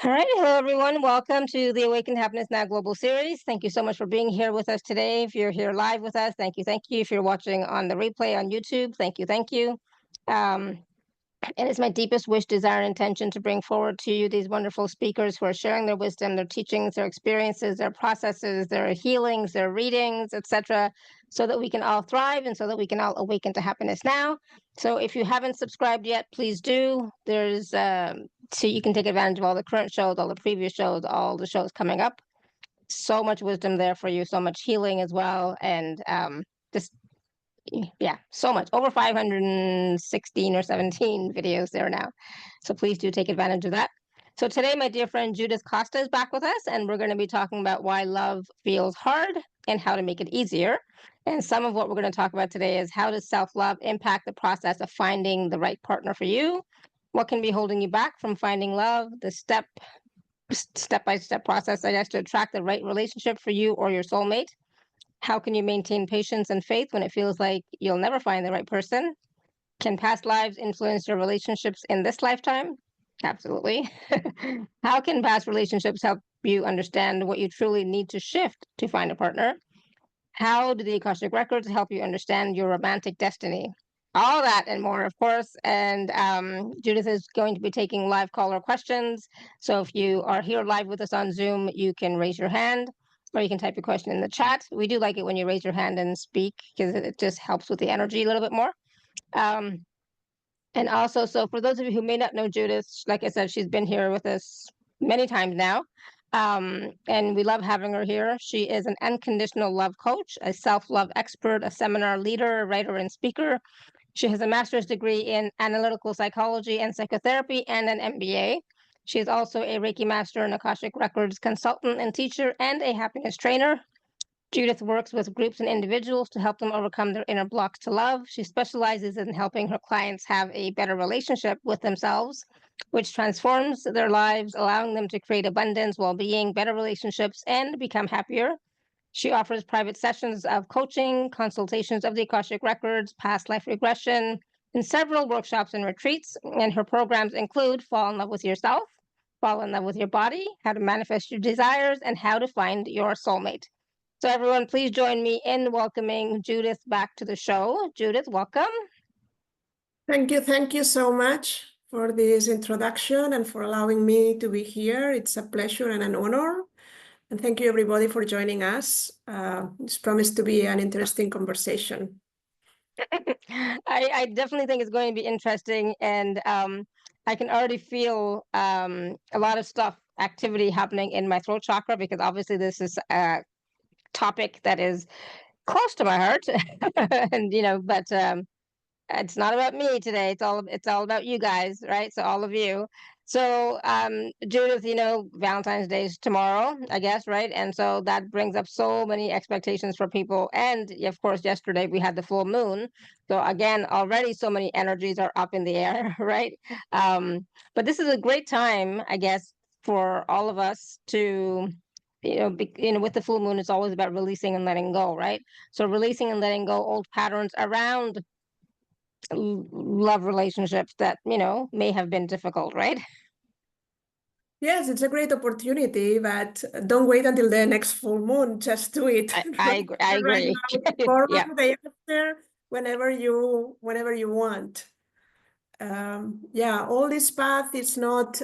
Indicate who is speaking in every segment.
Speaker 1: All right. Hello, everyone. Welcome to the Awaken to Happiness Now Global Series. Thank you so much for being here with us today. If you're here live with us, thank you. Thank you. If you're watching on the replay on YouTube, thank you. Thank you. It is my deepest wish, desire, and intention to bring forward to you these wonderful speakers who are sharing their wisdom, their teachings, their experiences, their processes, their healings, their readings, etc., so that we can all thrive and so that we can all awaken to happiness now. So if you haven't subscribed yet, please do. There's so you can take advantage of all the current shows, all the previous shows, all the shows coming up. So much wisdom there for you, so much healing as well, and just yeah, so much. Over 516 or 17 videos there now. So please do take advantage of that. So today, my dear friend Judith Costa is back with us, and we're going to be talking about why love feels hard and how to make it easier. And some of what we're going to talk about today is how does self-love impact the process of finding the right partner for you? What can be holding you back from finding love? The step-by-step process, I guess, to attract the right relationship for you or your soulmate. How can you maintain patience and faith when it feels like you'll never find the right person? Can past lives influence your relationships in this lifetime? Absolutely. How can past relationships help you understand what you truly need to shift to find a partner? How do the Akashic Records help you understand your romantic destiny? All that and more, of course. And Judith is going to be taking live caller questions. So if you are here live with us on Zoom, you can raise your hand or you can type your question in the chat. We do like it when you raise your hand and speak because it just helps with the energy a little bit more. And also, so for those of you who may not know Judith, like I said, she's been here with us many times now. And we love having her here. She is an unconditional love coach, a self-love expert, a seminar leader, writer, and speaker. She has a master's degree in analytical psychology and psychotherapy and an MBA. She is also a Reiki Master and Akashic Records consultant and teacher and a happiness trainer. Judith works with groups and individuals to help them overcome their inner blocks to love. She specializes in helping her clients have a better relationship with themselves, which transforms their lives, allowing them to create abundance, well-being, better relationships, and become happier. She offers private sessions of coaching, consultations of the Akashic Records, past life regression, and several workshops and retreats. And her programs include Fall in Love with Yourself, Fall in Love with Your Body, How to Manifest Your Desires, and How to Find Your Soulmate. So everyone, please join me in welcoming Judith back to the show. Judith, welcome.
Speaker 2: Thank you so much for this introduction and for allowing me to be here. It's a pleasure and an honor. And thank you everybody for joining us. It's promised to be an interesting conversation.
Speaker 1: I definitely think it's going to be interesting, and I can already feel a lot of activity happening in my throat chakra, because obviously this is a topic that is close to my heart. And but it's not about me today. It's all about you guys, right? So all of you. So Judith, Valentine's Day is tomorrow, I guess, right? And so that brings up so many expectations for people. And of course, yesterday we had the full moon. So again, already so many energies are up in the air, right? But this is a great time, I guess, for all of us to with the full moon, it's always about releasing and letting go, right? So releasing and letting go old patterns around love relationships that may have been difficult, right?
Speaker 2: Yes, it's a great opportunity, but don't wait until the next full moon. Just do it.
Speaker 1: I agree.
Speaker 2: Right now, tomorrow,
Speaker 1: Yeah.
Speaker 2: the day after, whenever you want. Yeah, all this path is not.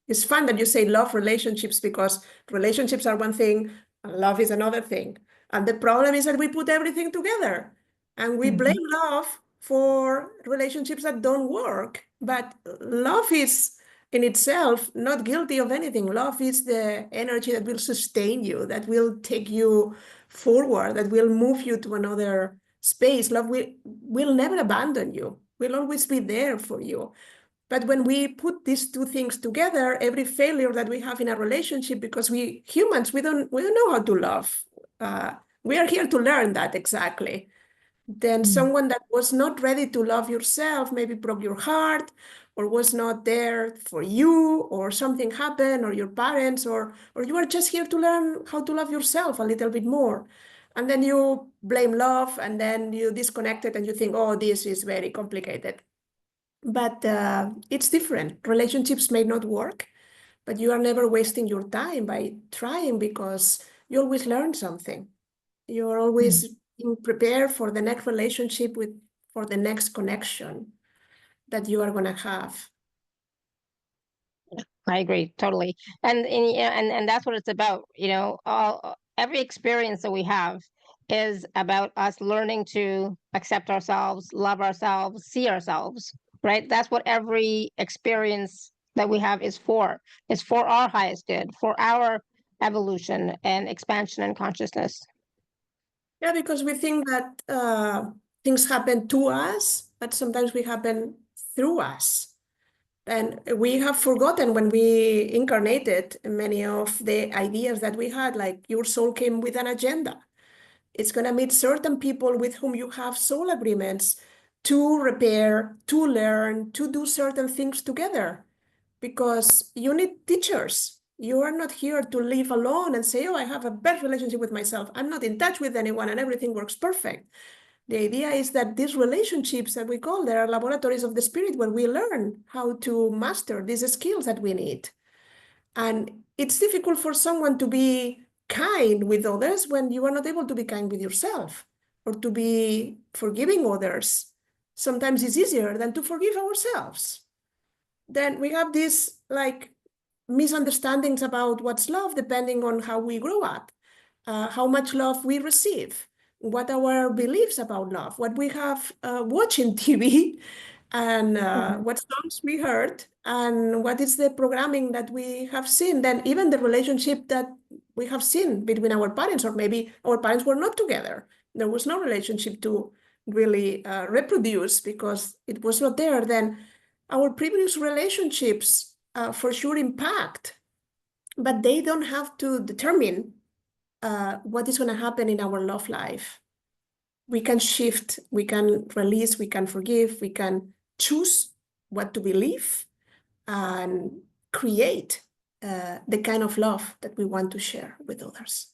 Speaker 2: It's fun that you say love relationships, because relationships are one thing, and love is another thing. And the problem is that we put everything together, and we blame love for relationships that don't work. But love is in itself not guilty of anything. Love is the energy that will sustain you, that will take you forward, that will move you to another space. Love will never abandon you, will always be there for you. But when we put these two things together, every failure that we have in a relationship, because we humans, we don't know how to love. We are here to learn that exactly. Then someone that was not ready to love yourself maybe broke your heart, or was not there for you, or something happened, or your parents, or you are just here to learn how to love yourself a little bit more. And then you blame love, and then you disconnect it, and you think, oh, this is very complicated. But it's different. Relationships may not work but you are never wasting your time by trying, because you always learn something. You're always being prepared for the next relationship for the next connection that you are going to have.
Speaker 1: I agree totally, and that's what it's about. Every experience that we have is about us learning to accept ourselves, love ourselves, see ourselves. Right? That's what every experience that we have is for. It's for our highest good, for our evolution and expansion and consciousness.
Speaker 2: Yeah, because we think that things happen to us, but sometimes we happen through us. And we have forgotten when we incarnated many of the ideas that we had, like your soul came with an agenda. It's going to meet certain people with whom you have soul agreements to repair, to learn, to do certain things together, because you need teachers. You are not here to live alone and say, oh, I have a bad relationship with myself. I'm not in touch with anyone and everything works perfect. The idea is that these relationships that we call, they are laboratories of the spirit where we learn how to master these skills that we need. And it's difficult for someone to be kind with others when you are not able to be kind with yourself, or to be forgiving others. Sometimes it's easier than to forgive ourselves. Then we have these like misunderstandings about what's love, depending on how we grow up, how much love we receive, what our beliefs about love, what we have watching TV, and what songs we heard, and what is the programming that we have seen. Then even the relationship that we have seen between our parents, or maybe our parents were not together. There was no relationship to really reproduce because it was not there. Then our previous relationships for sure impact, but they don't have to determine what is going to happen in our love life. We can shift, we can release, we can forgive, we can choose what to believe and create the kind of love that we want to share with others.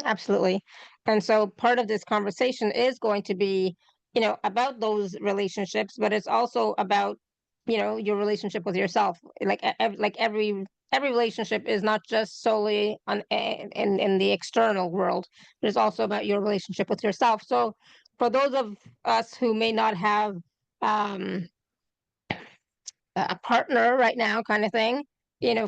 Speaker 1: Absolutely. And so part of this conversation is going to be, about those relationships, but it's also about, your relationship with yourself. Like every relationship is not just solely in the external world, but it's also about your relationship with yourself. So for those of us who may not have a partner right now, kind of thing,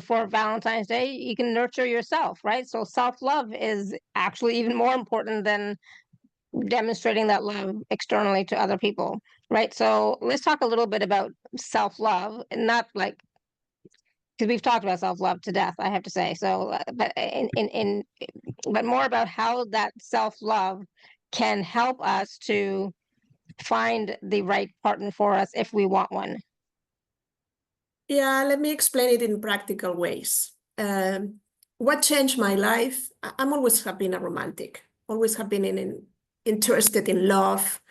Speaker 1: for Valentine's Day, you can nurture yourself, right? So self-love is actually even more important than demonstrating that love externally to other people, right? So let's talk a little bit about self-love, and not like, because we've talked about self-love to death, I have to say. So, but more about how that self-love can help us to find the right partner for us if we want one.
Speaker 2: Yeah, let me explain it in practical ways. What changed my life? I'm always have been a romantic, always have been interested in love,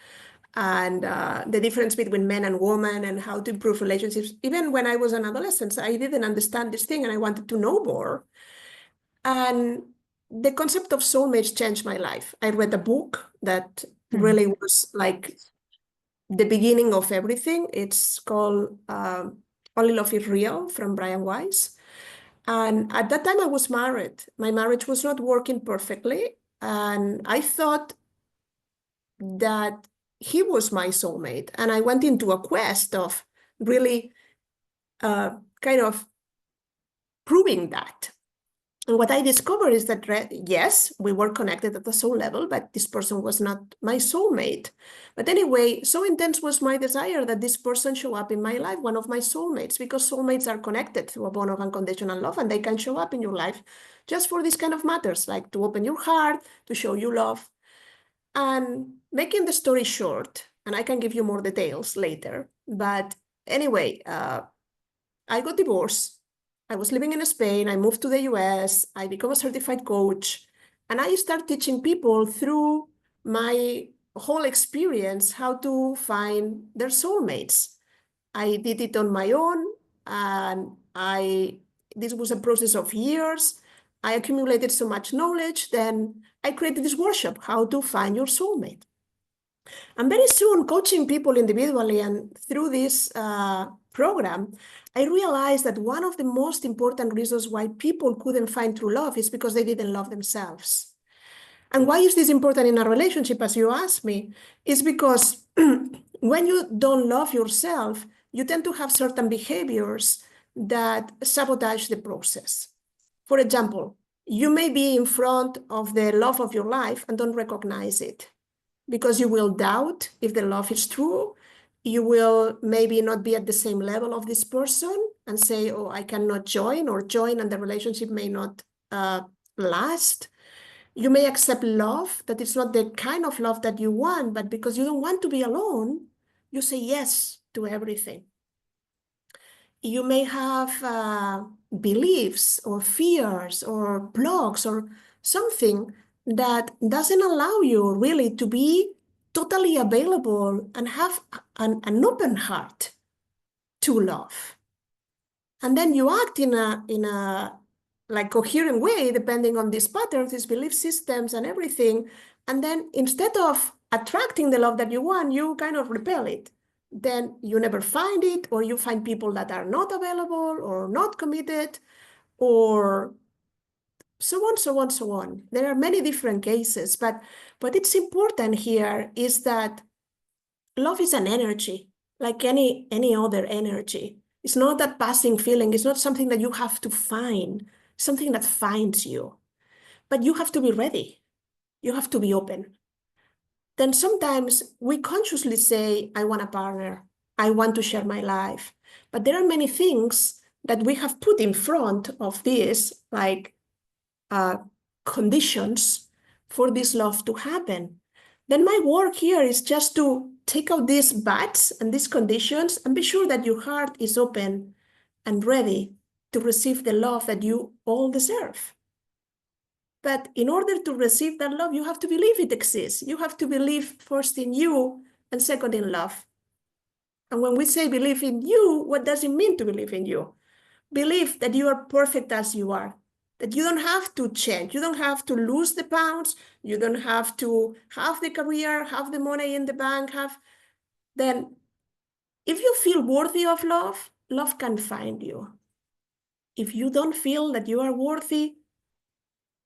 Speaker 2: and the difference between men and women and how to improve relationships. Even when I was an adolescent, I didn't understand this thing and I wanted to know more. And the concept of soulmates changed my life. I read a book that really was like the beginning of everything. It's called Only Love is Real, from Brian Weiss. And at that time I was married. My marriage was not working perfectly. And I thought that he was my soulmate. And I went into a quest of really kind of proving that. And what I discovered is that, yes, we were connected at the soul level, but this person was not my soulmate. But anyway, so intense was my desire that this person show up in my life, one of my soulmates, because soulmates are connected through a bond of unconditional love, and they can show up in your life just for these kind of matters, like to open your heart, to show you love. And making the story short, and I can give you more details later, but anyway, I got divorced. I was living in Spain. I moved to the US. I became a certified coach. And I started teaching people through my whole experience how to find their soulmates. I did it on my own. And this was a process of years. I accumulated so much knowledge. Then I created this workshop, How to Find Your Soulmate. And very soon, coaching people individually and through this program, I realized that one of the most important reasons why people couldn't find true love is because they didn't love themselves. And why is this important in a relationship, as you asked me, is because when you don't love yourself, you tend to have certain behaviors that sabotage the process. For example, you may be in front of the love of your life and don't recognize it because you will doubt if the love is true. You will maybe not be at the same level of this person and say, oh, I cannot join, or join and the relationship may not last. You may accept love that it's not the kind of love that you want, but because you don't want to be alone, you say yes to everything. You may have beliefs or fears or blocks or something that doesn't allow you really to be totally available and have an open heart to love. And then you act in a like coherent way, depending on these patterns, these belief systems and everything. And then instead of attracting the love that you want, you kind of repel it. Then you never find it, or you find people that are not available or not committed, or so on, so on, so on. There are many different cases, but it's important here is that love is an energy, like any other energy. It's not that passing feeling. It's not something that you have to find, something that finds you. But you have to be ready. You have to be open. Then sometimes we consciously say, I want a partner. I want to share my life. But there are many things that we have put in front of this, like conditions for this love to happen. Then my work here is just to take out these buts and these conditions and be sure that your heart is open and ready to receive the love that you all deserve. But in order to receive that love, you have to believe it exists. You have to believe first in you and second in love. And when we say believe in you, what does it mean to believe in you? Believe that you are perfect as you are, that you don't have to change. You don't have to lose the pounds. You don't have to have the career, have the money in the bank, then if you feel worthy of love, love can find you. If you don't feel that you are worthy,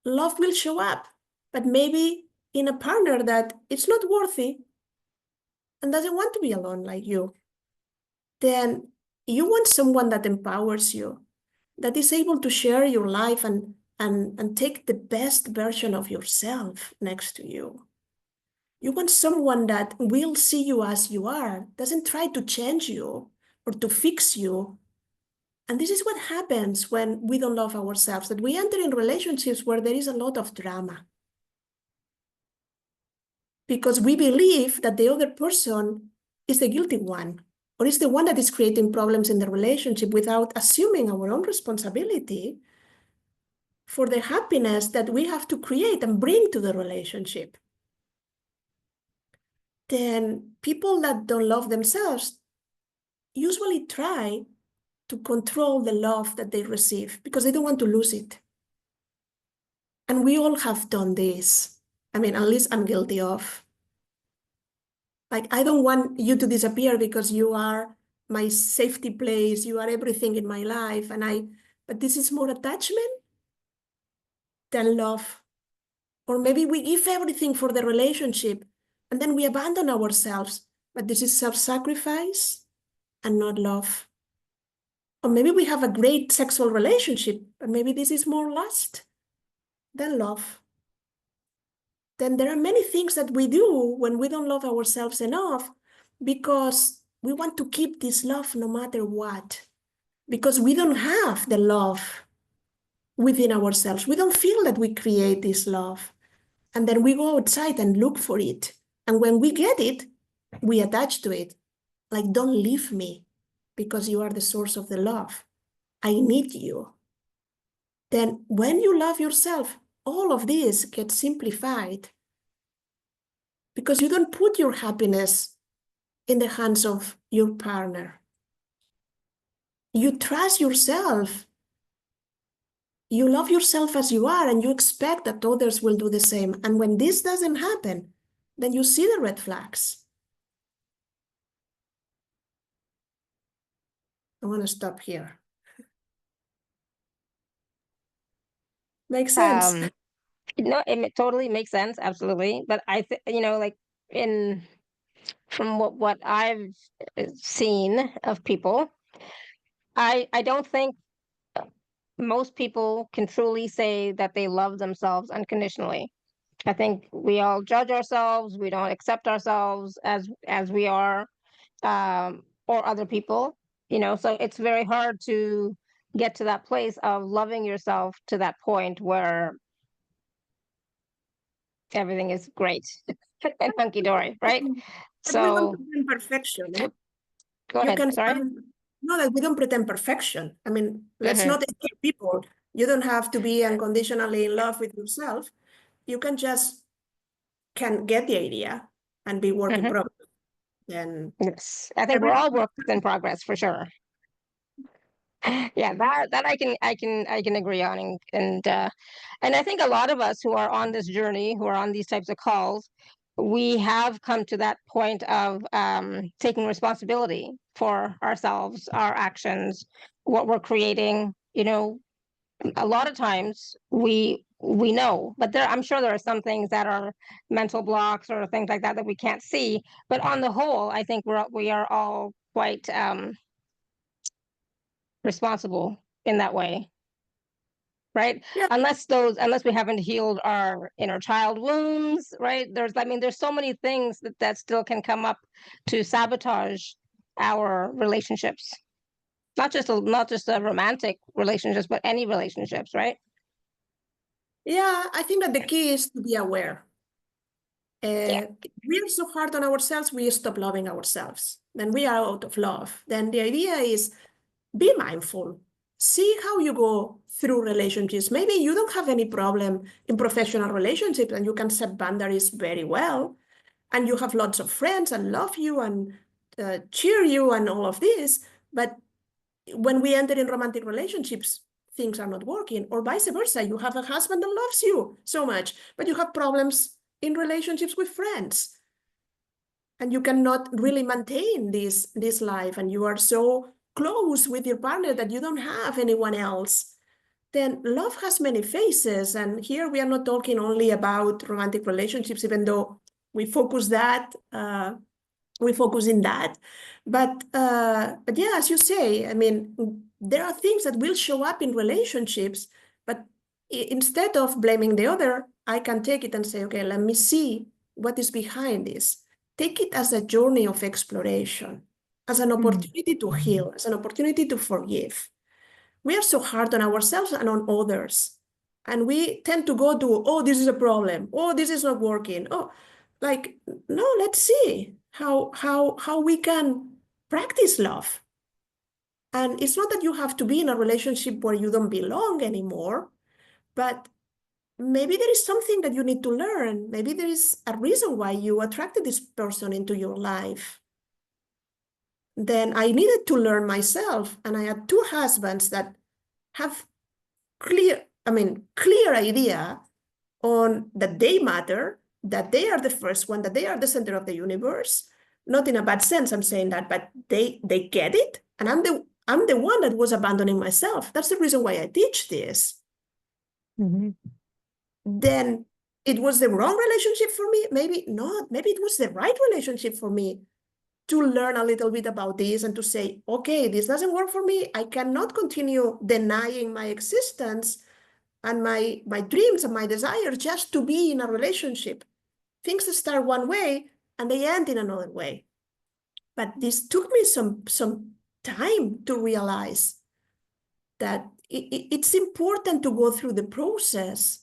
Speaker 2: love will show up, but maybe in a partner that it's not worthy and doesn't want to be alone like you. Then you want someone that empowers you, that is able to share your life and take the best version of yourself next to you. You want someone that will see you as you are, doesn't try to change you or to fix you. And this is what happens when we don't love ourselves, that we enter in relationships where there is a lot of drama. Because we believe that the other person is the guilty one, or is the one that is creating problems in the relationship without assuming our own responsibility for the happiness that we have to create and bring to the relationship. Then people that don't love themselves usually try to control the love that they receive because they don't want to lose it. And we all have done this. I mean, at least I'm guilty of. Like, I don't want you to disappear because you are my safety place. You are everything in my life. But this is more attachment than love. Or maybe we give everything for the relationship and then we abandon ourselves. But this is self-sacrifice and not love. Or maybe we have a great sexual relationship, but maybe this is more lust than love. Then there are many things that we do when we don't love ourselves enough because we want to keep this love no matter what. Because we don't have the love within ourselves. We don't feel that we create this love. And then we go outside and look for it. And when we get it, we attach to it. Like, don't leave me because you are the source of the love. I need you. Then when you love yourself, all of this gets simplified because you don't put your happiness in the hands of your partner. You trust yourself. You love yourself as you are, and you expect that others will do the same. And when this doesn't happen, then you see the red flags. I want to stop here. Makes sense.
Speaker 1: No, it totally makes sense, absolutely. But I think, like from what I've seen of people, I don't think most people can truly say that they love themselves unconditionally. I think we all judge ourselves, we don't accept ourselves as we are, or other people, so it's very hard to get to that place of loving yourself to that point where everything is great and hunky-dory, right?
Speaker 2: But we don't
Speaker 1: So
Speaker 2: pretend perfection, eh?
Speaker 1: go
Speaker 2: You
Speaker 1: ahead,
Speaker 2: can
Speaker 1: sorry.
Speaker 2: know that we don't pretend perfection. I mean, let's
Speaker 1: Hmm.
Speaker 2: not scare people. You don't have to be unconditionally in love with yourself. You can just can get the idea and be work in
Speaker 1: Hmm.
Speaker 2: progress. Then
Speaker 1: Yes, I think we're
Speaker 2: everything.
Speaker 1: all works in progress for sure. Yeah, that I can agree on, and I think a lot of us who are on this journey, who are on these types of calls, we have come to that point of taking responsibility for ourselves, our actions, what we're creating. A lot of times we know, but I'm sure there are some things that are mental blocks or things like that we can't see. But on the whole, I think we are all quite responsible in that way, right?
Speaker 2: Yeah,
Speaker 1: Unless we haven't healed our inner child wounds, right? There's so many things that still can come up to sabotage our relationships, not just the romantic relationships, but any relationships, right?
Speaker 2: yeah. I think that the key is to be aware.
Speaker 1: Yeah.
Speaker 2: We are so hard on ourselves, we stop loving ourselves. Then we are out of love. Then the idea is be mindful. See how you go through relationships. Maybe you don't have any problem in professional relationships and you can set boundaries very well. And you have lots of friends and love you and cheer you and all of this. But when we enter in romantic relationships, things are not working, or vice versa. You have a husband that loves you so much, but you have problems in relationships with friends. And you cannot really maintain this life, and you are so close with your partner that you don't have anyone else. Then love has many faces. And here we are not talking only about romantic relationships, even though we focus in that. But yeah, as you say, I mean, there are things that will show up in relationships, but instead of blaming the other, I can take it and say, okay, let me see what is behind this. Take it as a journey of exploration, as an opportunity to heal, as an opportunity to forgive. We are so hard on ourselves and on others. And we tend to go to, oh, this is a problem. Oh, this is not working. Oh, like, no, let's see how we can practice love. And it's not that you have to be in a relationship where you don't belong anymore, but maybe there is something that you need to learn. Maybe there is a reason why you attracted this person into your life. Then I needed to learn myself. And I had two husbands that have clear idea on that they matter, that they are the first one, that they are the center of the universe. Not in a bad sense, I'm saying that, but they get it. And I'm the one that was abandoning myself. That's the reason why I teach this. Then it was the wrong relationship for me. Maybe not. Maybe it was the right relationship for me to learn a little bit about this and to say, okay, this doesn't work for me. I cannot continue denying my existence and my dreams and my desires just to be in a relationship. Things start one way and they end in another way. But this took me some time to realize that it's important to go through the process.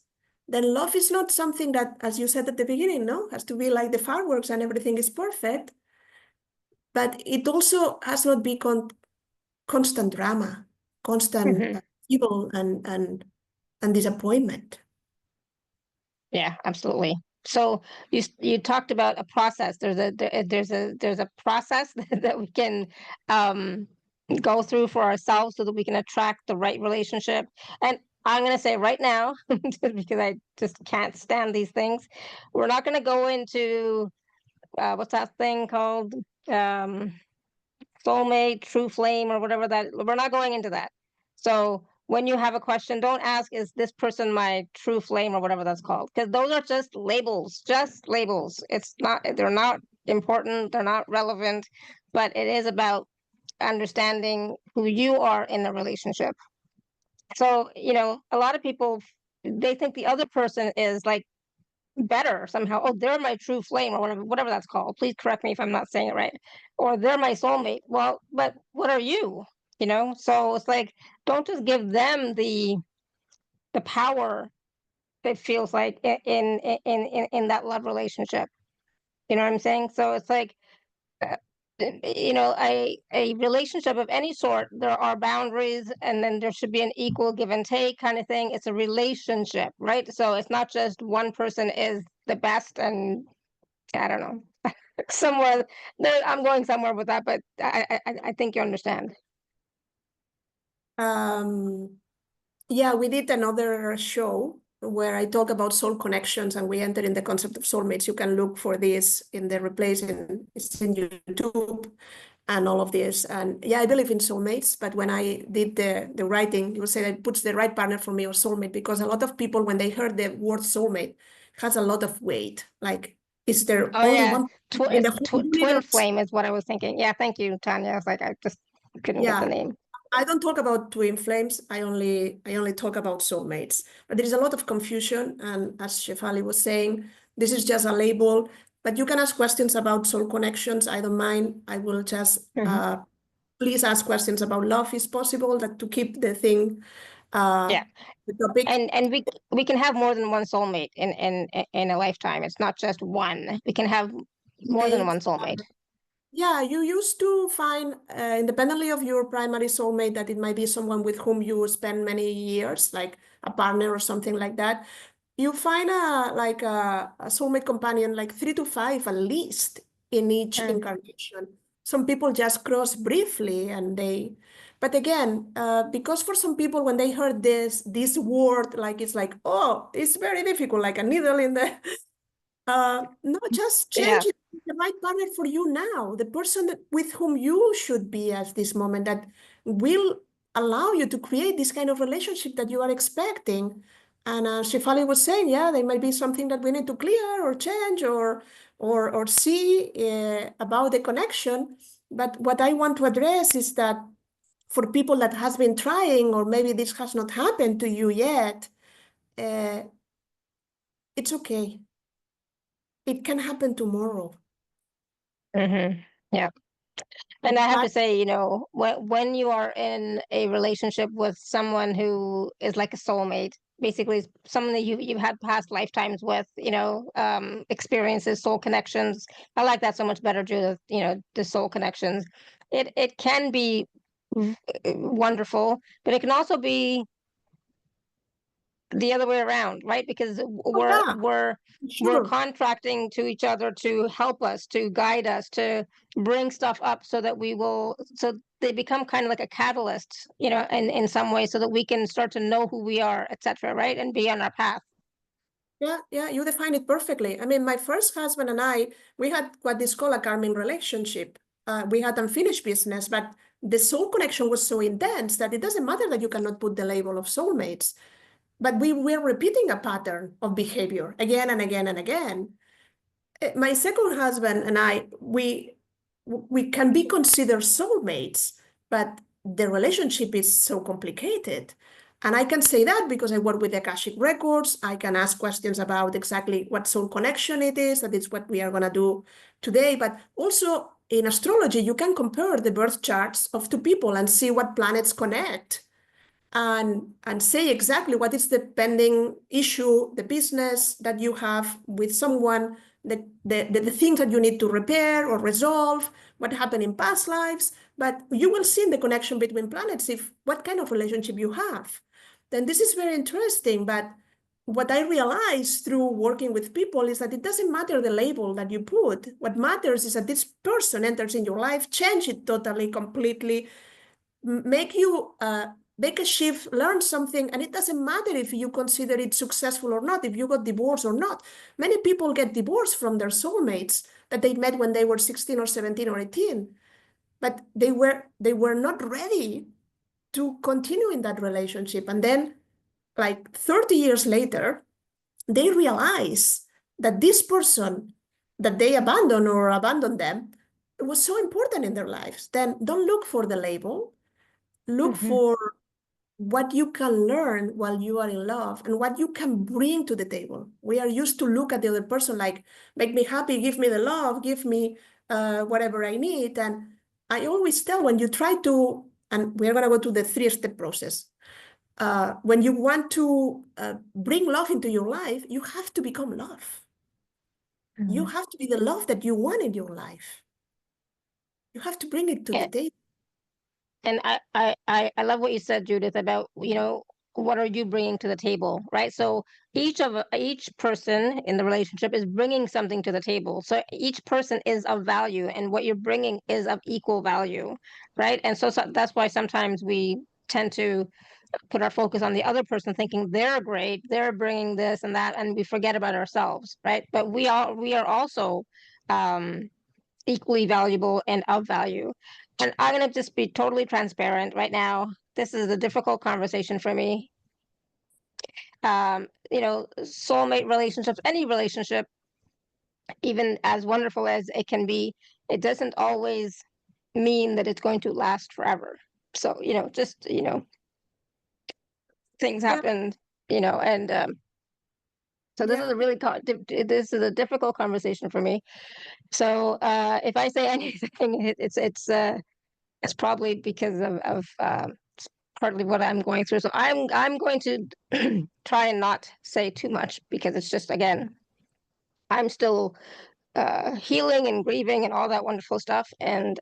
Speaker 2: Then love is not something that, as you said at the beginning, no, has to be like the fireworks and everything is perfect. But it also has not been constant drama, constant evil and disappointment.
Speaker 1: Yeah, absolutely. So you talked about a process. There's a process that we can um, go through for ourselves so that we can attract the right relationship. And I'm going to say right now, just because I just can't stand these things, we're not going to go into what's that thing called? Um, soulmate, true flame, or whatever that, we're not going into that. So when you have a question, don't ask, is this person my true flame or whatever that's called? Because those are just labels, It's not, they're not important, they're not relevant, but it is about understanding who you are in the relationship. So, a lot of people, they think the other person is like better somehow. Oh, they're my true flame or whatever that's called. Please correct me if I'm not saying it right. Or they're my soulmate. Well, but what are you? So it's like, don't just give them the power, it feels like, in that love relationship. You know what I'm saying? So it's like, uh, a relationship of any sort, there are boundaries, and then there should be an equal give and take kind of thing. It's a relationship, right? So it's not just one person is the best, and I don't know, somewhere there, I'm going somewhere with that, but I think you understand.
Speaker 2: Yeah, we did another show where I talk about soul connections, and we enter in the concept of soulmates. You can look for this in the replays, it's in YouTube and all of this. And yeah, I believe in soulmates, but when I did the writing, you will say that it puts the right partner for me or soulmate, because a lot of people, when they heard the word soulmate, has a lot of weight. Like, is there
Speaker 1: Oh
Speaker 2: only
Speaker 1: yeah,
Speaker 2: one in the whole
Speaker 1: twin
Speaker 2: universe?
Speaker 1: flame is what I was thinking. Yeah, thank you, Tanya. I was like, I just couldn't get the
Speaker 2: Yeah.
Speaker 1: name.
Speaker 2: I don't talk about twin flames. I only talk about soulmates. But there is a lot of confusion, and as Shefali was saying, this is just a label. But you can ask questions about soul connections. I don't mind. I will just please ask questions about love. Is possible that to keep the thing,
Speaker 1: Yeah,
Speaker 2: the topic.
Speaker 1: and we can have more than one soulmate in a lifetime. It's not just one. We can have more than one soulmate.
Speaker 2: Yeah, you used to find, independently of your primary soulmate, that it might be someone with whom you spend many years, like a partner or something like that. You find a soulmate companion, like 3 to 5 at least in each incarnation. Some people just cross briefly, but again, because for some people, when they heard this word, like, it's like, oh, it's very difficult, like a needle in the no, just
Speaker 1: Yeah.
Speaker 2: change it to the right partner for you now, the person with whom you should be at this moment, that will allow you to create this kind of relationship that you are expecting. And Shefali was saying, yeah, there might be something that we need to clear or change or see about the connection. But what I want to address is that for people that has been trying, or maybe this has not happened to you yet, uh, it's okay. It can happen tomorrow.
Speaker 1: Yeah. And I have to say, when you are in a relationship with someone who is like a soulmate, basically someone that you've had past lifetimes with, experiences, soul connections. I like that so much better, Judith. The soul connections. It can be wonderful, but it can also be the other way around, right? Because
Speaker 2: Oh, yeah,
Speaker 1: we're
Speaker 2: sure.
Speaker 1: contracting to each other to help us, to guide us, to bring stuff up, so that so they become kind of like a catalyst, in some way, so that we can start to know who we are, etc., right? And be on our path.
Speaker 2: Yeah, you define it perfectly. I mean, my first husband and I, we had what is called a karmic relationship. We had unfinished business, but the soul connection was so intense that it doesn't matter that you cannot put the label of soulmates. But we were repeating a pattern of behavior again and again and again. My second husband and I, we can be considered soulmates, but the relationship is so complicated. And I can say that because I work with the Akashic Records. I can ask questions about exactly what soul connection it is. That is what we are going to do today. But also in astrology, you can compare the birth charts of two people and see what planets connect, and say exactly what is the pending issue, the business that you have with someone, the things that you need to repair or resolve, what happened in past lives. But you will see the connection between planets if what kind of relationship you have. Then this is very interesting. But what I realized through working with people is that it doesn't matter the label that you put. What matters is that this person enters in your life, change it totally, completely, make you make a shift, learn something, and it doesn't matter if you consider it successful or not, if you got divorced or not. Many people get divorced from their soulmates that they met when they were 16 or 17 or 18. but they were not ready to continue in that relationship. And then like 30 years later, they realize that this person that they abandoned them was so important in their lives. Then don't look for the label, look for what you can learn while you are in love and what you can bring to the table. We are used to look at the other person like, make me happy, give me the love, give me whatever I need. And I always tell when you try to, and we're going to go to the 3-step process. When you want to bring love into your life, you have to become love. You have to be the love that you want in your life. You have to bring it to the table.
Speaker 1: And I love what you said, Judith, about, what are you bringing to the table, right? So each person in the relationship is bringing something to the table. So each person is of value, and what you're bringing is of equal value, right? And so that's why sometimes we tend to put our focus on the other person, thinking they're great, they're bringing this and that, and we forget about ourselves, right? But we are also equally valuable and of value. And I'm going to just be totally transparent right now. This is a difficult conversation for me. Soulmate relationships, any relationship, even as wonderful as it can be, it doesn't always mean that it's going to last forever. So, things
Speaker 2: Yeah.
Speaker 1: happen, and so this is a really this is a difficult conversation for me. So if I say anything, it's probably because of partly what I'm going through. So I'm going to try and not say too much, because it's just, again, I'm still healing and grieving and all that wonderful stuff. And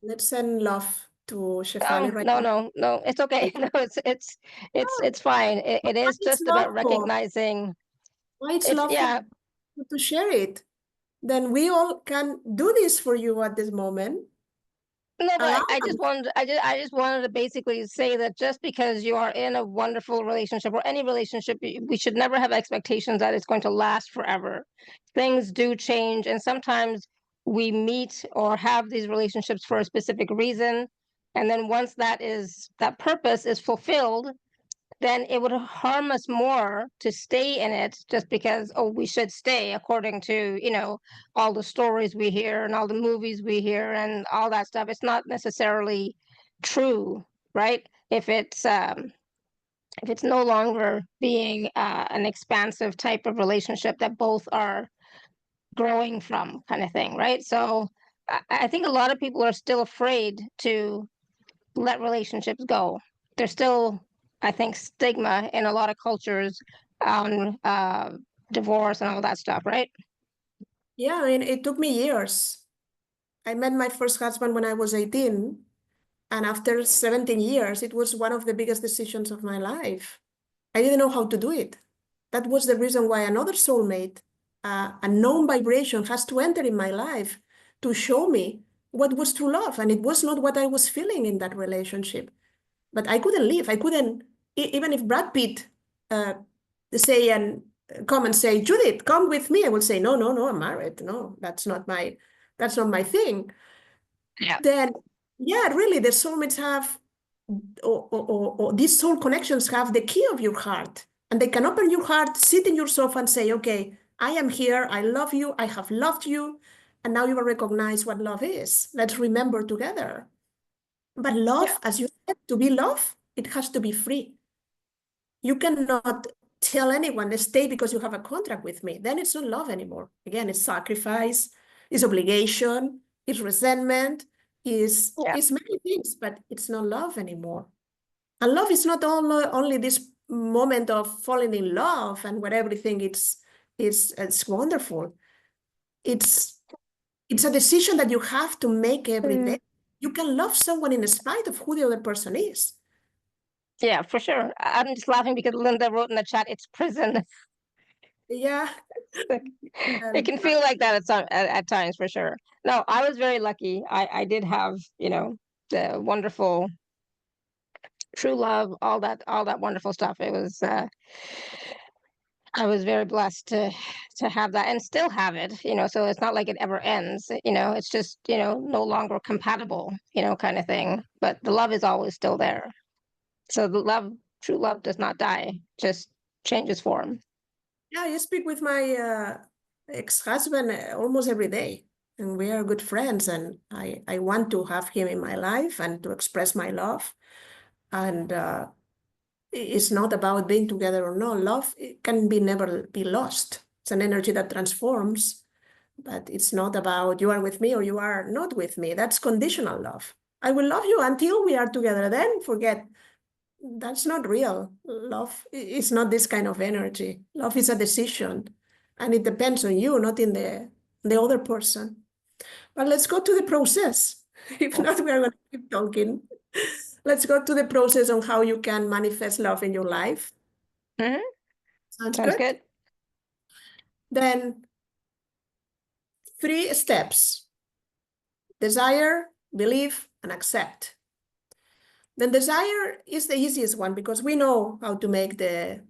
Speaker 2: Let's send love to Shefali
Speaker 1: oh,
Speaker 2: right
Speaker 1: no,
Speaker 2: now.
Speaker 1: no, no, it's okay. No, it's fine. It
Speaker 2: What
Speaker 1: is
Speaker 2: is
Speaker 1: just
Speaker 2: love
Speaker 1: about
Speaker 2: for?
Speaker 1: recognizing.
Speaker 2: Why it's
Speaker 1: It's
Speaker 2: love for
Speaker 1: Yeah.
Speaker 2: to share it? Then we all can do this for you at this moment.
Speaker 1: No, but
Speaker 2: Allow us.
Speaker 1: I just wanted to basically say that just because you are in a wonderful relationship, or any relationship, we should never have expectations that it's going to last forever. Things do change, and sometimes we meet or have these relationships for a specific reason, and then once that purpose is fulfilled, then it would harm us more to stay in it just because, oh, we should stay according to, all the stories we hear and all the movies we hear and all that stuff. It's not necessarily true, right? If it's no longer being an expansive type of relationship that both are growing from, kind of thing, right? So I think a lot of people are still afraid to let relationships go. There's still, I think, stigma in a lot of cultures on divorce and all that stuff, right?
Speaker 2: Yeah, I mean, it took me years. I met my first husband when I was 18, and after 17 years, it was one of the biggest decisions of my life. I didn't know how to do it. That was the reason why another soulmate, a known vibration, has to enter in my life to show me what was true love. And it was not what I was feeling in that relationship. But I couldn't leave. I couldn't, even if Brad Pitt uh, say and come and say, Judith, come with me, I would say, no, no, no, I'm married. No, that's not my thing.
Speaker 1: Yeah.
Speaker 2: Then, yeah, really, the soulmates have, or these soul connections have the key of your heart. And they can open your heart, sit in your sofa and say, okay, I am here. I love you. I have loved you. And now you will recognize what love is. Let's remember together. But
Speaker 1: Yeah.
Speaker 2: love, as you said, to be love, it has to be free. You cannot tell anyone to stay because you have a contract with me. Then it's not love anymore. Again, it's sacrifice, it's obligation, it's resentment,
Speaker 1: Yeah.
Speaker 2: is many things, but it's not love anymore. And love is not only this moment of falling in love and where everything it's wonderful. It's it's a decision that you have to make every day. You can love someone in spite of who the other person is.
Speaker 1: Yeah, for sure. I'm just laughing because Linda wrote in the chat, it's prison.
Speaker 2: Yeah.
Speaker 1: It can feel like that at times, for sure. No, I was very lucky. I did have, the wonderful true love, all that wonderful stuff. It was I was very blessed to have that and still have it, you know, so it's not like it ever ends, you know, it's just, you know, no longer compatible, you know, kind of thing. But the love is always still there. So the love, true love does not die, just changes form.
Speaker 2: Yeah, I speak with my ex-husband almost every day, and we are good friends, and I want to have him in my life and to express my love. And it's not about being together or not. Love it can be never be lost. It's an energy that transforms, but it's not about you are with me or you are not with me. That's conditional love. I will love you until we are together. Then forget. That's not real. Love is not this kind of energy. Love is a decision, and it depends on you, not in the other person. But let's go to the process. If not, we are going to keep talking. Let's go to the process on how you can manifest love in your life.
Speaker 1: Mhm.
Speaker 2: Sounds
Speaker 1: Sounds
Speaker 2: good?
Speaker 1: good.
Speaker 2: Then 3 steps: desire, believe, and accept. Then desire is the easiest one because we know how to make the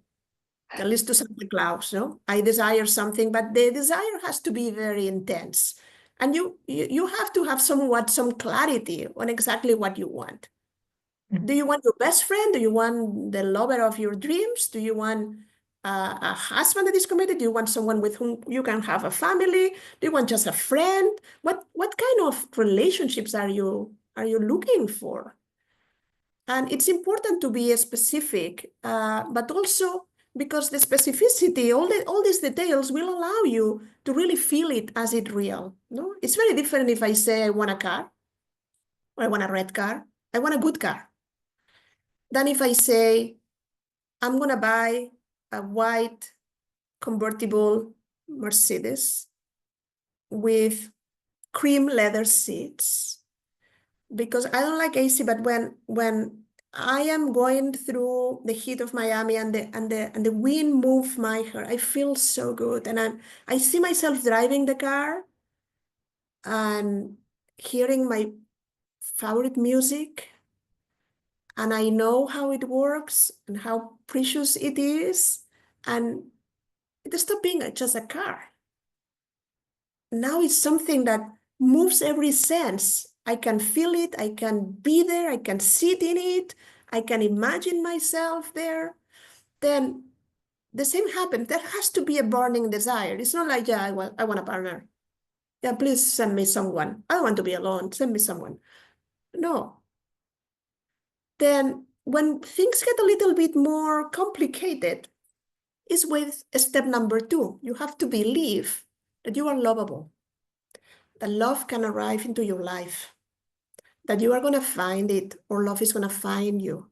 Speaker 2: list to Santa Claus, no? I desire something, but the desire has to be very intense. And you have to have some clarity on exactly what you want. Do you want your best friend? Do you want the lover of your dreams? Do you want a husband that is committed? Do you want someone with whom you can have a family? Do you want just a friend? What kind of relationships are you looking for? And it's important to be specific, but also because the specificity, all these details will allow you to really feel it as it real. No, it's very different if I say I want a car or I want a red car. I want a good car. Than if I say I'm gonna buy a white convertible Mercedes with cream leather seats because I don't like AC, but when I am going through the heat of Miami and the wind move my hair, I feel so good. And I see myself driving the car and hearing my favorite music, and I know how it works and how precious it is, and it stopped being just a car. Now it's something that moves every sense. I can feel it, I can be there, I can sit in it, I can imagine myself there. Then the same happens. There has to be a burning desire. It's not like, yeah, I want a partner. Yeah, please send me someone. I don't want to be alone. Send me someone. No. Then when things get a little bit more complicated, is with step number 2. You have to believe that you are lovable, that love can arrive into your life, that you are going to find it or love is going to find you.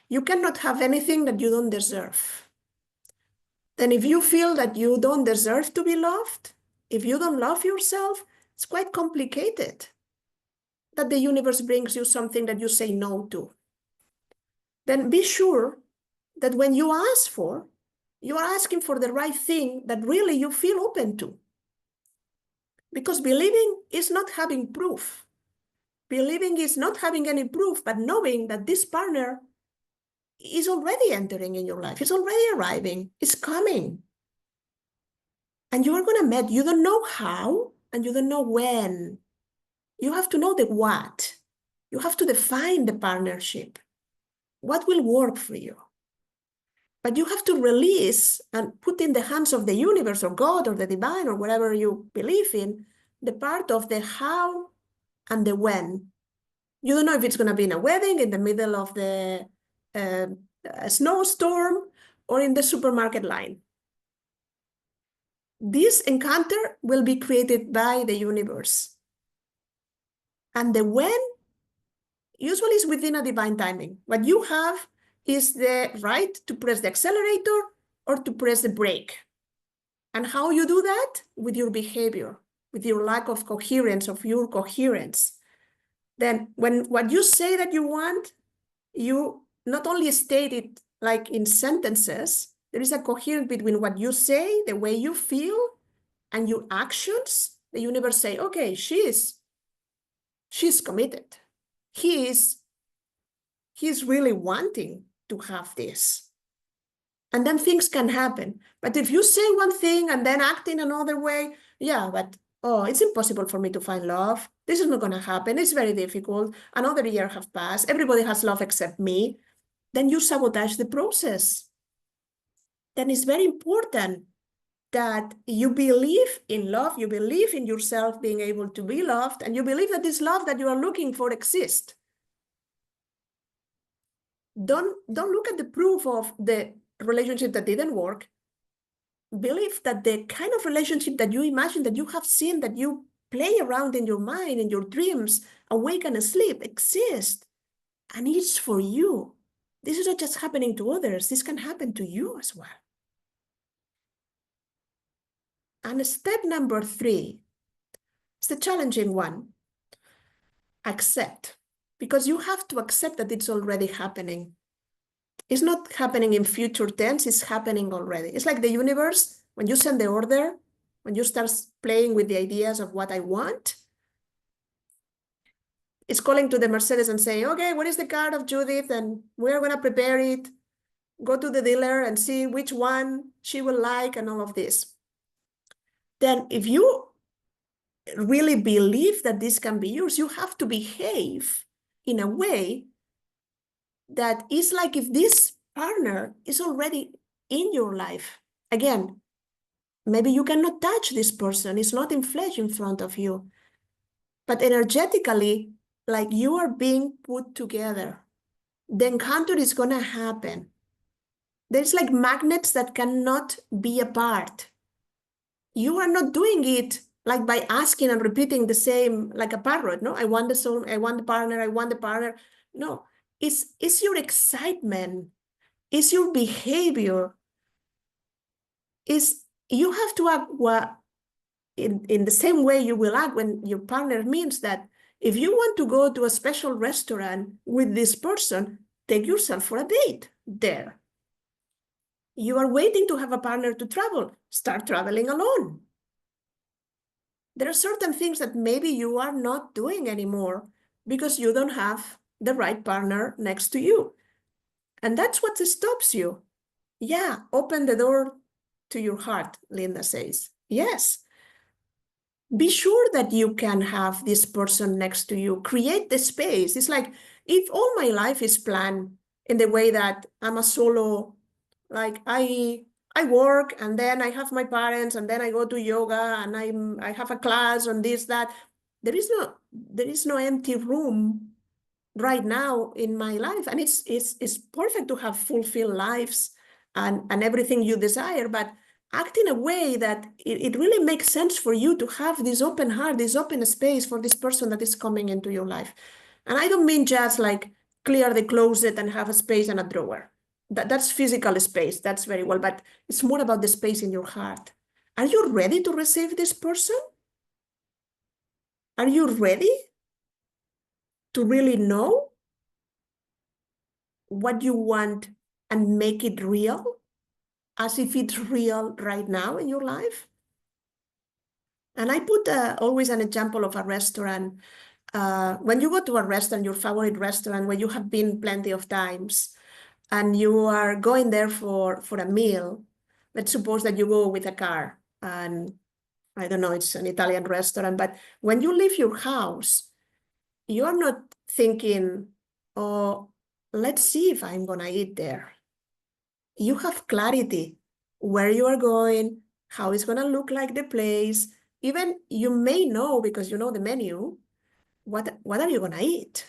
Speaker 2: You cannot have anything that you don't deserve. Then if you feel that you don't deserve to be loved, if you don't love yourself, it's quite complicated that the universe brings you something that you say no to. Then be sure that when you ask for, you are asking for the right thing that really you feel open to. Because believing is not having proof. Believing is not having any proof, but knowing that this partner is already entering in your life, it's already arriving, it's coming. And you are going to meet, you don't know how, and you don't know when. You have to know the what. You have to define the partnership. What will work for you? But you have to release and put in the hands of the universe or God or the divine or whatever you believe in, the part of the how and the when. You don't know if it's going to be in a wedding, in the middle of the a snowstorm, or in the supermarket line. This encounter will be created by the universe. And the when usually is within a divine timing. What you have is the right to press the accelerator or to press the brake. And how you do that? With your behavior, with your lack of coherence, of your coherence. Then when what you say that you want, you not only state it like in sentences, there is a coherence between what you say, the way you feel, and your actions. The universe say, okay, she's committed. He's really wanting to have this. And then things can happen. But if you say one thing and then act in another way, yeah, but oh, it's impossible for me to find love. This is not going to happen. It's very difficult. Another year has passed. Everybody has love except me. Then you sabotage the process. Then it's very important that you believe in love, you believe in yourself being able to be loved, and you believe that this love that you are looking for exists. Don't look at the proof of the relationship that didn't work. Believe that the kind of relationship that you imagine, that you have seen, that you play around in your mind, in your dreams, awake and asleep, exists. And it's for you. This is not just happening to others. This can happen to you as well. And step number 3 is the challenging one. Accept. Because you have to accept that it's already happening. It's not happening in future tense, it's happening already. It's like the universe, when you send the order, when you start playing with the ideas of what I want, it's calling to the Mercedes and saying, okay, what is the car of Judith? And we're going to prepare it. Go to the dealer and see which one she will like and all of this. Then if you really believe that this can be yours, you have to behave in a way that is like if this partner is already in your life. Again, maybe you cannot touch this person. It's not in flesh in front of you. But energetically, like you are being put together. The encounter is going to happen. There's like magnets that cannot be apart. You are not doing it like by asking and repeating the same, like a parrot, no? I want the soul, I want the partner, I want the partner. No, it's your excitement, it's your behavior. You have to act in the same way you will act when your partner means that if you want to go to a special restaurant with this person, take yourself for a date there. You are waiting to have a partner to travel. Start traveling alone. There are certain things that maybe you are not doing anymore because you don't have the right partner next to you. And that's what stops you. Yeah, open the door to your heart, Linda says. Yes. Be sure that you can have this person next to you. Create the space. It's like if all my life is planned in the way that I'm a solo, like I work and then I have my parents and then I go to yoga and I have a class on this, that. There is no empty room right now in my life. And it's perfect to have fulfilled lives and everything you desire, but act in a way that it really makes sense for you to have this open heart, this open space for this person that is coming into your life. And I don't mean just like clear the closet and have a space and a drawer. That's physical space. That's very well, but it's more about the space in your heart. Are you ready to receive this person? Are you ready to really know what you want and make it real as if it's real right now in your life? And I put always an example of a restaurant. When you go to a restaurant, your favorite restaurant, where you have been plenty of times, and you are going there for a meal, let's suppose that you go with a car, and I don't know, it's an Italian restaurant, but when you leave your house, you're not thinking, oh, let's see if I'm gonna eat there. You have clarity where you are going, how it's gonna look like the place. Even you may know, because you know the menu, what are you gonna eat?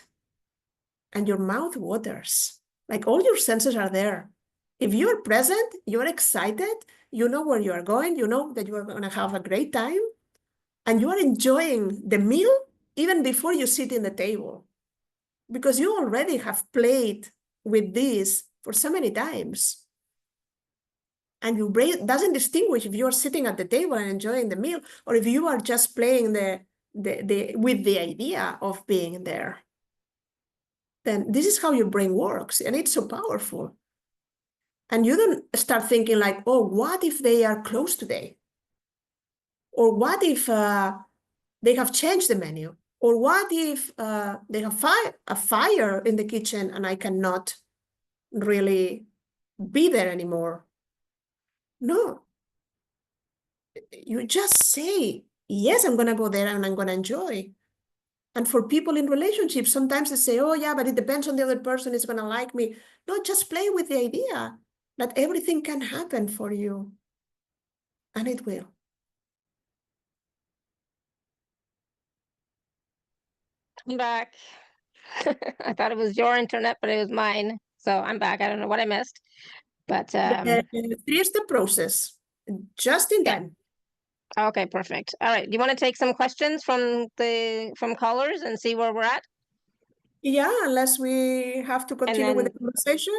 Speaker 2: And your mouth waters. Like all your senses are there. If you're present, you're excited, you know where you are going, you know that you are gonna have a great time, and you are enjoying the meal even before you sit in the table, because you already have played with this for so many times. And your brain doesn't distinguish if you are sitting at the table and enjoying the meal, or if you are just playing with the idea of being there. Then this is how your brain works, and it's so powerful. And you don't start thinking like, oh, what if they are closed today? Or what if they have changed the menu? Or what if they have a fire in the kitchen and I cannot really be there anymore? No. You just say, yes, I'm going to go there and I'm going to enjoy. And for people in relationships, sometimes they say, oh, yeah, but it depends on the other person, is going to like me. No, just play with the idea that everything can happen for you. And it will.
Speaker 1: I'm back. I thought it was your internet, but it was mine. So I'm back. I don't know what I missed. But
Speaker 2: Here's the process, just in
Speaker 1: yeah.
Speaker 2: time.
Speaker 1: Okay, perfect. All right. Do you want to take some questions from callers and see where we're at?
Speaker 2: Yeah, unless we have to continue with the conversation.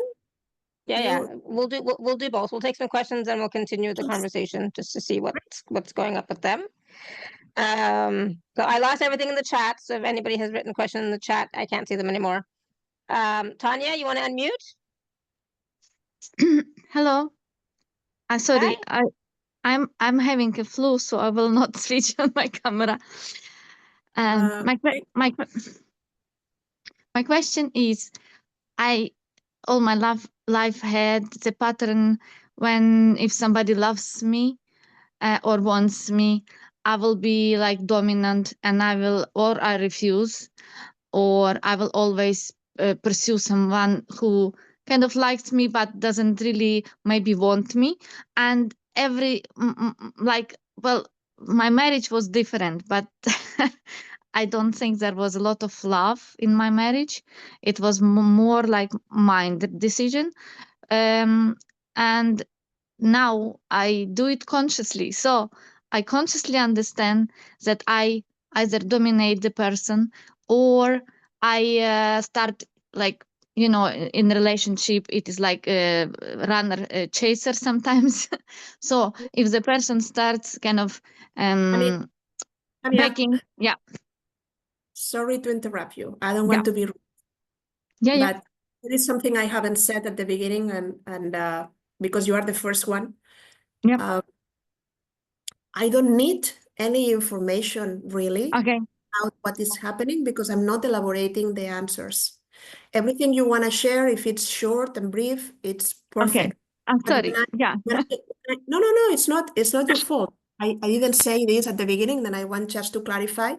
Speaker 1: Yeah. We'll do both. We'll take some questions and we'll continue the conversation just to see what's going up with them. So I lost everything in the chat. So if anybody has written questions in the chat, I can't see them anymore. Tanya, you want to unmute?
Speaker 3: Hello. Sorry,
Speaker 1: Hi.
Speaker 3: I'm having a flu, so I will not switch on my camera. My question is, I all my life had the pattern when if somebody loves me or wants me, I will be like dominant, and I refuse, or I will always pursue someone who kind of likes me but doesn't really maybe want me. And my marriage was different, but I don't think there was a lot of love in my marriage. It was more like mind decision. And now I do it consciously. So I consciously understand that I either dominate the person, or I start like, in relationship, it is like a runner, a chaser sometimes. So if the person starts kind of begging, yeah.
Speaker 2: Sorry to interrupt you. I don't want to be rude.
Speaker 3: Yeah.
Speaker 2: But there is something I haven't said at the beginning, and because you are the first one.
Speaker 3: Yeah.
Speaker 2: I don't need any information really about what is happening, because I'm not elaborating the answers. Everything you want to share, if it's short and brief, it's perfect.
Speaker 3: Okay. I'm sorry.
Speaker 2: No, it's not your fault. I didn't say this at the beginning, then I want just to clarify,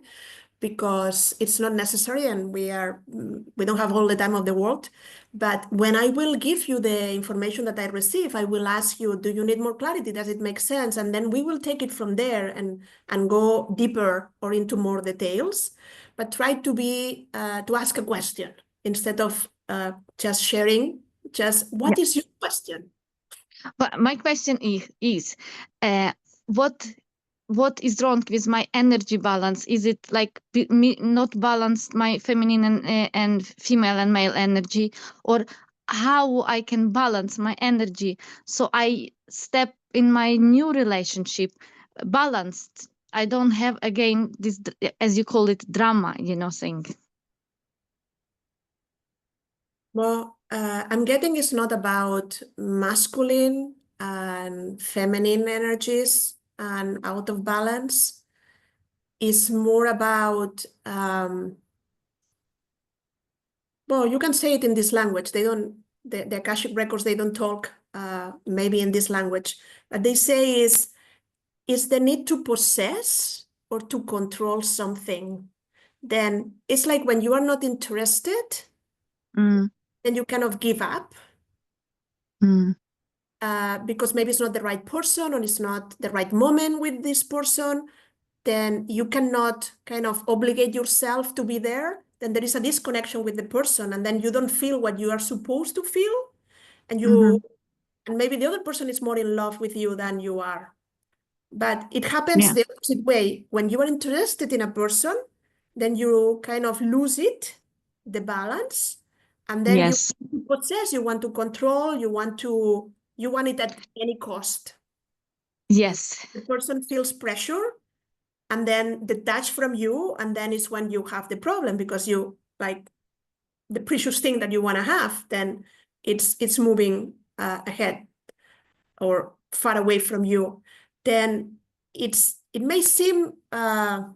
Speaker 2: because it's not necessary and we don't have all the time of the world. But when I will give you the information that I receive, I will ask you, do you need more clarity? Does it make sense? And then we will take it from there and go deeper or into more details. But try to ask a question instead of just sharing. Just what is your question?
Speaker 3: But my question is what is wrong with my energy balance? Is it like me not balanced my feminine and female and male energy, or how I can balance my energy so I step in my new relationship balanced? I don't have again this, as you call it, drama, thing.
Speaker 2: Well, I'm getting it's not about masculine and feminine energies and out of balance. It's more about, well, you can say it in this language. They don't, the Akashic Records, they don't talk maybe in this language. What they say is the need to possess or to control something. Then it's like when you are not interested, then you kind of give up. Because maybe it's not the right person or it's not the right moment with this person, then you cannot kind of obligate yourself to be there. Then there is a disconnection with the person, and then you don't feel what you are supposed to feel. And and maybe the other person is more in love with you than you are. But it happens the opposite way. When you are interested in a person, then you kind of lose the balance. And then you possess, you want to control, you want it at any cost.
Speaker 3: Yes.
Speaker 2: The person feels pressure and then detach from you, and then it's when you have the problem, because you like the precious thing that you want to have, then it's moving ahead or far away from you. Then it may seem not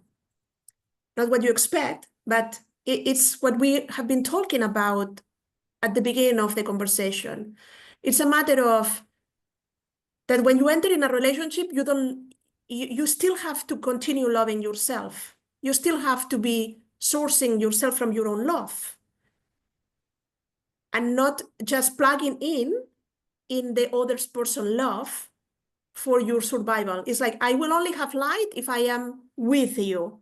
Speaker 2: what you expect, but it's what we have been talking about at the beginning of the conversation. It's a matter of that when you enter in a relationship, you still have to continue loving yourself. You still have to be sourcing yourself from your own love and not just plugging in the other person's love for your survival. It's like, I will only have light if I am with you.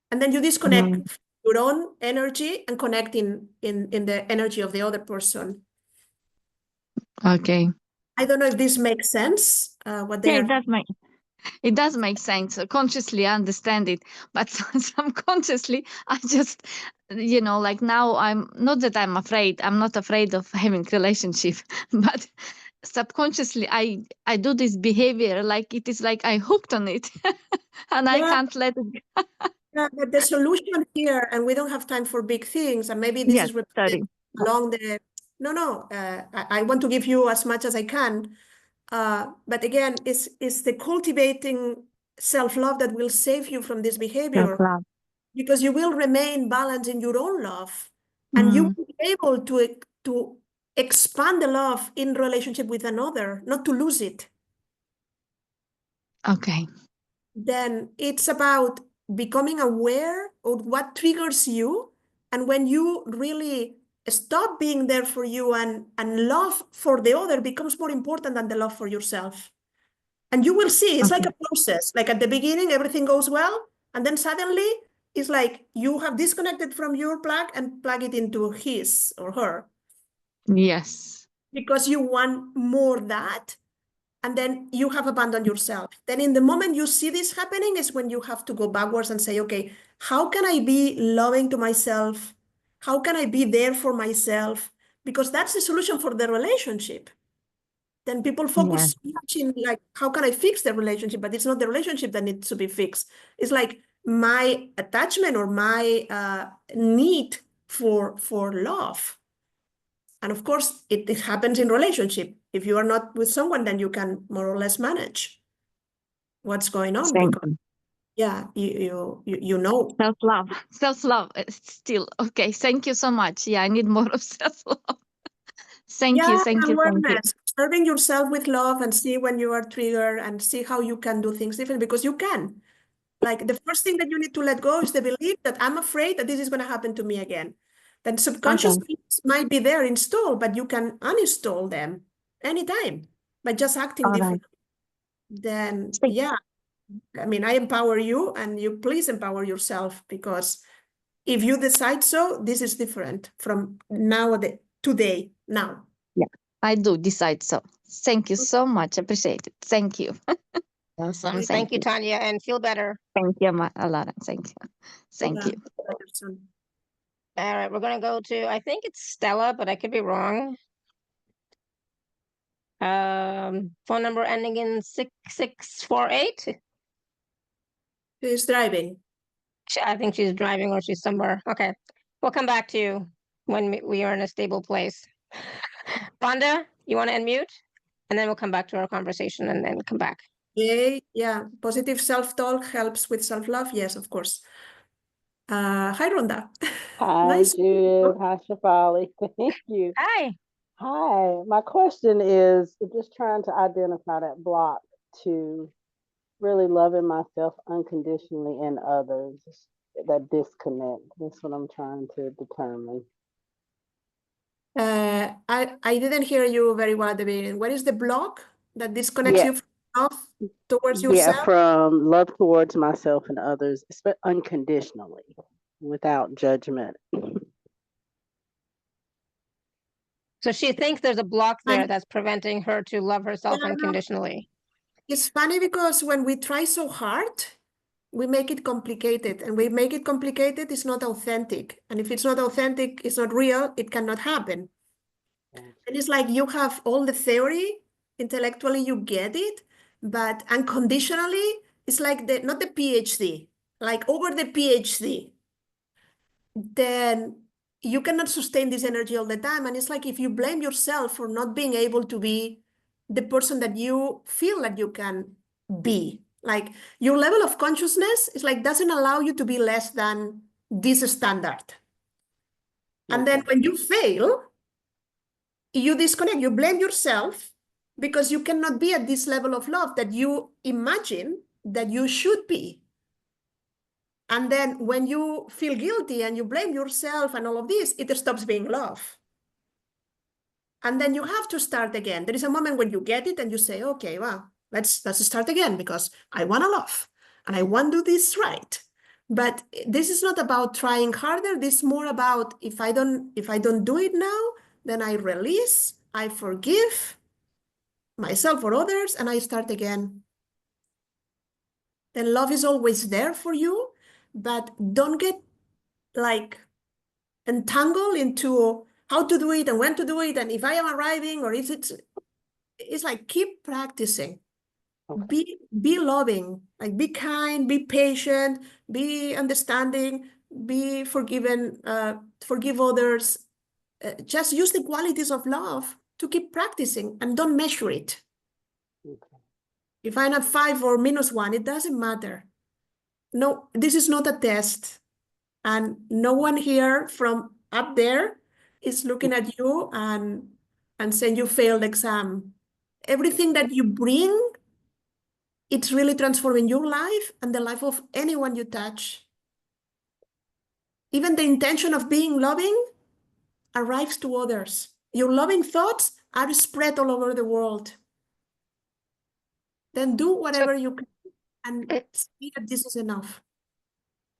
Speaker 2: And then you disconnect your own energy and connect in the energy of the other person.
Speaker 3: Okay.
Speaker 2: I don't know if this makes sense, what they
Speaker 3: Yeah,
Speaker 2: are.
Speaker 3: it does make sense. Consciously, I understand it, but subconsciously, I just, like now, I'm not that I'm afraid. I'm not afraid of having relationship, but subconsciously, I do this behavior like it is like I hooked on it, and I can't let it.
Speaker 2: Yeah, but the solution here, and we don't have time for big things, and maybe this is repeated along the. No. I want to give you as much as I can. But again, it's the cultivating self-love that will save you from this behavior, because you will remain balanced in your own love, and you will be able to expand the love in relationship with another, not to lose it.
Speaker 3: Okay.
Speaker 2: Then it's about becoming aware of what triggers you, and when you really stop being there for you, and love for the other becomes more important than the love for yourself. And you will see, it's like a process. Like at the beginning, everything goes well. And then suddenly it's like you have disconnected from your plug and plug it into his or her.
Speaker 3: Yes.
Speaker 2: Because you want more that. And then you have abandoned yourself. Then in the moment you see this happening is when you have to go backwards and say, okay, how can I be loving to myself? How can I be there for myself? Because that's the solution for the relationship. Then people focus so much in like, how can I fix the relationship? But it's not the relationship that needs to be fixed. It's like my attachment or my need for love. And of course, it happens in relationship. If you are not with someone, then you can more or less manage what's going on. Because, yeah, you know.
Speaker 3: Self-love still. Okay, thank you so much. Yeah, I need more of self-love. Thank you.
Speaker 2: Awareness. Serving yourself with love and see when you are triggered and see how you can do things differently, because you can. Like the first thing that you need to let go is the belief that I'm afraid that this is going to happen to me again. Then subconscious beliefs might be there installed, but you can uninstall them anytime by just acting differently. Then, yeah, I mean, I empower you, and you please empower yourself, because if you decide so, this is different from today, now.
Speaker 3: Yeah, I do decide so. Thank you so much. Appreciate it. Thank you.
Speaker 1: Awesome. Thank you, Tanya, and feel better.
Speaker 3: Thank you, Alara. Thank you. Thank you.
Speaker 1: All right, we're going to go to, I think it's Stella, but I could be wrong. Phone number ending in 6648.
Speaker 2: She's driving.
Speaker 1: I think she's driving or she's somewhere. Okay, we'll come back to you when we are in a stable place. Rhonda, you want to unmute? And then we'll come back to our conversation and then come back.
Speaker 2: Yeah. Positive self-talk helps with self-love. Yes, of course. Hi, Rhonda.
Speaker 4: Hi,
Speaker 2: Nice.
Speaker 4: Judith. Hi, Shefali. Thank you.
Speaker 1: Hi.
Speaker 4: Hi. My question is just trying to identify that block to really loving myself unconditionally and others, that disconnect. That's what I'm trying to determine.
Speaker 2: I didn't hear you very well at the beginning. What is the block that disconnects you from love towards yourself?
Speaker 4: Yeah, from love towards myself and others, unconditionally, without judgment.
Speaker 1: So she thinks there's a block there that's preventing her to love herself unconditionally.
Speaker 2: It's funny because when we try so hard, we make it complicated, and we make it complicated, it's not authentic. And if it's not authentic, it's not real, it cannot happen. And it's like you have all the theory, intellectually you get it, but unconditionally, it's like not the PhD, like over the PhD, then you cannot sustain this energy all the time. And it's like if you blame yourself for not being able to be the person that you feel that you can be, like your level of consciousness is like doesn't allow you to be less than this standard. And then when you fail, you disconnect, you blame yourself, because you cannot be at this level of love that you imagine that you should be. And then when you feel guilty and you blame yourself and all of this, it stops being love. And then you have to start again. There is a moment when you get it and you say, okay, well, let's start again, because I want to love and I want to do this right. But this is not about trying harder. This is more about if I don't do it now, then I release, I forgive myself or others, and I start again. Then love is always there for you, but don't get like entangled into how to do it and when to do it, and if I am arriving, or is it's like keep practicing. Okay. Be loving, like be kind, be patient, be understanding, be forgiven, forgive others. Just use the qualities of love to keep practicing and don't measure it. Okay. If I'm at 5 or -1, it doesn't matter. No, this is not a test. And no one here from up there is looking at you and saying you failed exam. Everything that you bring, it's really transforming your life and the life of anyone you touch. Even the intention of being loving arrives to others. Your loving thoughts are spread all over the world. Then do whatever you can and see that this is enough.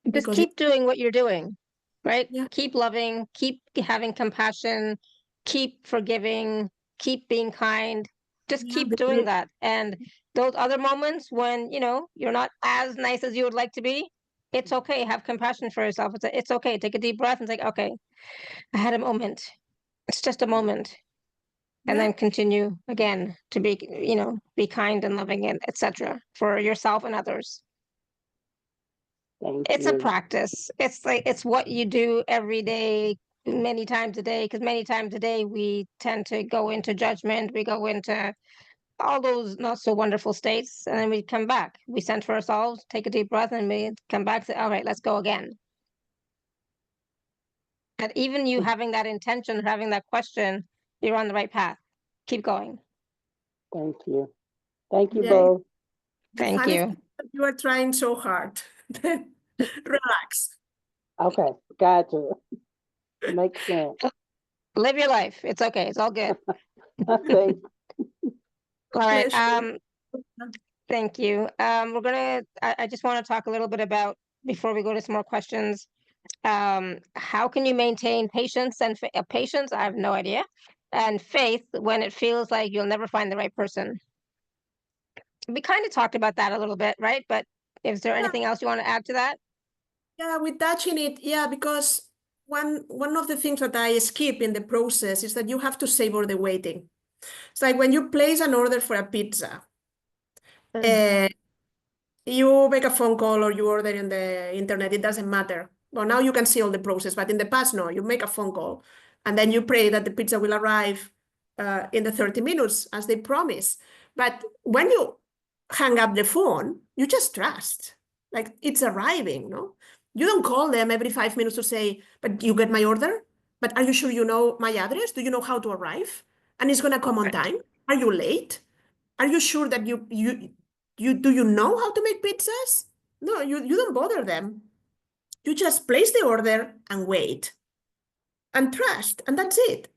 Speaker 1: Just keep doing what you're doing, right?
Speaker 2: Yeah.
Speaker 1: Keep loving, keep having compassion, keep forgiving, keep being kind. Just keep doing that. And those other moments when, you're not as nice as you would like to be, it's okay. Have compassion for yourself. It's okay. Take a deep breath and say, okay, I had a moment. It's just a moment. And then continue again to be, be kind and loving, and etc. for yourself and others. It's a practice. It's like, it's what you do every day, many times a day, because many times a day we tend to go into judgment. We go into all those not so wonderful states, and then we come back. We center ourselves, take a deep breath, and we come back, say, all right, let's go again. And even you having that intention, having that question, you're on the right path. Keep going.
Speaker 4: Thank you. Thank you both.
Speaker 1: Thank you.
Speaker 2: You are trying so hard. Relax.
Speaker 4: Okay, gotcha. Makes sense.
Speaker 1: Live your life. It's okay. It's all good.
Speaker 4: Thanks.
Speaker 1: All right. Thank you. I just want to talk a little bit about, before we go to some more questions, how can you maintain patience and patience? I have no idea. And faith when it feels like you'll never find the right person. We kind of talked about that a little bit, right? But is there anything else you want to add to that?
Speaker 2: Yeah, we're touching it. Yeah, because one of the things that I skip in the process is that you have to savor the waiting. It's like when you place an order for a pizza, you make a phone call or you order in the internet, it doesn't matter. Well, now you can see all the process, but in the past, no, you make a phone call and then you pray that the pizza will arrive in the 30 minutes as they promise. But when you hang up the phone, you just trust, like it's arriving, no? You don't call them every 5 minutes to say, but you get my order? But are you sure you know my address? Do you know how to arrive? And it's gonna come on time? Are you late? Are you sure that do you know how to make pizzas? No, you don't bother them. You just place the order and wait and trust, and that's it.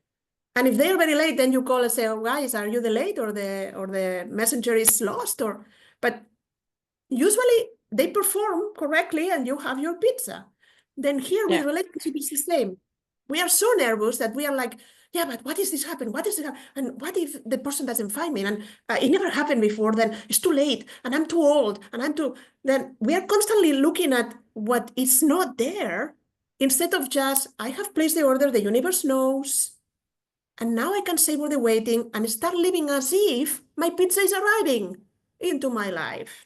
Speaker 2: And if they're very late, then you call and say, oh, guys, are you the late, or the messenger is lost? But usually they perform correctly and you have your pizza. Then here with relationship, it's the same. We are so nervous that we are like, yeah, but what is this happen? What is it? And what if the person doesn't find me? And it never happened before, then it's too late and I'm too old and then we are constantly looking at what is not there instead of just, I have placed the order, the universe knows, and now I can savor the waiting and start living as if my pizza is arriving into my life.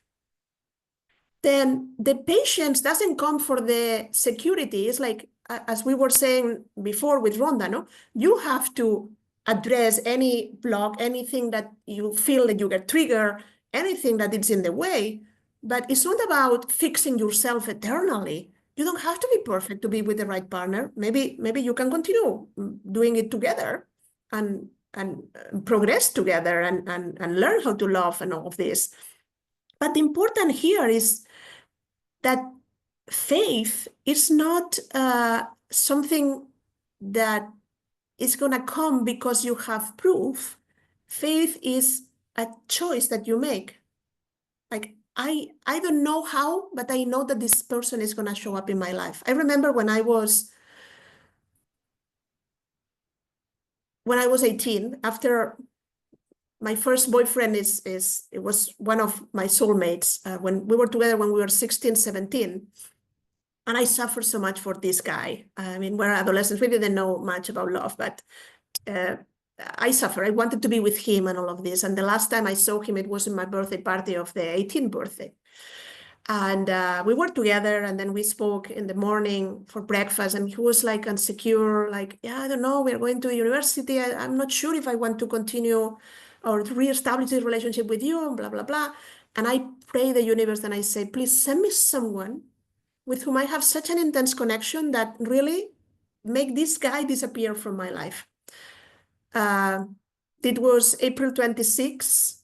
Speaker 2: Then the patience doesn't come for the security. It's like, as we were saying before with Rhonda, no? You have to address any block, anything that you feel that you get triggered, anything that is in the way. But it's not about fixing yourself eternally. You don't have to be perfect to be with the right partner. Maybe you can continue doing it together and progress together and learn how to love and all of this. But the important here is that faith is not something that is going to come because you have proof. Faith is a choice that you make. Like, I don't know how, but I know that this person is going to show up in my life. I remember when I was 18, after my first boyfriend it was one of my soulmates when we were together when we were 16, 17. And I suffered so much for this guy. I mean, we're adolescents, we didn't know much about love, but I suffered. I wanted to be with him and all of this. And the last time I saw him, it was in my birthday party of the 18th birthday. And we were together, and then we spoke in the morning for breakfast, and he was like insecure, like, yeah, I don't know, we're going to university. I'm not sure if I want to continue or to reestablish this relationship with you, and blah, blah, blah. And I pray the universe and I say, please send me someone with whom I have such an intense connection that really make this guy disappear from my life. It was April 26.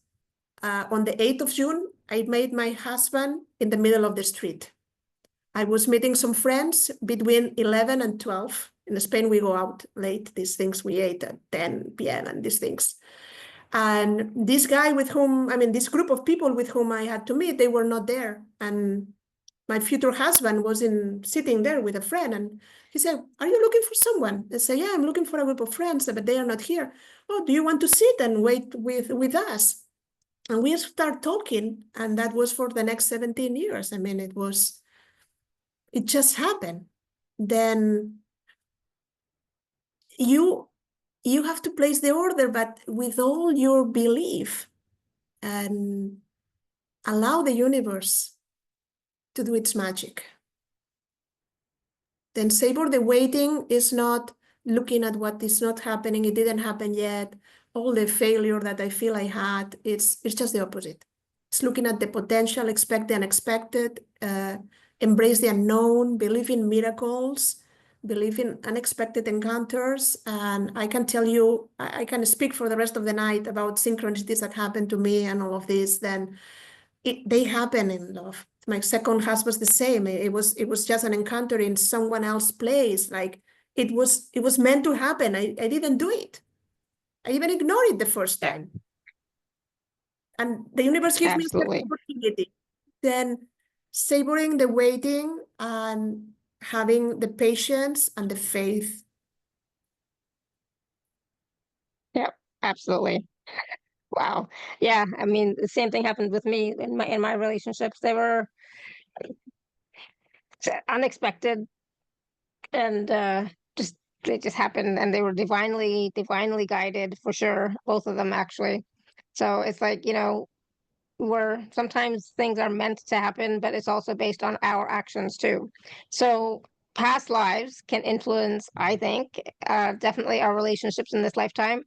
Speaker 2: On the 8th of June, I met my husband in the middle of the street. I was meeting some friends between 11 and 12. In Spain, we go out late. These things we ate at 10 p.m. and these things. And this guy with whom, I mean, this group of people with whom I had to meet, they were not there. And my future husband was sitting there with a friend, and he said, are you looking for someone? I said, yeah, I'm looking for a group of friends, but they are not here. Oh, do you want to sit and wait with us? And we start talking, and that was for the next 17 years. I mean, it just happened. Then you have to place the order, but with all your belief, and allow the universe to do its magic. Then savor the waiting is not looking at what is not happening. It didn't happen yet. All the failure that I feel I had, it's just the opposite. It's looking at the potential, expect the unexpected, embrace the unknown, believe in miracles, believe in unexpected encounters. And I can tell you, I can speak for the rest of the night about synchronicities that happened to me and all of this. Then they happen in love. My second husband's the same. It was just an encounter in someone else's place. Like it was meant to happen. I didn't do it. I even ignored it the first time. And the universe gives me a second opportunity. Then savoring the waiting and having the patience and the faith.
Speaker 1: Yep, absolutely. Wow. Yeah, I mean, the same thing happened with me in my relationships. They were unexpected, and they just happened, and they were divinely guided for sure, both of them actually. So it's like, sometimes things are meant to happen, but it's also based on our actions too. So past lives can influence, I think, definitely our relationships in this lifetime.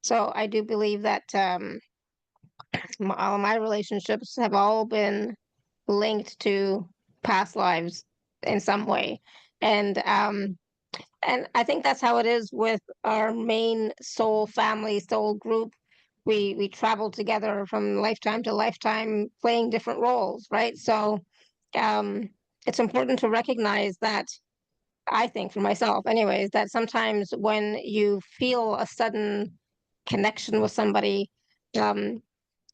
Speaker 1: So I do believe that all my relationships have all been linked to past lives in some way. And I think that's how it is with our main soul family, soul group. We travel together from lifetime to lifetime, playing different roles, right? So it's important to recognize that, I think for myself anyways, that sometimes when you feel a sudden connection with somebody,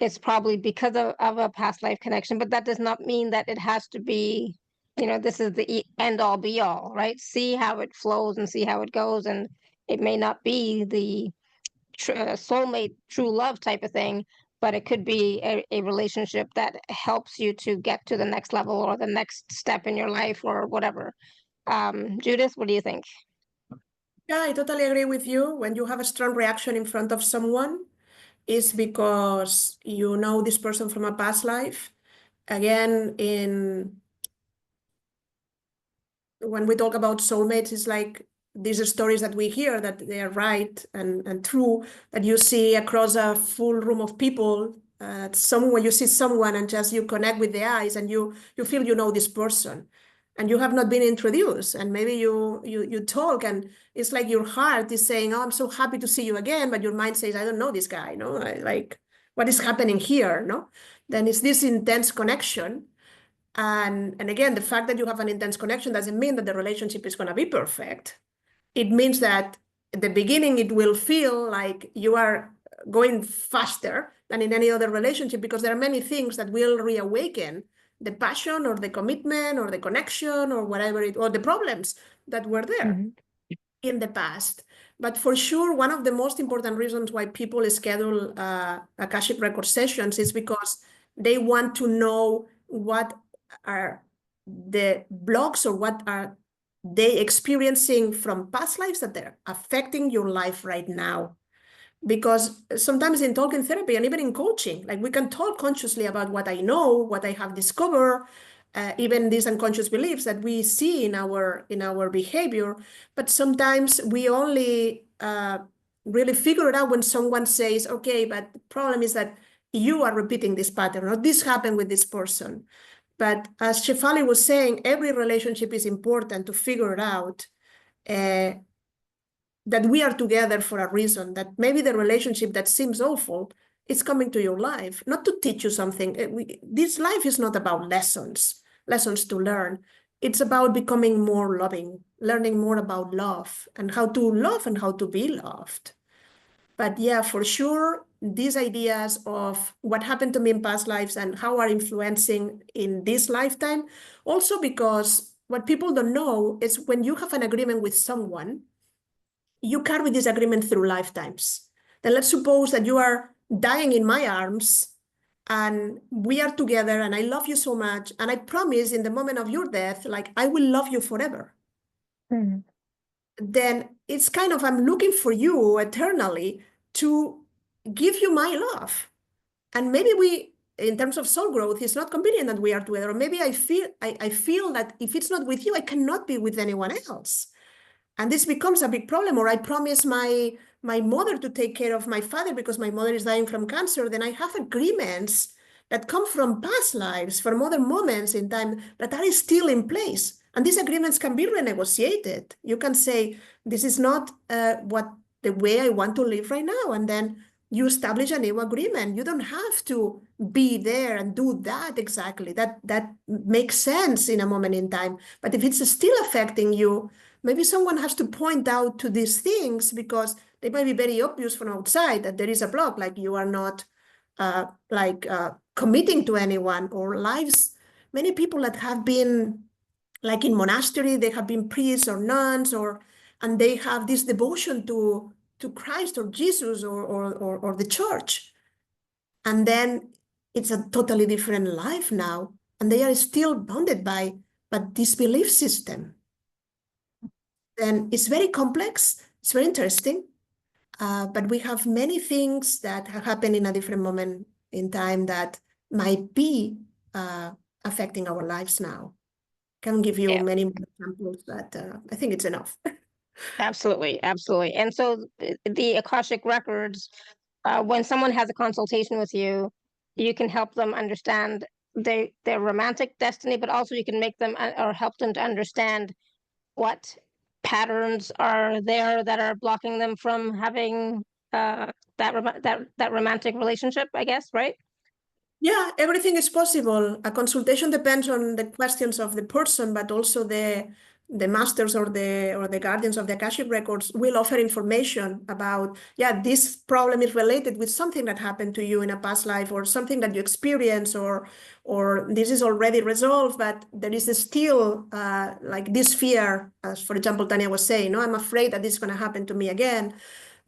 Speaker 1: it's probably because of a past life connection, but that does not mean that it has to be, this is the end all be all, right? See how it flows and see how it goes. And it may not be the soulmate, true love type of thing, but it could be a relationship that helps you to get to the next level or the next step in your life or whatever. Judith, what do you think?
Speaker 2: Yeah, I totally agree with you. When you have a strong reaction in front of someone, it's because you know this person from a past life. Again, when we talk about soulmates, it's like these are stories that we hear that they are right and true, that you see across a full room of people, you see someone and just you connect with the eyes and you feel you know this person. and you have not been introduced, and maybe you talk, and it's like your heart is saying, oh, I'm so happy to see you again, but your mind says, I don't know this guy, no, like, what is happening here, no? Then it's this intense connection. And again, the fact that you have an intense connection doesn't mean that the relationship is going to be perfect. It means that at the beginning, it will feel like you are going faster than in any other relationship, because there are many things that will reawaken the passion or the commitment or the connection or whatever or the problems that were there in the past. But for sure, one of the most important reasons why people schedule Akashic Record sessions is because they want to know what are the blocks or what are they experiencing from past lives that they're affecting your life right now. Because sometimes in talking therapy and even in coaching, like we can talk consciously about what I know, what I have discovered, even these unconscious beliefs that we see in our behavior. But sometimes we only really figure it out when someone says, okay, but the problem is that you are repeating this pattern, or this happened with this person. But as Shefali was saying, every relationship is important to figure it out. That we are together for a reason, that maybe the relationship that seems awful is coming to your life, not to teach you something. This life is not about lessons to learn. It's about becoming more loving, learning more about love and how to love and how to be loved. But yeah, for sure, these ideas of what happened to me in past lives and how are influencing in this lifetime, also because what people don't know is when you have an agreement with someone, you carry this agreement through lifetimes. Then let's suppose that you are dying in my arms and we are together and I love you so much. And I promise in the moment of your death, like I will love you forever. Then it's kind of, I'm looking for you eternally to give you my love. And maybe we, in terms of soul growth, it's not convenient that we are together. Or maybe I feel that if it's not with you, I cannot be with anyone else. And this becomes a big problem. Or I promise my mother to take care of my father because my mother is dying from cancer. Then I have agreements that come from past lives, from other moments in time that are still in place. And these agreements can be renegotiated. You can say, this is not the way I want to live right now. And then you establish a new agreement. You don't have to be there and do that exactly. That makes sense in a moment in time. But if it's still affecting you, maybe someone has to point out to these things because they might be very obvious from outside that there is a block, like you are not committing to anyone, or lives. Many people that have been like in monastery, they have been priests or nuns, and they have this devotion to Christ or Jesus or the church. And then it's a totally different life now, and they are still bounded by this belief system. Then it's very complex, it's very interesting, but we have many things that have happened in a different moment in time that might be affecting our lives now. Can give you many more examples, but I think it's enough.
Speaker 1: Absolutely, absolutely. And so the Akashic Records, when someone has a consultation with you, you can help them understand their romantic destiny, but also you can make them or help them to understand what patterns are there that are blocking them from having that romantic relationship, I guess, right?
Speaker 2: Yeah, everything is possible. A consultation depends on the questions of the person, but also the masters or the guardians of the Akashic Records will offer information about, this problem is related with something that happened to you in a past life, or something that you experienced, or this is already resolved, but there is still like this fear, as for example, Tanya was saying, no, I'm afraid that this is going to happen to me again.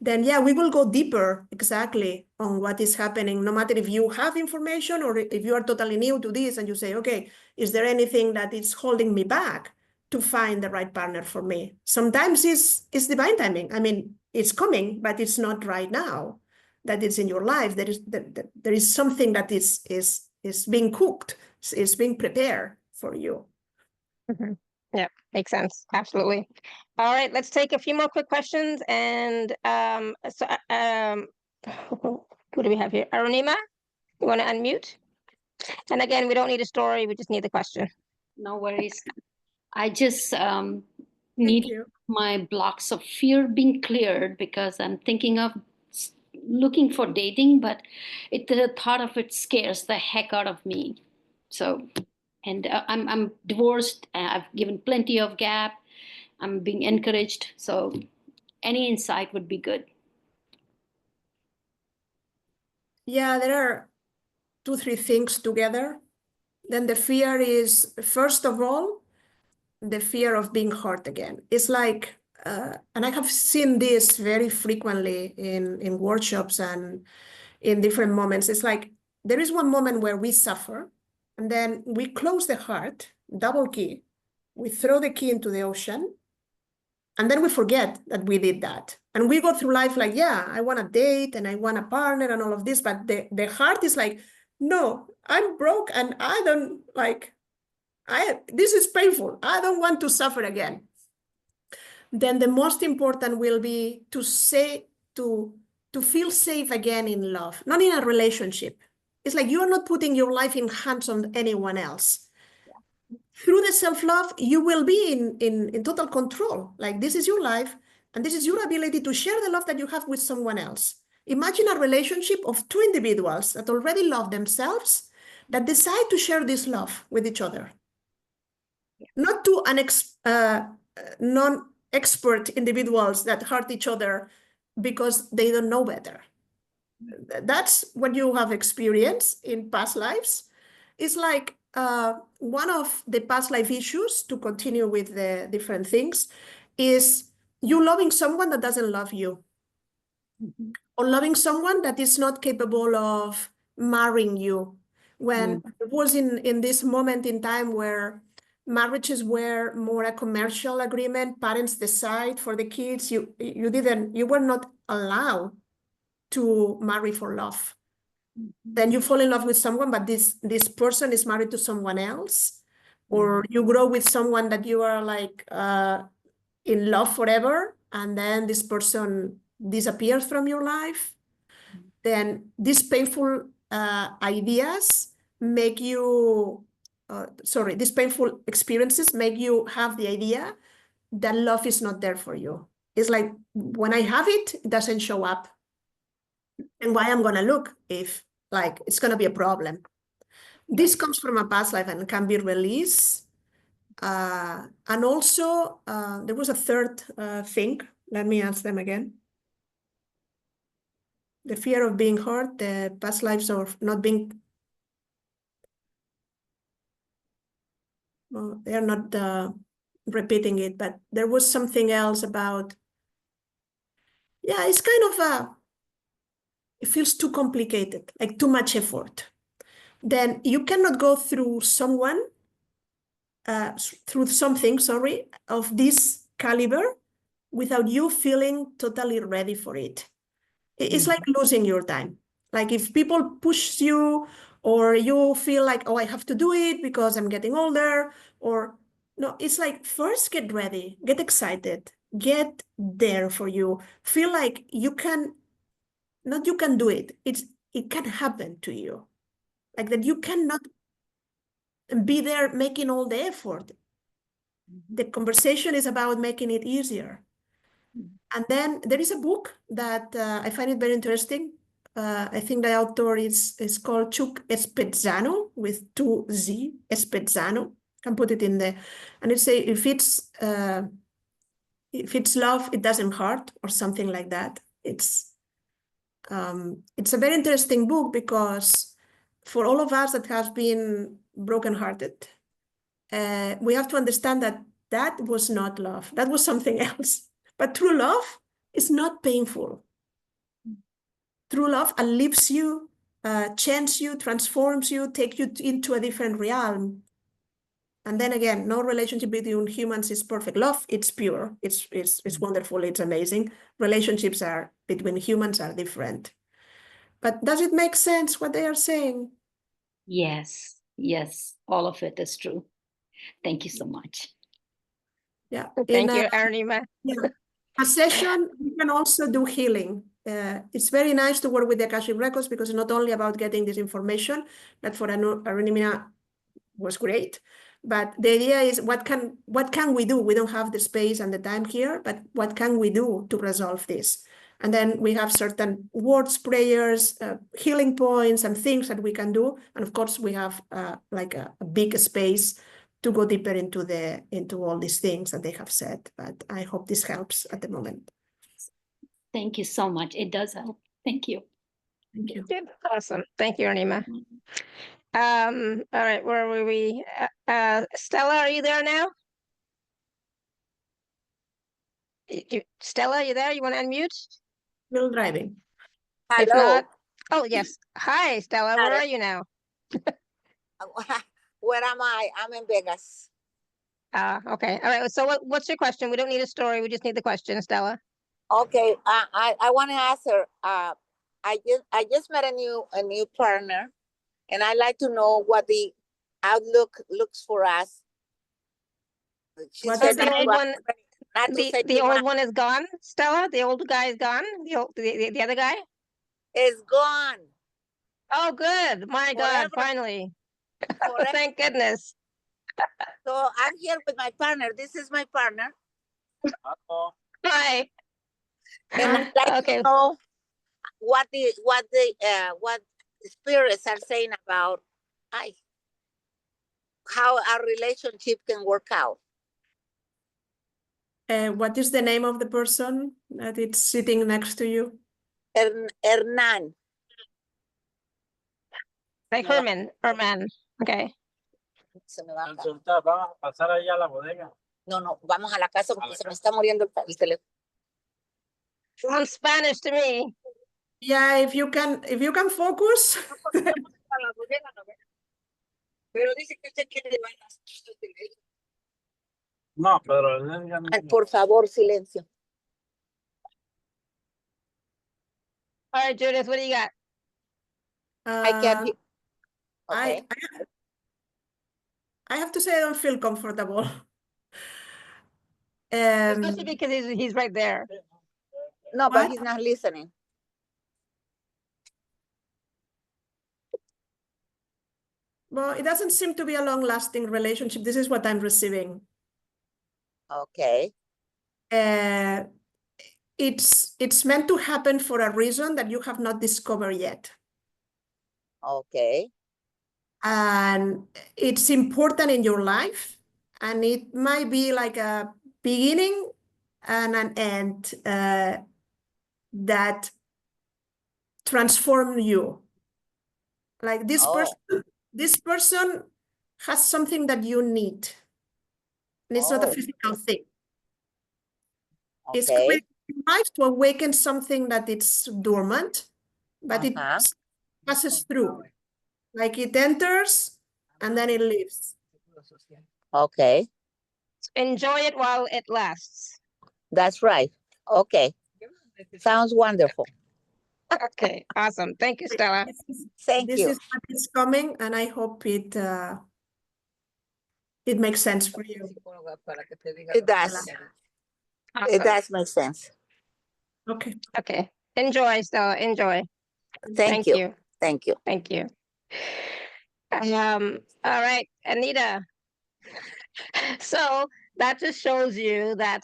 Speaker 2: Then we will go deeper exactly on what is happening, no matter if you have information or if you are totally new to this and you say, okay, is there anything that is holding me back to find the right partner for me? Sometimes it's divine timing. I mean, it's coming, but it's not right now that it's in your life. There is something that is being cooked, is being prepared for you.
Speaker 1: Yeah, makes sense. Absolutely. All right, let's take a few more quick questions. And who do we have here? Arunima, you want to unmute? And again, we don't need a story. We just need the question.
Speaker 5: No worries. I just
Speaker 2: Thank
Speaker 5: need
Speaker 2: you.
Speaker 5: my blocks of fear being cleared, because I'm thinking of looking for dating, but the thought of it scares the heck out of me. So, and I'm divorced. I've given plenty of gap. I'm being encouraged. So any insight would be good.
Speaker 2: Yeah, there are 2-3 things together. Then the fear is, first of all, the fear of being hurt again. It's like, and I have seen this very frequently in workshops and in different moments. It's like there is one moment where we suffer, and then we close the heart, double key, we throw the key into the ocean, and then we forget that we did that. And we go through life like, yeah, I want a date and I want a partner and all of this, but the heart is like, no, I'm broke and I don't like, this is painful. I don't want to suffer again. Then the most important will be to say, to feel safe again in love, not in a relationship. It's like you're not putting your life in hands of anyone else. Yeah. Through the self-love, you will be in total control. Like, this is your life, and this is your ability to share the love that you have with someone else. Imagine a relationship of 2 individuals that already love themselves, that decide to share this love with each other. Yeah. Not to non-expert individuals that hurt each other because they don't know better. That's what you have experienced in past lives. It's like one of the past life issues, to continue with the different things, is you loving someone that doesn't love you. Mm-hmm. Or loving someone that is not capable of marrying you. When it was in this moment in time where marriages were more a commercial agreement, parents decide for the kids, you were not allowed to marry for love. Mm-hmm. Then you fall in love with someone, but this person is married to someone else. Or you grow with someone that you are like in love forever, and then this person disappears from your life. Mm-hmm. Then these painful ideas make you, these painful experiences make you have the idea that love is not there for you. It's like, when I have it, it doesn't show up. And why I'm going to look if like it's going to be a problem. This comes from a past life and can be released. And also, there was a third thing. Let me ask them again. The fear of being hurt, the past lives of not being, well, they're not repeating it, but there was something else about, yeah, it's kind of it feels too complicated, like too much effort. Then you cannot go through something, of this caliber without you feeling totally ready for it. It's like losing your time. Like if people push you, or you feel like, oh, I have to do it because I'm getting older, or no, it's like, first get ready, get excited, get there for you. Feel like you can do it. It can happen to you. Like that you cannot be there making all the effort. The conversation is about making it easier. And then there is a book that I find it very interesting. I think the author is called Chuck Espezzano, with 2 Z, Espezzano. Can put it in there. And it say, if it's love, it doesn't hurt, or something like that. It's a very interesting book, because for all of us that have been brokenhearted, we have to understand that that was not love. That was something else. But true love is not painful. True love uplifts you, changes you, transforms you, takes you into a different realm. And then again, no relationship between humans is perfect. Love, it's pure. It's wonderful. It's amazing. Relationships between humans are different. But does it make sense what they are saying?
Speaker 5: Yes, all of it is true. Thank you so much.
Speaker 2: Yeah.
Speaker 1: Thank you, Arunima.
Speaker 2: Yeah. A session, you can also do healing. It's very nice to work with the Akashic Records, because it's not only about getting this information, that for Arunima was great, But the idea is what can we do? We don't have the space and the time here, but what can we do to resolve this? And then we have certain words, prayers, healing points, and things that we can do. And of course, we have like a big space to go deeper into all these things that they have said. But I hope this helps at the moment.
Speaker 5: Thank you so much. It does help. Thank you.
Speaker 2: Thank you.
Speaker 1: Good. Awesome. Thank you, Anima. All right, where were we? Stella, are you there now? Stella, you there? You want to unmute?
Speaker 2: Still driving.
Speaker 1: If
Speaker 6: Hello.
Speaker 1: not, oh yes. Hi, Stella. Where
Speaker 6: Hello.
Speaker 1: are you now?
Speaker 6: Where am I? I'm in Vegas.
Speaker 1: Okay. All right. So what's your question? We don't need a story. We just need the question, Stella.
Speaker 6: Okay. I want to ask her. I just met a new partner, and I like to know what the outlook looks for us. She
Speaker 2: What
Speaker 6: said
Speaker 2: is the
Speaker 6: that
Speaker 1: old
Speaker 6: you are
Speaker 1: one?
Speaker 6: not to say
Speaker 1: The
Speaker 6: too
Speaker 1: old
Speaker 6: much.
Speaker 1: one is gone, Stella. The old guy is gone. The other guy.
Speaker 6: Is gone
Speaker 1: Oh, good. My God,
Speaker 6: forever.
Speaker 1: finally.
Speaker 6: Forever.
Speaker 1: Thank goodness.
Speaker 6: So I'm here with my partner. This is my partner,
Speaker 1: Hi.
Speaker 6: and I'd like
Speaker 1: Okay.
Speaker 6: to know what the spirits are saying about how our relationship can work out.
Speaker 2: What is the name of the person that is sitting next to you?
Speaker 6: Hernan.
Speaker 1: Like Herman. Okay.
Speaker 6: Se me va a caer.
Speaker 7: Vamos a pasar ahí a la bodega.
Speaker 6: No, vamos a la casa porque se me está muriendo el teléfono.
Speaker 1: Sounds Spanish to me.
Speaker 2: Yeah, if you can focus.
Speaker 6: Pero dice que usted quiere llevar las cosas de él.
Speaker 7: No, pero él ya no.
Speaker 6: Por favor, silencio.
Speaker 1: All right, Judith, what do you got?
Speaker 6: I can't hear.
Speaker 2: I
Speaker 6: Okay.
Speaker 2: I have to say I don't feel comfortable.
Speaker 1: Especially because he's right there.
Speaker 6: No, but
Speaker 2: What?
Speaker 6: he's not listening.
Speaker 2: Well, it doesn't seem to be a long-lasting relationship. This is what I'm receiving.
Speaker 6: Okay.
Speaker 2: It's meant to happen for a reason that you have not discovered yet.
Speaker 6: Okay.
Speaker 2: And it's important in your life, and it might be like a beginning and an end that transform you. Like this person has something that you need. And it's not a physical thing. It's
Speaker 6: Okay.
Speaker 2: creating life to awaken something that it's dormant, but it passes through. Like it enters and then it leaves.
Speaker 6: Okay.
Speaker 1: Enjoy it while it lasts.
Speaker 6: That's right. Okay. Sounds wonderful.
Speaker 1: Okay, awesome. Thank you, Stella.
Speaker 6: Thank
Speaker 2: This
Speaker 6: you.
Speaker 2: is what is coming, and I hope it makes sense for you.
Speaker 6: It does. It does make sense.
Speaker 2: Okay.
Speaker 1: Okay. Enjoy, Stella. Enjoy.
Speaker 6: Thank you. Thank you.
Speaker 1: Thank you. All right, Anita. So that just shows you that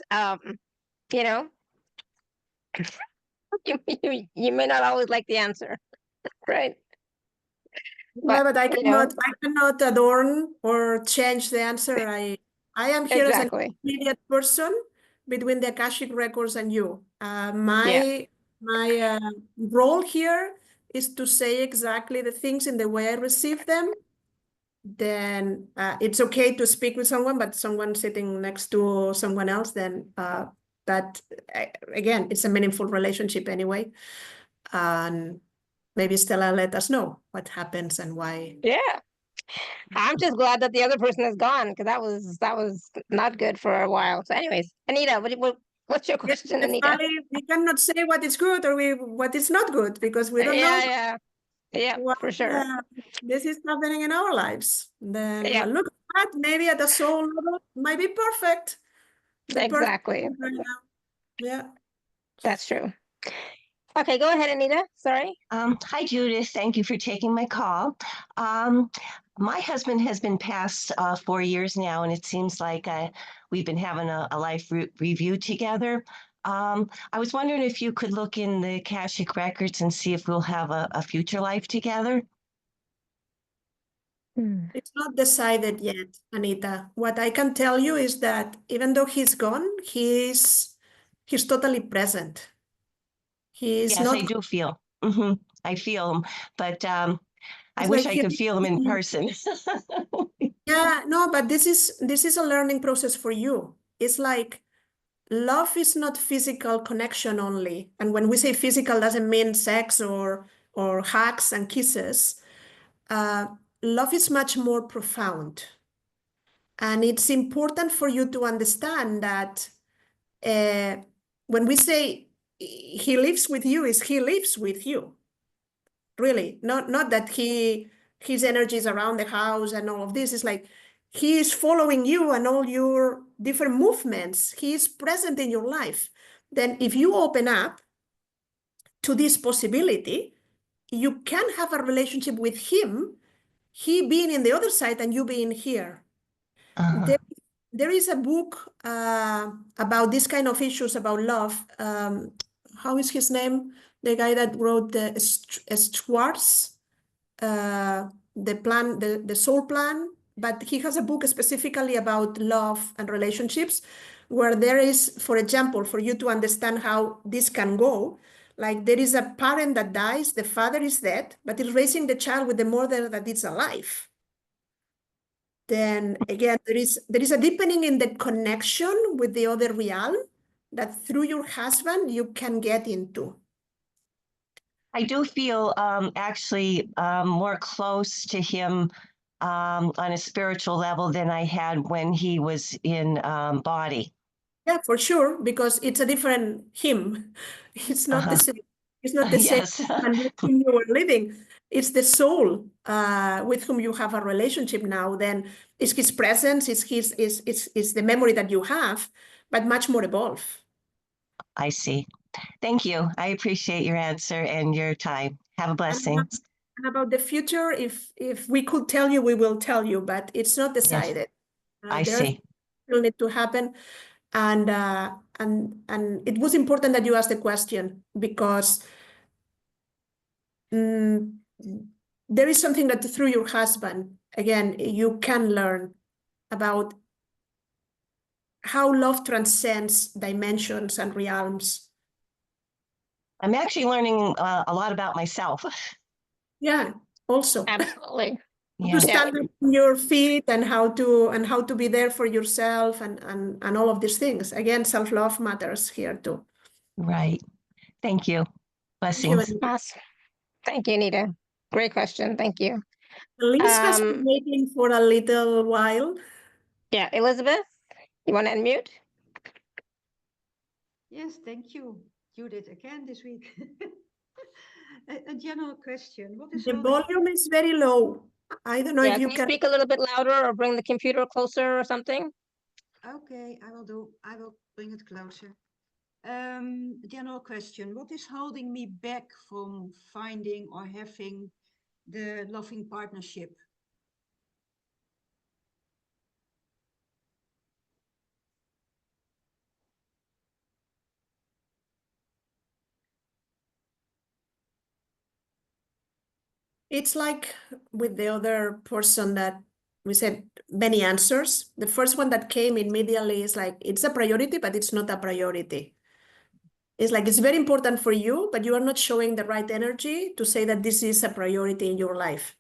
Speaker 1: you know, you may not always like the answer, right?
Speaker 2: Yeah, but I
Speaker 1: you know,
Speaker 2: cannot adorn or change the answer. I am here as an
Speaker 1: exactly.
Speaker 2: intermediate person between the Akashic Records and you. My role here is to say exactly the things in the way I receive them. Then it's okay to speak with someone, but someone sitting next to someone else, then that again, it's a meaningful relationship anyway. And maybe Stella let us know what happens and why.
Speaker 1: Yeah. I'm just glad that the other person is gone, because that was not good for a while. So anyways, Anita, what's your question, Anita?
Speaker 2: We cannot say what is good or what is not good because we don't know.
Speaker 1: Yeah,
Speaker 2: what,
Speaker 1: for sure.
Speaker 2: This is happening in our lives. Then
Speaker 1: Yeah.
Speaker 2: look at that, maybe at the soul level, might be perfect.
Speaker 1: Exactly.
Speaker 2: Right now. Yeah.
Speaker 1: That's true. Okay, go ahead, Anita. Sorry.
Speaker 8: Hi, Judith. Thank you for taking my call. My husband has been passed 4 years now, and it seems like we've been having a life review together. I was wondering if you could look in the Akashic Records and see if we'll have a future life together.
Speaker 2: It's not decided yet, Anita. What I can tell you is that even though he's gone, he's totally present. He's
Speaker 8: Yes,
Speaker 2: not.
Speaker 8: I do feel. I feel him, but I
Speaker 2: It's
Speaker 8: wish
Speaker 2: like
Speaker 8: I could feel him in person.
Speaker 2: Yeah, no, but this is a learning process for you. It's like love is not physical connection only. And when we say physical, doesn't mean sex or hugs and kisses. Love is much more profound. And it's important for you to understand that when we say he lives with you, is he lives with you. Really, not that his energy is around the house and all of this. Is like he is following you and all your different movements. He is present in your life. Then if you open up to this possibility, you can have a relationship with him, he being in the other side and you being here. There is a book about this kind of issues about love. How is his name? The guy that wrote the Schwartz, the plan, the soul plan, but he has a book specifically about love and relationships, where there is, for example, for you to understand how this can go, like there is a parent that dies, the father is dead, but is raising the child with the mother that is alive. Then again, there is a deepening in the connection with the other realm that through your husband you can get into.
Speaker 8: I do feel actually more close to him on a spiritual level than I had when he was in body.
Speaker 2: Yeah, for sure, because it's a different him. It's not the same. It's not the
Speaker 8: Yes.
Speaker 2: same man with whom you were living. It's the soul with whom you have a relationship now. Then it's his presence, it's the memory that you have, but much more evolved.
Speaker 8: I see. Thank you. I appreciate your answer and your time. Have a blessing.
Speaker 2: And about the future, if we could tell you, we will tell you, but it's not decided.
Speaker 8: Yes. I see.
Speaker 2: Still need to happen. And it was important that you asked the question, because there is something that through your husband, again, you can learn about how love transcends dimensions and realms.
Speaker 8: I'm actually learning a lot about myself.
Speaker 2: Yeah, also.
Speaker 1: Absolutely.
Speaker 8: Yeah.
Speaker 2: To stand on your feet and how to be there for yourself and all of these things. Again, self-love matters here too.
Speaker 8: Right. Thank you. Blessings.
Speaker 1: Awesome. Thank you, Anita. Great question. Thank you.
Speaker 2: Liz has been waiting for a little while.
Speaker 1: Yeah, Elizabeth, you want to unmute?
Speaker 9: Yes, thank you, Judith, again this week. A general question. What is
Speaker 2: The volume is very low. I don't know if you
Speaker 1: can speak a little bit louder or bring the computer closer or something.
Speaker 9: Okay, I will do. I will bring it closer. General question. What is holding me back from finding or having the loving partnership?
Speaker 2: It's like with the other person that we said many answers. The first one that came immediately is like, it's a priority, but it's not a priority. It's like, it's very important for you, but you are not showing the right energy to say that this is a priority in your life.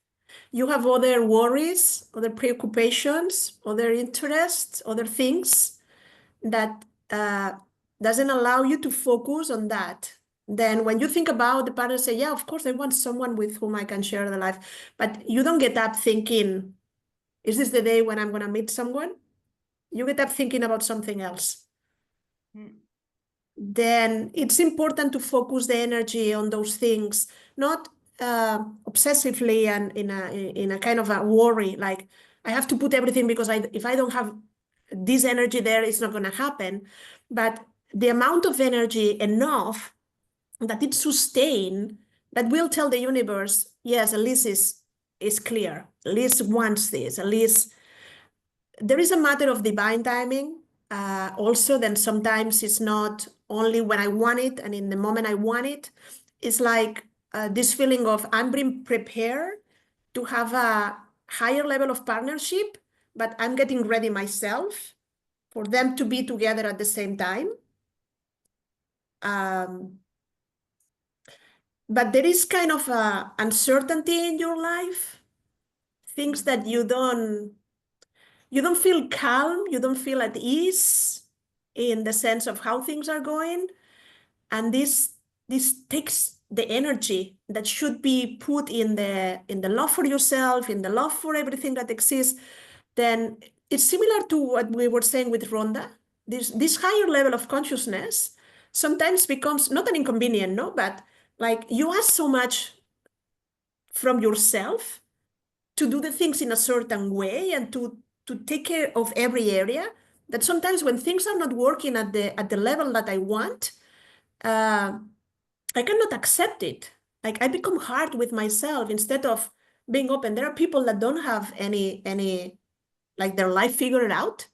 Speaker 2: You have other worries, other preoccupations, other interests, other things that doesn't allow you to focus on that. Then when you think about the partner, say, yeah, of course, I want someone with whom I can share the life. But you don't get up thinking, is this the day when I'm going to meet someone? You get up thinking about something else. Then it's important to focus the energy on those things, not obsessively and in a kind of a worry, like I have to put everything because if I don't have this energy there, it's not going to happen. But the amount of energy enough that it's sustained, that will tell the universe, yes, Elise is clear. Elise wants this. Elise, there is a matter of divine timing. Also, then sometimes it's not only when I want it and in the moment I want it. It's like this feeling of I'm being prepared to have a higher level of partnership, but I'm getting ready myself for them to be together at the same time. But there is kind of a uncertainty in your life, things that you don't feel calm, you don't feel at ease in the sense of how things are going. And this takes the energy that should be put in the love for yourself, in the love for everything that exists. Then it's similar to what we were saying with Rhonda. This higher level of consciousness sometimes becomes not an inconvenience, no, but like you ask so much from yourself to do the things in a certain way and to take care of every area, that sometimes when things are not working at the level that I want, I cannot accept it. Like I become hard with myself instead of being open. There are people that don't have any like their life figured out,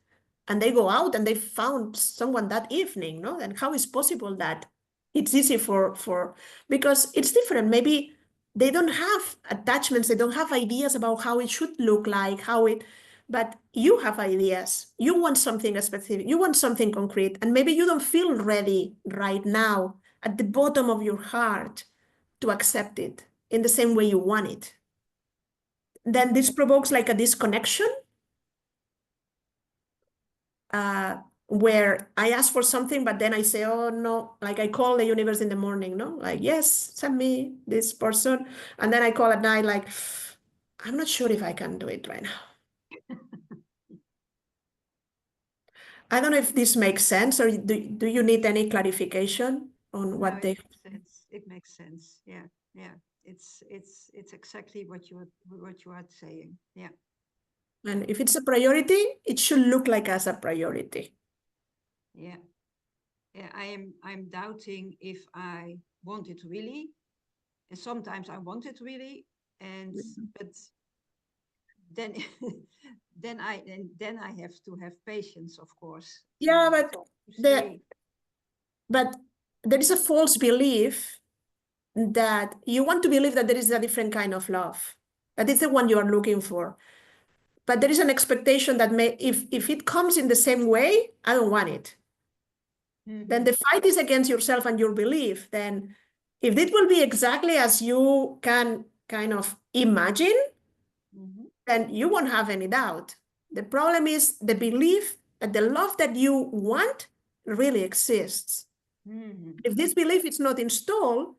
Speaker 2: and they go out and they found someone that evening, no? And how is possible that it's easy for because it's different. Maybe they don't have attachments, they don't have ideas about how it should look like, but you have ideas. You want something specific, you want something concrete, and maybe you don't feel ready right now at the bottom of your heart to accept it in the same way you want it. Then this provokes like a disconnection, where I ask for something, but then I say, oh no, like I call the universe in the morning, no? Like, yes, send me this person. And then I call at night, like, I'm not sure if I can do it right now. I don't know if this makes sense, or do you need any clarification on what they...
Speaker 9: It makes sense. It makes sense. Yeah, yeah. It's exactly what you are saying. Yeah.
Speaker 2: And if it's a priority, it should look like as a priority.
Speaker 9: Yeah. Yeah, I'm doubting if I want it really. And sometimes I want it really. But then then I have to have patience, of course.
Speaker 2: Yeah, but there is a false belief that you want to believe that there is a different kind of love, that is the one you are looking for. But there is an expectation that if it comes in the same way, I don't want it. Mm-hmm. Then the fight is against yourself and your belief. Then if it will be exactly as you can kind of imagine, mm-hmm. then you won't have any doubt. The problem is the belief that the love that you want really exists. Mm-hmm. If this belief is not installed,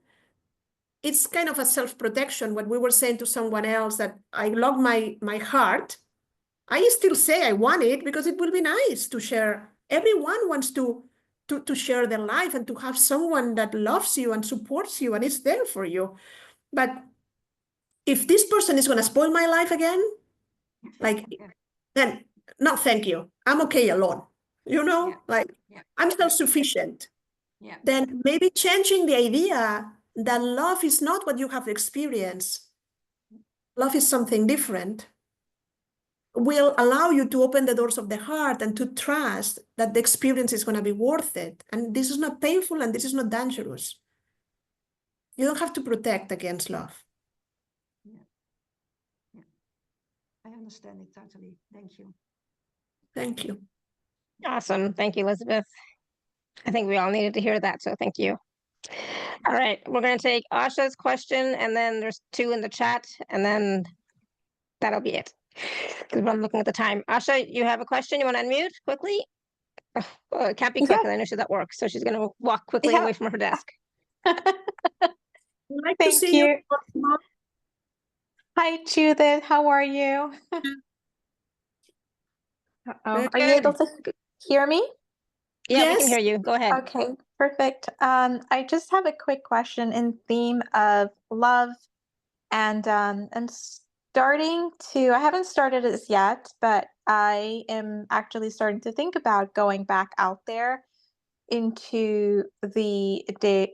Speaker 2: it's kind of a self-protection. What we were saying to someone else, that I love my heart. I still say I want it because it will be nice to share. Everyone wants to share their life and to have someone that loves you and supports you and is there for you. But if this person is going to spoil my life again, like, then no, thank you. I'm okay alone. You know, I'm self-sufficient. Yeah. Then maybe changing the idea that love is not what you have experienced. Love is something different. Will allow you to open the doors of the heart and to trust that the experience is going to be worth it. And this is not painful and this is not dangerous. You don't have to protect against love.
Speaker 9: Yeah. Yeah. I understand it totally. Thank you.
Speaker 2: Thank you.
Speaker 1: Awesome. Thank you, Elizabeth. I think we all needed to hear that, so thank you. All right, we're going to take Asha's question, and then there's 2 in the chat, and then that'll be it. Because I'm looking at the time. Asha, you have a question? You want to unmute quickly? Oh, it can't be quick, because I know she's at work, so she's going to walk quickly away from her desk.
Speaker 2: Thank you.
Speaker 10: Hi, Judith. How are you? Are you able to hear me?
Speaker 1: Yeah, yes. We can hear you. Go ahead.
Speaker 10: Okay, perfect. I just have a quick question in theme of love, and starting to, I haven't started this yet, but I am actually starting to think about going back out there into the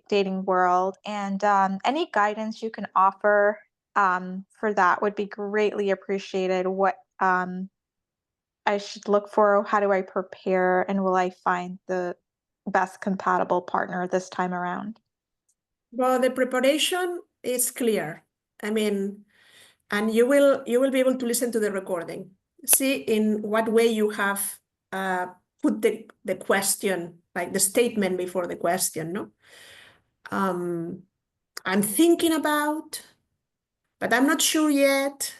Speaker 10: dating world, and any guidance you can offer for that would be greatly appreciated. What I should look for, how do I prepare, and will I find the best compatible partner this time around?
Speaker 2: Well, the preparation is clear. I mean, and you will be able to listen to the recording. See in what way you have put the question, like the statement before the question, no? I'm thinking about, but I'm not sure yet.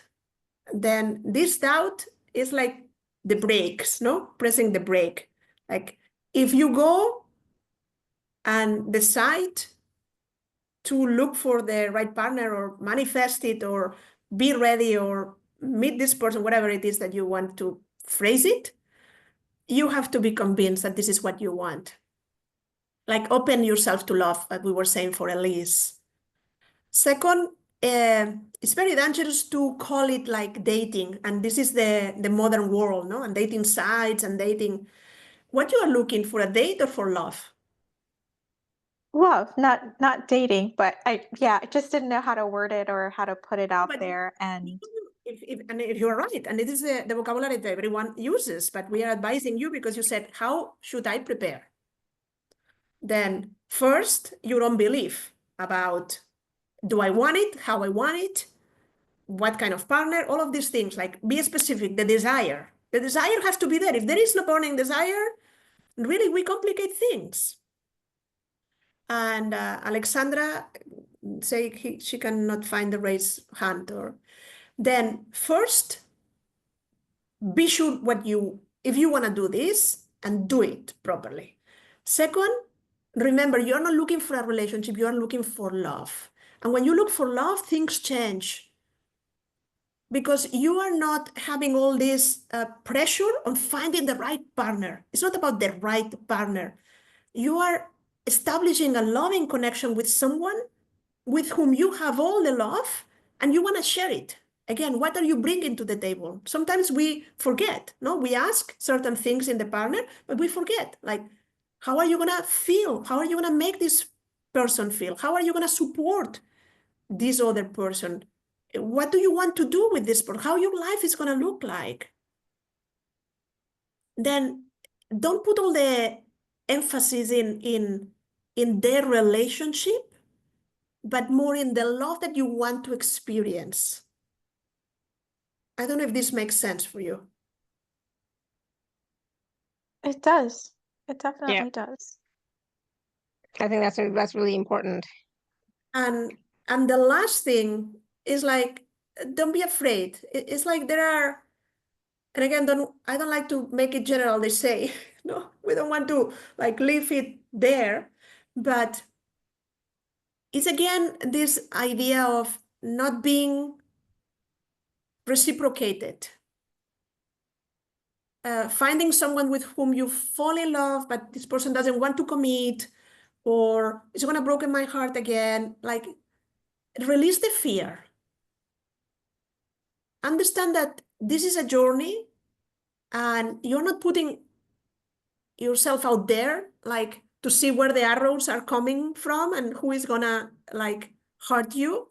Speaker 2: Then this doubt is like the brakes, no? Pressing the brake. Like if you go and decide to look for the right partner or manifest it or be ready or meet this person, whatever it is that you want to phrase it, you have to be convinced that this is what you want. Like open yourself to love, like we were saying for Elise. Second, it's very dangerous to call it like dating. And this is the modern world, no? And dating sites and dating. What you are looking for, a date or for love?
Speaker 10: Love, not dating, but I just didn't know how to word it or how to put it out
Speaker 2: But
Speaker 10: there. And
Speaker 2: if you're right, and it is the vocabulary that everyone uses, but we are advising you because you said, how should I prepare? Then first, your own belief about, do I want it? How I want it? What kind of partner? All of these things, like be specific, the desire. The desire has to be there. If there is no burning desire, really, we complicate things. And Alexandra say she cannot find the raised hand. Or then first, be sure if you want to do this, and do it properly. Second, remember, you're not looking for a relationship, you are looking for love. And when you look for love, things change. Because you are not having all this pressure on finding the right partner. It's not about the right partner. You are establishing a loving connection with someone with whom you have all the love and you want to share it. Again, what are you bringing to the table? Sometimes we forget, no? We ask certain things in the partner, but we forget, like, how are you going to feel? How are you going to make this person feel? How are you going to support this other person? What do you want to do with this person? How your life is going to look like? Then don't put all the emphasis in their relationship, but more in the love that you want to experience. I don't know if this makes sense for you.
Speaker 10: it does. It definitely does.
Speaker 1: I think that's really important.
Speaker 2: And the last thing is like, don't be afraid. It's like there are, and again, I don't like to make it general, they say, no, we don't want to like leave it there, but it's again, this idea of not being reciprocated. Finding someone with whom you fall in love, but this person doesn't want to commit, or it's gonna broken my heart again. Like, release the fear. Understand that this is a journey and you're not putting yourself out there like to see where the arrows are coming from and who is gonna like hurt you.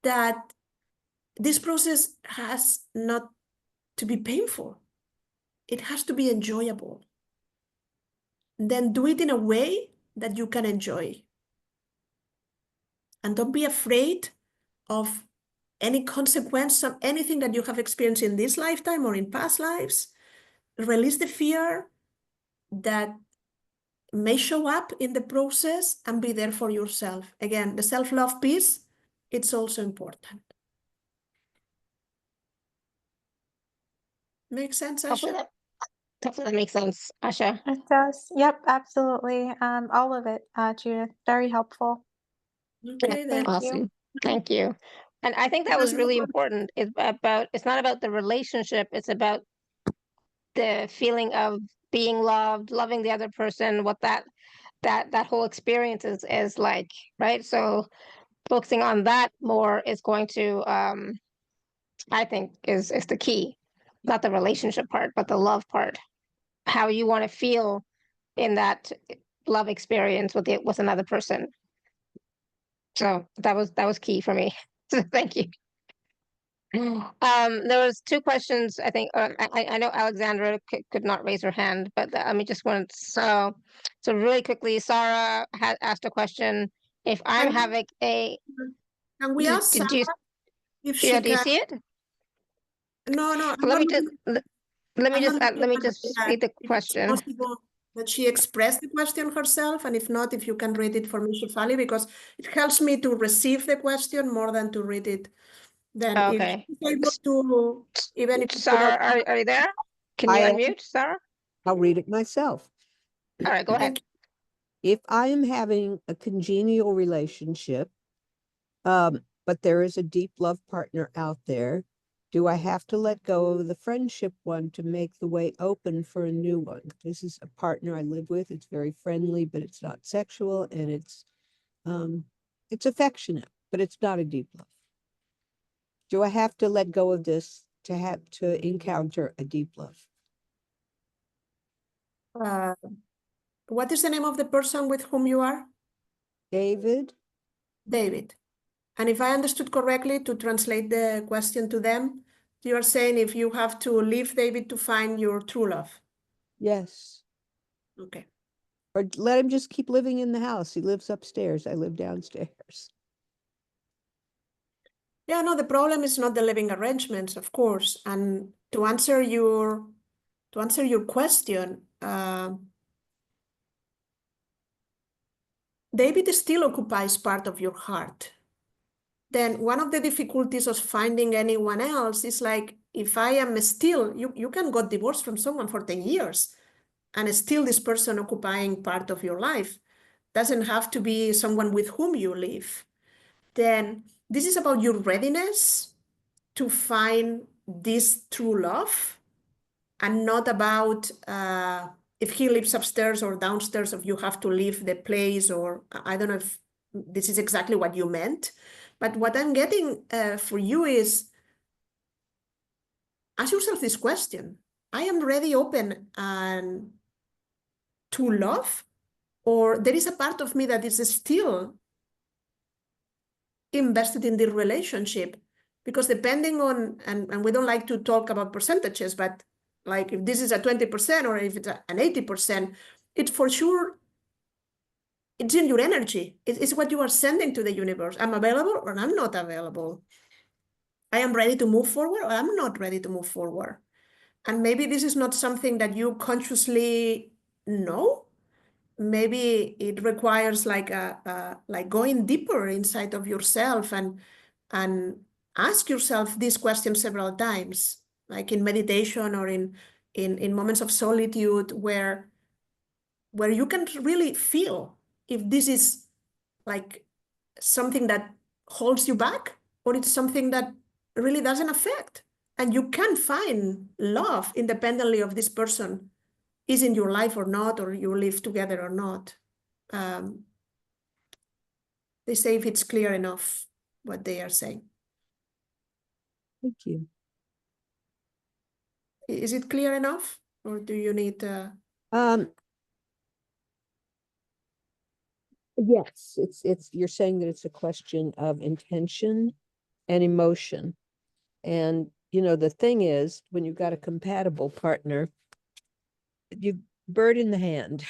Speaker 2: That this process has not to be painful. It has to be enjoyable. Then do it in a way that you can enjoy. And don't be afraid of any consequence of anything that you have experienced in this lifetime or in past lives. Release the fear that may show up in the process and be there for yourself. Again, the self-love piece, it's also important. Makes sense, Asha?
Speaker 1: Hopefully that makes sense, Asha.
Speaker 10: It does. Yep, absolutely. All of it, Judith. Very helpful.
Speaker 2: Okay, then.
Speaker 10: Thank you.
Speaker 1: Awesome. Thank you. And I think that was really important. It's not about the relationship, it's about the feeling of being loved, loving the other person, what that whole experience is like, right? So focusing on that more is going to I think is the key. Not the relationship part, but the love part. How you want to feel in that love experience with another person. So that was key for me. So thank you. There was two questions, I think. I know Alexandra could not raise her hand, but let me just want so really quickly. Sarah had asked a question. If I'm
Speaker 2: Can,
Speaker 1: having a,
Speaker 2: can we ask
Speaker 1: did
Speaker 2: Sarah
Speaker 1: you,
Speaker 2: if
Speaker 1: yeah,
Speaker 2: she
Speaker 1: do you
Speaker 2: can?
Speaker 1: see it?
Speaker 2: No, no, I'm
Speaker 1: Let
Speaker 2: not
Speaker 1: me just
Speaker 2: looking.
Speaker 1: let me
Speaker 2: I'm not
Speaker 1: just
Speaker 2: looking
Speaker 1: let me
Speaker 2: at the
Speaker 1: just
Speaker 2: chat.
Speaker 1: read the
Speaker 2: If it's
Speaker 1: question.
Speaker 2: possible that she express the question herself, and if not, if you can read it for me, Shefali, because it helps me to receive the question more than to read it. Then if
Speaker 1: Okay.
Speaker 2: she's able to, even if it's
Speaker 1: Sarah,
Speaker 2: without,
Speaker 1: are you there? Can you
Speaker 11: I am.
Speaker 1: unmute, Sarah?
Speaker 11: I'll read it myself.
Speaker 1: All right, go ahead.
Speaker 11: If I am having a congenial relationship, but there is a deep love partner out there, do I have to let go of the friendship one to make the way open for a new one? This is a partner I live with. It's very friendly, but it's not sexual, and it's affectionate, but it's not a deep love. Do I have to let go of this to encounter a deep love?
Speaker 2: what is the name of the person with whom you are?
Speaker 11: David?
Speaker 2: David. And if I understood correctly, to translate the question to them, you are saying if you have to leave David to find your true love.
Speaker 11: Yes.
Speaker 2: Okay.
Speaker 11: Or let him just keep living in the house. He lives upstairs. I live downstairs.
Speaker 2: Yeah, no, the problem is not the living arrangements, of course. And to answer your question, David still occupies part of your heart. Then one of the difficulties of finding anyone else is like, if I am still, you can get divorced from someone for 10 years and still this person occupying part of your life. Doesn't have to be someone with whom you live. Then this is about your readiness to find this true love, and not about if he lives upstairs or downstairs, if you have to leave the place, or I don't know if this is exactly what you meant. But what I'm getting for you is, ask yourself this question. I am ready, open, and to love, or there is a part of me that is still invested in the relationship? Because depending on, and we don't like to talk about percentages, but like if this is a 20% or if it's an 80%, it for sure, it's in your energy. It's what you are sending to the universe. I'm available or I'm not available. I am ready to move forward or I'm not ready to move forward. And maybe this is not something that you consciously know. Maybe it requires like like going deeper inside of yourself and ask yourself this question several times, like in meditation or in moments of solitude where you can really feel if this is like something that holds you back or it's something that really doesn't affect. And you can find love independently of this person is in your life or not, or you live together or not. They say if it's clear enough what they are saying.
Speaker 11: Thank you.
Speaker 2: Is it clear enough, or do you need?
Speaker 11: Yes, it's you're saying that it's a question of intention and emotion. And the thing is, when you've got a compatible partner, you bird in the hand.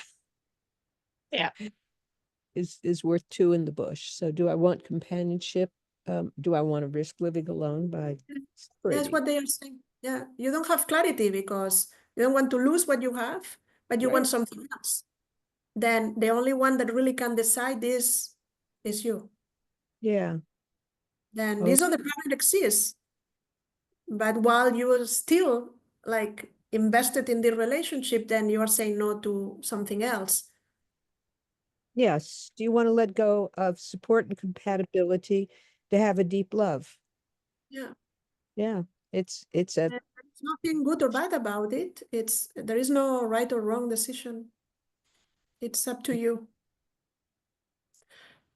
Speaker 1: Yeah.
Speaker 11: Is worth two in the bush. So do I want companionship? Do I want to risk living alone by
Speaker 2: That's
Speaker 11: separating?
Speaker 2: what they are saying. Yeah, you don't have clarity because you don't want to lose what you have, but you want something else. Then the only one that really can decide is you.
Speaker 11: Yeah.
Speaker 2: Then this other partner exists, but while you are still like invested in the relationship, then you are saying no to something else.
Speaker 11: Yes. Do you want to let go of support and compatibility to have a deep love?
Speaker 2: Yeah.
Speaker 11: Yeah. It's
Speaker 2: There's nothing good or bad about it. There is no right or wrong decision. It's up to you.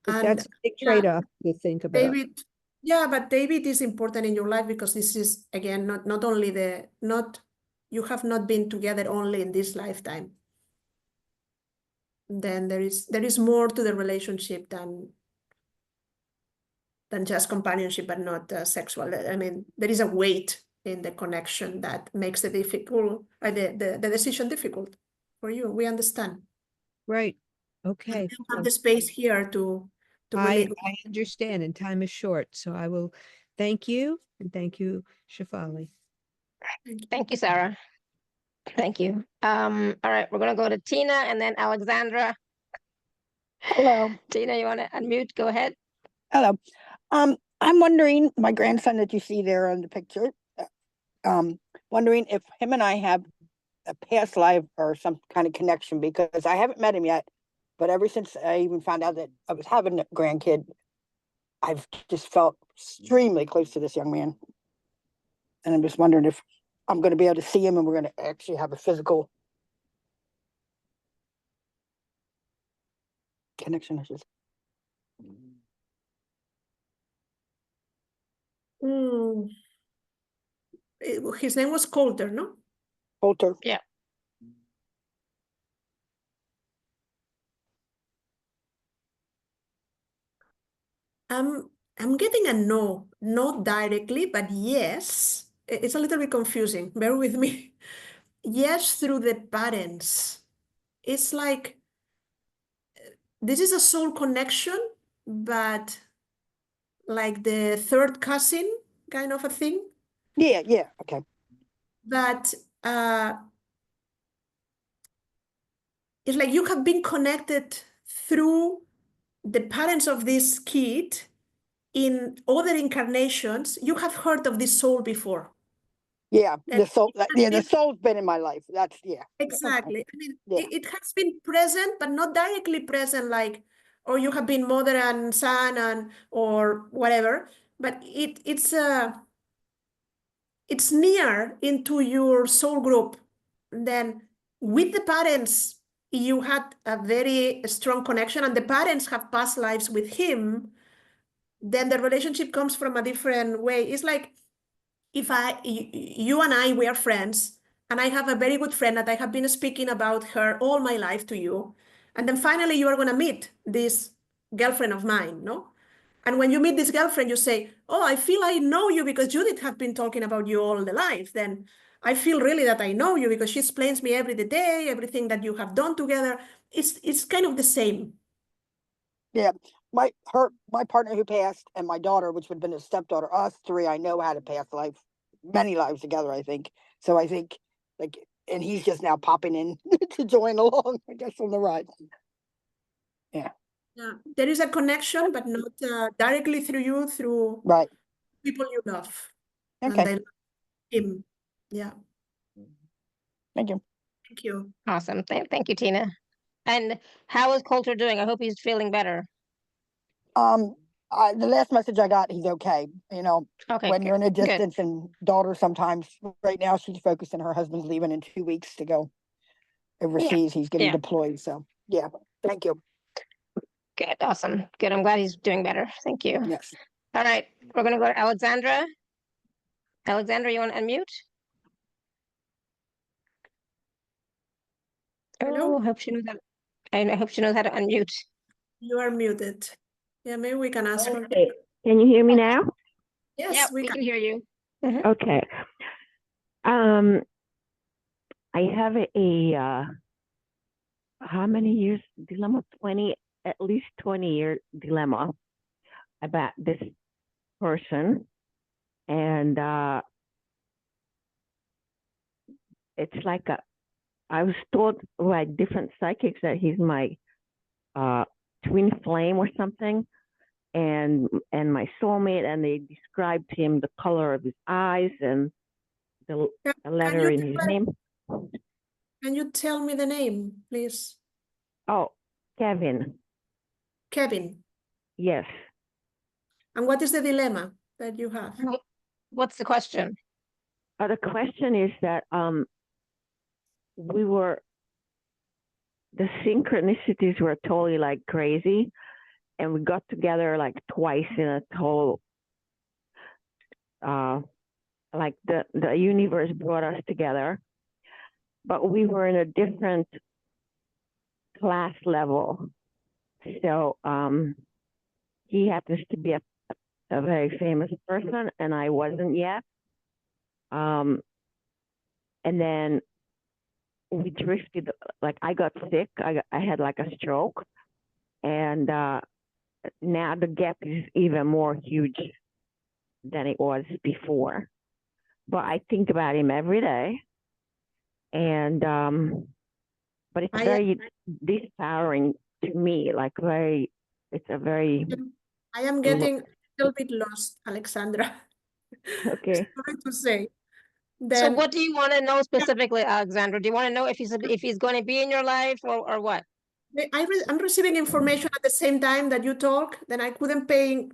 Speaker 2: And
Speaker 11: that's a big trade-off to think about.
Speaker 2: David, yeah, but David is important in your life because this is again not only you have not been together only in this lifetime. then there is more to the relationship than just companionship, but not sexual. I mean, there is a weight in the connection that makes the decision difficult for you. We understand.
Speaker 11: Right.
Speaker 2: But
Speaker 11: Okay.
Speaker 2: you have the space here to really.
Speaker 11: I understand, and time is short, so I will thank you, and thank you, Shefali.
Speaker 1: Thank you, Sarah. Thank you. All right, we're gonna go to Tina and then Alexandra.
Speaker 12: Hello.
Speaker 1: Tina, you want to unmute? Go ahead.
Speaker 12: Hello. I'm wondering, my grandson that you see there in the picture, wondering if him and I have a past life or some kind of connection, because I haven't met him yet, but ever since I even found out that I was having a grandkid, I've just felt extremely close to this young man. And I'm just wondering if I'm going to be able to see him and we're going to actually have a physical connection.
Speaker 2: His name was Coulter, no?
Speaker 12: Coulter.
Speaker 1: Yeah.
Speaker 2: I'm getting a no, not directly, but yes. It's a little bit confusing. Bear with me. Yes, through the parents. It's like this is a soul connection, but like the third cousin kind of a thing.
Speaker 12: Yeah, okay.
Speaker 2: But it's like you have been connected through the parents of this kid in other incarnations. You have heard of this soul before.
Speaker 12: Yeah,
Speaker 2: And
Speaker 12: the soul.
Speaker 2: it has
Speaker 12: Yeah, the
Speaker 2: been-
Speaker 12: soul's been in my life. That's
Speaker 2: Exactly.
Speaker 12: Okay.
Speaker 2: I mean,
Speaker 12: Yeah.
Speaker 2: it has been present, but not directly present, like, or you have been mother and son and or whatever. But it's near into your soul group. Then with the parents, you had a very strong connection, and the parents have past lives with him. Then the relationship comes from a different way. It's like if you and I were friends, and I have a very good friend that I have been speaking about her all my life to you, and then finally you are going to meet this girlfriend of mine, no? And when you meet this girlfriend, you say, oh, I feel I know you because Judith has been talking about you all the life. Then I feel really that I know you because she explains me every day, everything that you have done together. It's kind of the same.
Speaker 12: Yeah. My partner who passed and my daughter, which would have been his stepdaughter, us three, I know had a past life, many lives together, I think. So I think and he's just now popping in to join along, I guess, on the ride. Yeah.
Speaker 2: Yeah, there is a connection, but not directly through you, through
Speaker 12: Right.
Speaker 2: people you love.
Speaker 12: Okay.
Speaker 2: And I love him. Yeah.
Speaker 12: Thank you.
Speaker 2: Thank you.
Speaker 1: Awesome. Thank you, Tina. And how is Coulter doing? I hope he's feeling better.
Speaker 12: The last message I got, he's okay. You know,
Speaker 1: Okay,
Speaker 12: when you're in a
Speaker 1: good.
Speaker 12: distance, and daughter sometimes, right now she's focusing, her husband's leaving in 2 weeks to go overseas. He's getting
Speaker 1: Yeah.
Speaker 12: deployed. So yeah, thank you.
Speaker 1: Good. Awesome. Good. I'm glad he's doing better. Thank you.
Speaker 12: Yes.
Speaker 1: All right. We're going to go to Alexandra. Alexandra, you want to unmute?
Speaker 2: Hello?
Speaker 1: Oh, I hope she knows how. I hope she knows how to unmute.
Speaker 2: You are muted. Yeah, maybe we can ask her.
Speaker 13: Okay. Can you hear me now?
Speaker 2: Yes,
Speaker 1: Yeah,
Speaker 2: we
Speaker 1: we
Speaker 2: can.
Speaker 1: can hear you. Mhm.
Speaker 13: Okay. I have a how many years dilemma? 20, at least 20-year dilemma about this person. And it's like I was told by different psychics that he's my twin flame or something, and my soulmate, and they described to him the color of his eyes and the letter in his name.
Speaker 2: Can you tell me the name, please?
Speaker 13: Oh, Kevin.
Speaker 2: Kevin.
Speaker 13: Yes.
Speaker 2: And what is the dilemma that you have?
Speaker 1: What's the question?
Speaker 13: The question is that the synchronicities were totally like crazy, and we got together like twice in a total, like the universe brought us together, but we were in a different class level. So he happens to be a very famous person, and I wasn't yet. And then we drifted, like I got sick. I had like a stroke, and now the gap is even more huge than it was before. But I think about him every day, and but it's very disempowering to me. Like it's a very.
Speaker 2: I am getting a little bit lost, Alexandra.
Speaker 13: Okay.
Speaker 2: Sorry to say.
Speaker 1: So
Speaker 2: Then
Speaker 1: what do you want to know specifically, Alexandra? Do you want to know if he's going to be in your life or what?
Speaker 2: I'm receiving information at the same time that you talk, then I couldn't pay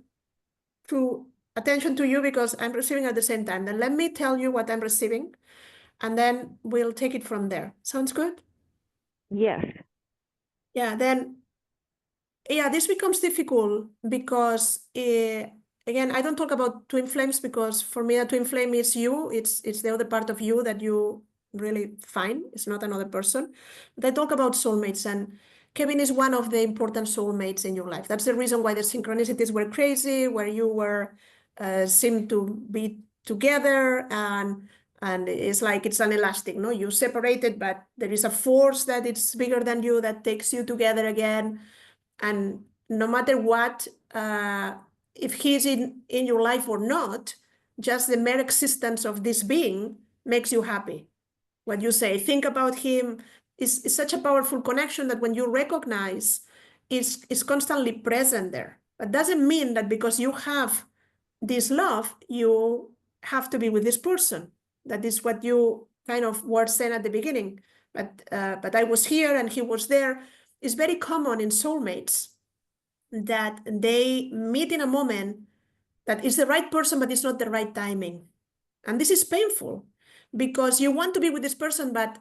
Speaker 2: attention to you because I'm receiving at the same time. Then let me tell you what I'm receiving, and then we'll take it from there. Sounds good?
Speaker 13: Yes.
Speaker 2: Yeah, then, yeah, this becomes difficult because, again, I don't talk about twin flames because for me, a twin flame is you. It's the other part of you that you really find. It's not another person. But I talk about soulmates, and Kevin is one of the important soulmates in your life. That's the reason why the synchronicities were crazy, where you were seemed to be together, and it's like it's an elastic, no? You separated, but there is a force that it's bigger than you that takes you together again. And no matter what, if he's in your life or not, just the mere existence of this being makes you happy. What you say, think about him, is such a powerful connection that when you recognize is constantly present there. But doesn't mean that because you have this love, you have to be with this person. That is what you kind of were saying at the beginning. But I was here and he was there. It's very common in soulmates that they meet in a moment that is the right person, but it's not the right timing. And this is painful because you want to be with this person, but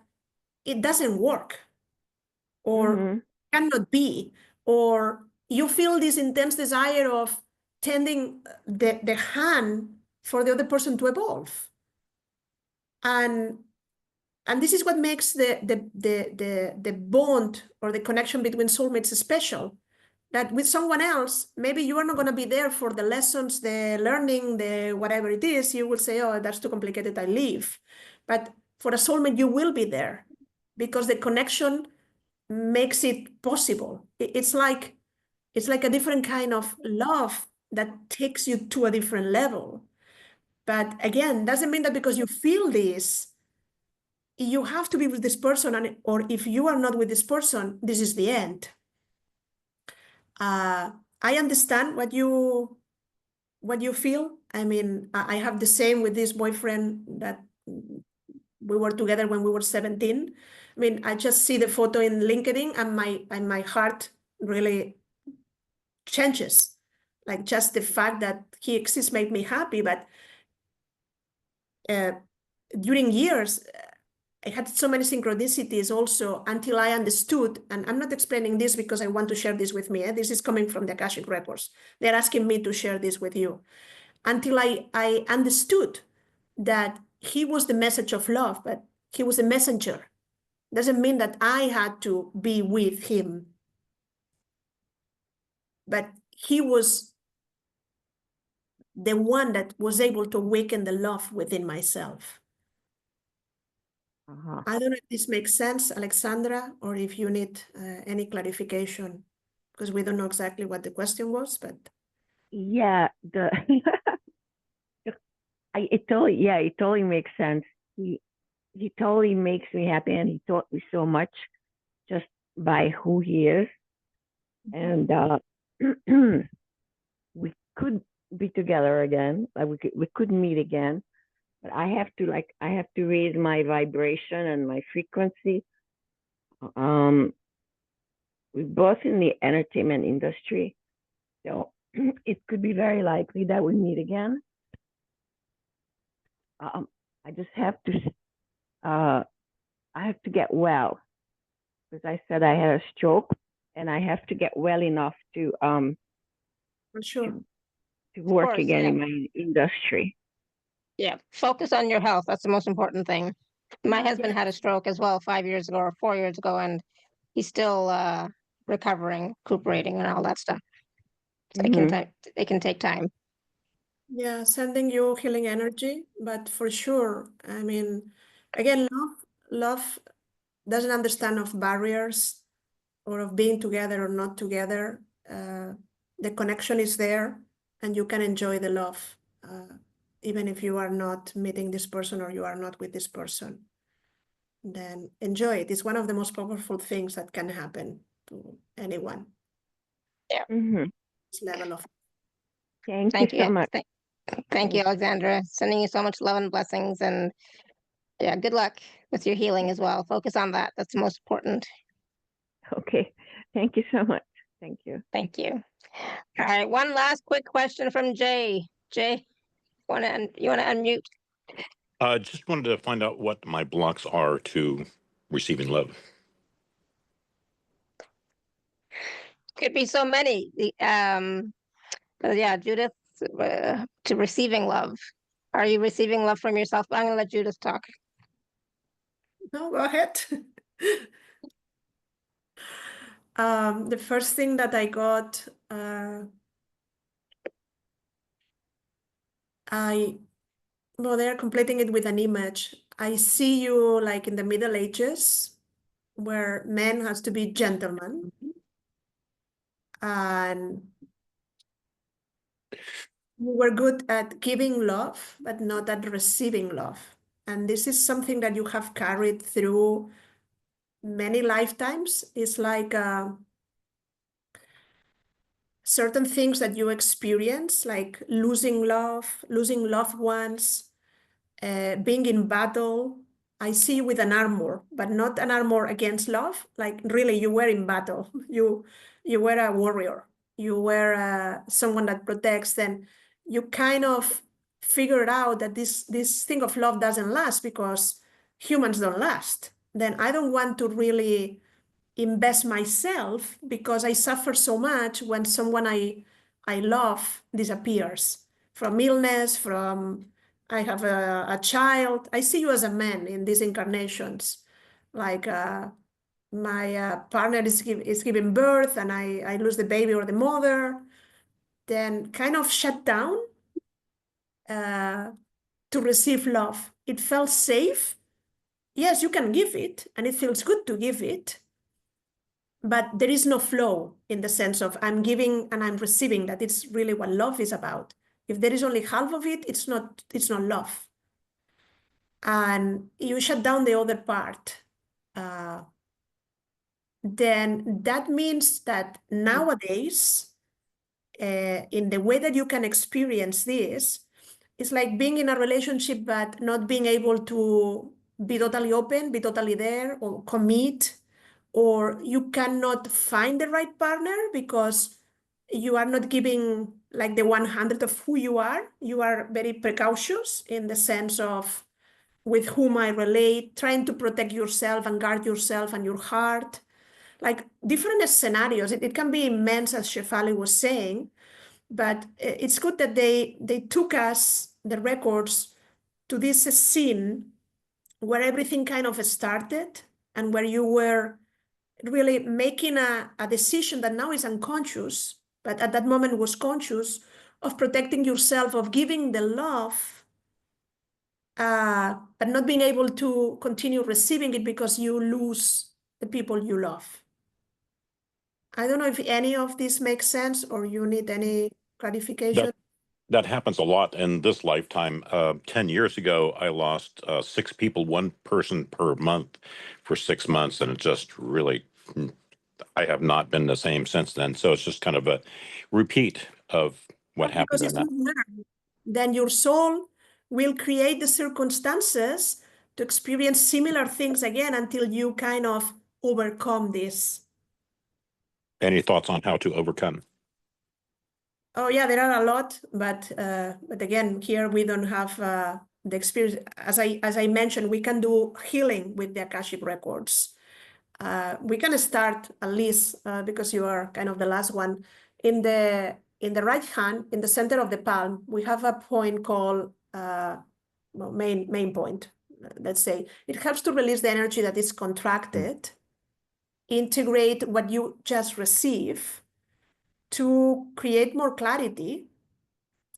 Speaker 2: it doesn't work or cannot be, or you feel this intense desire of tending the hand for the other person to evolve. And this is what makes the bond or the connection between soulmates special. That with someone else, maybe you are not going to be there for the lessons, the learning, the whatever it is. You will say, oh, that's too complicated, I leave. But for a soulmate, you will be there because the connection makes it possible. It's like a different kind of love that takes you to a different level. But again, doesn't mean that because you feel this, you have to be with this person, or if you are not with this person, this is the end. I understand what you feel. I mean, I have the same with this boyfriend that we were together when we were 17. I mean, I just see the photo in LinkedIn and my heart really changes. Like just the fact that he exists made me happy. But during years, I had so many synchronicities also until I understood, and I'm not explaining this because I want to share this with me. This is coming from the Akashic Records. They're asking me to share this with you. Until I understood that he was the message of love, but he was a messenger. Doesn't mean that I had to be with him. But he was the one that was able to awaken the love within myself. I don't know if this makes sense, Alexandra, or if you need any clarification, because we don't know exactly what the question was, but.
Speaker 13: Yeah, it totally makes sense. He totally makes me happy, and he taught me so much just by who he is. And we could be together again. Like we could meet again. But I have to raise my vibration and my frequency. We're both in the entertainment industry, so it could be very likely that we meet again. I just have to, I have to get well, because I said I had a stroke, and I have to get well enough to
Speaker 2: For sure.
Speaker 13: to work
Speaker 1: course,
Speaker 13: again
Speaker 1: yeah.
Speaker 13: in my industry.
Speaker 1: Yeah, focus on your health. That's the most important thing. My husband had a stroke as well 5 years ago or 4 years ago, and he's still recuperating and all that stuff. So
Speaker 13: Mhm.
Speaker 1: it can take time.
Speaker 2: Yeah, sending you healing energy, but for sure, I mean, again, love doesn't understand of barriers or of being together or not together. The connection is there, and you can enjoy the love, even if you are not meeting this person or you are not with this person. Then enjoy it. It's one of the most powerful things that can happen to anyone.
Speaker 13: Mhm.
Speaker 2: This level of
Speaker 13: Thank you
Speaker 1: Thank
Speaker 13: so
Speaker 1: you.
Speaker 13: much.
Speaker 1: Thank you, Alexandra. Sending you so much love and blessings, and yeah, good luck with your healing as well. Focus on that. That's the most important.
Speaker 13: Okay. Thank you so much. Thank you.
Speaker 1: Thank you. All right, one last quick question from Jay. Jay, you want to unmute?
Speaker 14: Just wanted to find out what my blocks are to receiving love.
Speaker 1: Could be so many. But yeah, Judith, to receiving love. Are you receiving love from yourself? I'm going to let Judith talk.
Speaker 2: No, go ahead. The first thing that I got, well, they're completing it with an image. I see you like in the Middle Ages, where men has to be gentlemen, and you were good at giving love, but not at receiving love. And this is something that you have carried through many lifetimes. It's like certain things that you experience, like losing love, losing loved ones, being in battle. I see you with an armor, but not an armor against love. Like really, you were in battle. You were a warrior. You were someone that protects. Then you kind of figured out that this thing of love doesn't last because humans don't last. Then I don't want to really invest myself because I suffer so much when someone I love disappears from illness, from I have a child. I see you as a man in these incarnations. Like my partner is giving birth and I lose the baby or the mother, then kind of shut down to receive love. It felt safe. Yes, you can give it and it feels good to give it, but there is no flow in the sense of I'm giving and I'm receiving. That it's really what love is about. If there is only half of it, it's not love. And you shut down the other part, then that means that nowadays, in the way that you can experience this, it's like being in a relationship but not being able to be totally open, be totally there, or commit, or you cannot find the right partner because you are not giving like the 100 of who you are. You are very precautious in the sense of with whom I relate, trying to protect yourself and guard yourself and your heart. Like different scenarios. It can be immense, as Shefali was saying, but it's good that they took us, the records, to this scene where everything kind of started and where you were really making a decision that now is unconscious, but at that moment was conscious, of protecting yourself, of giving the love, but not being able to continue receiving it because you lose the people you love. I don't know if any of this makes sense or you need any clarification.
Speaker 14: That happens a lot in this lifetime. 10 years ago, I lost 6 people, one person per month for 6 months, and it just really, I have not been the same since then. So it's just kind of a repeat of what happened.
Speaker 2: Because it's not learned. Then your soul will create the circumstances to experience similar things again until you kind of overcome this.
Speaker 14: Any thoughts on how to overcome?
Speaker 2: Oh yeah, there are a lot, but again, here we don't have the experience. As I mentioned, we can do healing with the Akashic Records. We can start at least because you are kind of the last one. In the right hand, in the center of the palm, we have a point called main point. Let's say it helps to release the energy that is contracted integrate what you just receive to create more clarity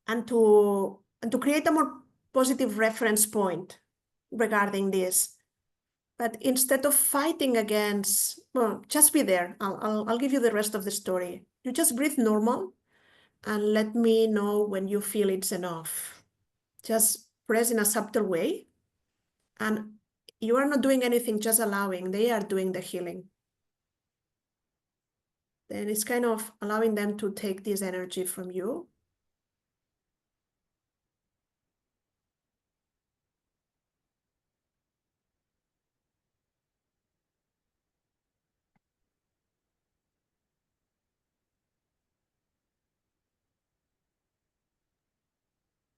Speaker 2: and to create a more positive reference point regarding this. But instead of fighting against, well, just be there. I'll give you the rest of the story. You just breathe normal and let me know when you feel it's enough. Just press in a subtle way. And you are not doing anything, just allowing. They are doing the healing. Then it's kind of allowing them to take this energy from you.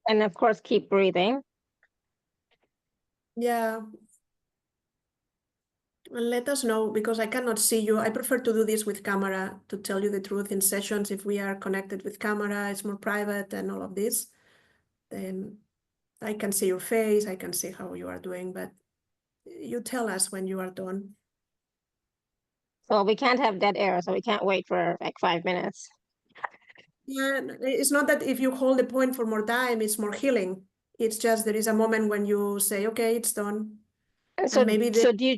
Speaker 1: And of course, keep breathing.
Speaker 2: Yeah. And let us know, because I cannot see you. I prefer to do this with camera, to tell you the truth. In sessions, if we are connected with camera, it's more private and all of this. Then I can see your face, I can see how you are doing, but you tell us when you are done.
Speaker 1: So we can't have dead air, so we can't wait for like 5 minutes.
Speaker 2: Yeah, it's not that if you hold the point for more time, it's more healing. It's just there is a moment when you say, okay, it's done.
Speaker 1: So,
Speaker 2: And maybe
Speaker 1: so do you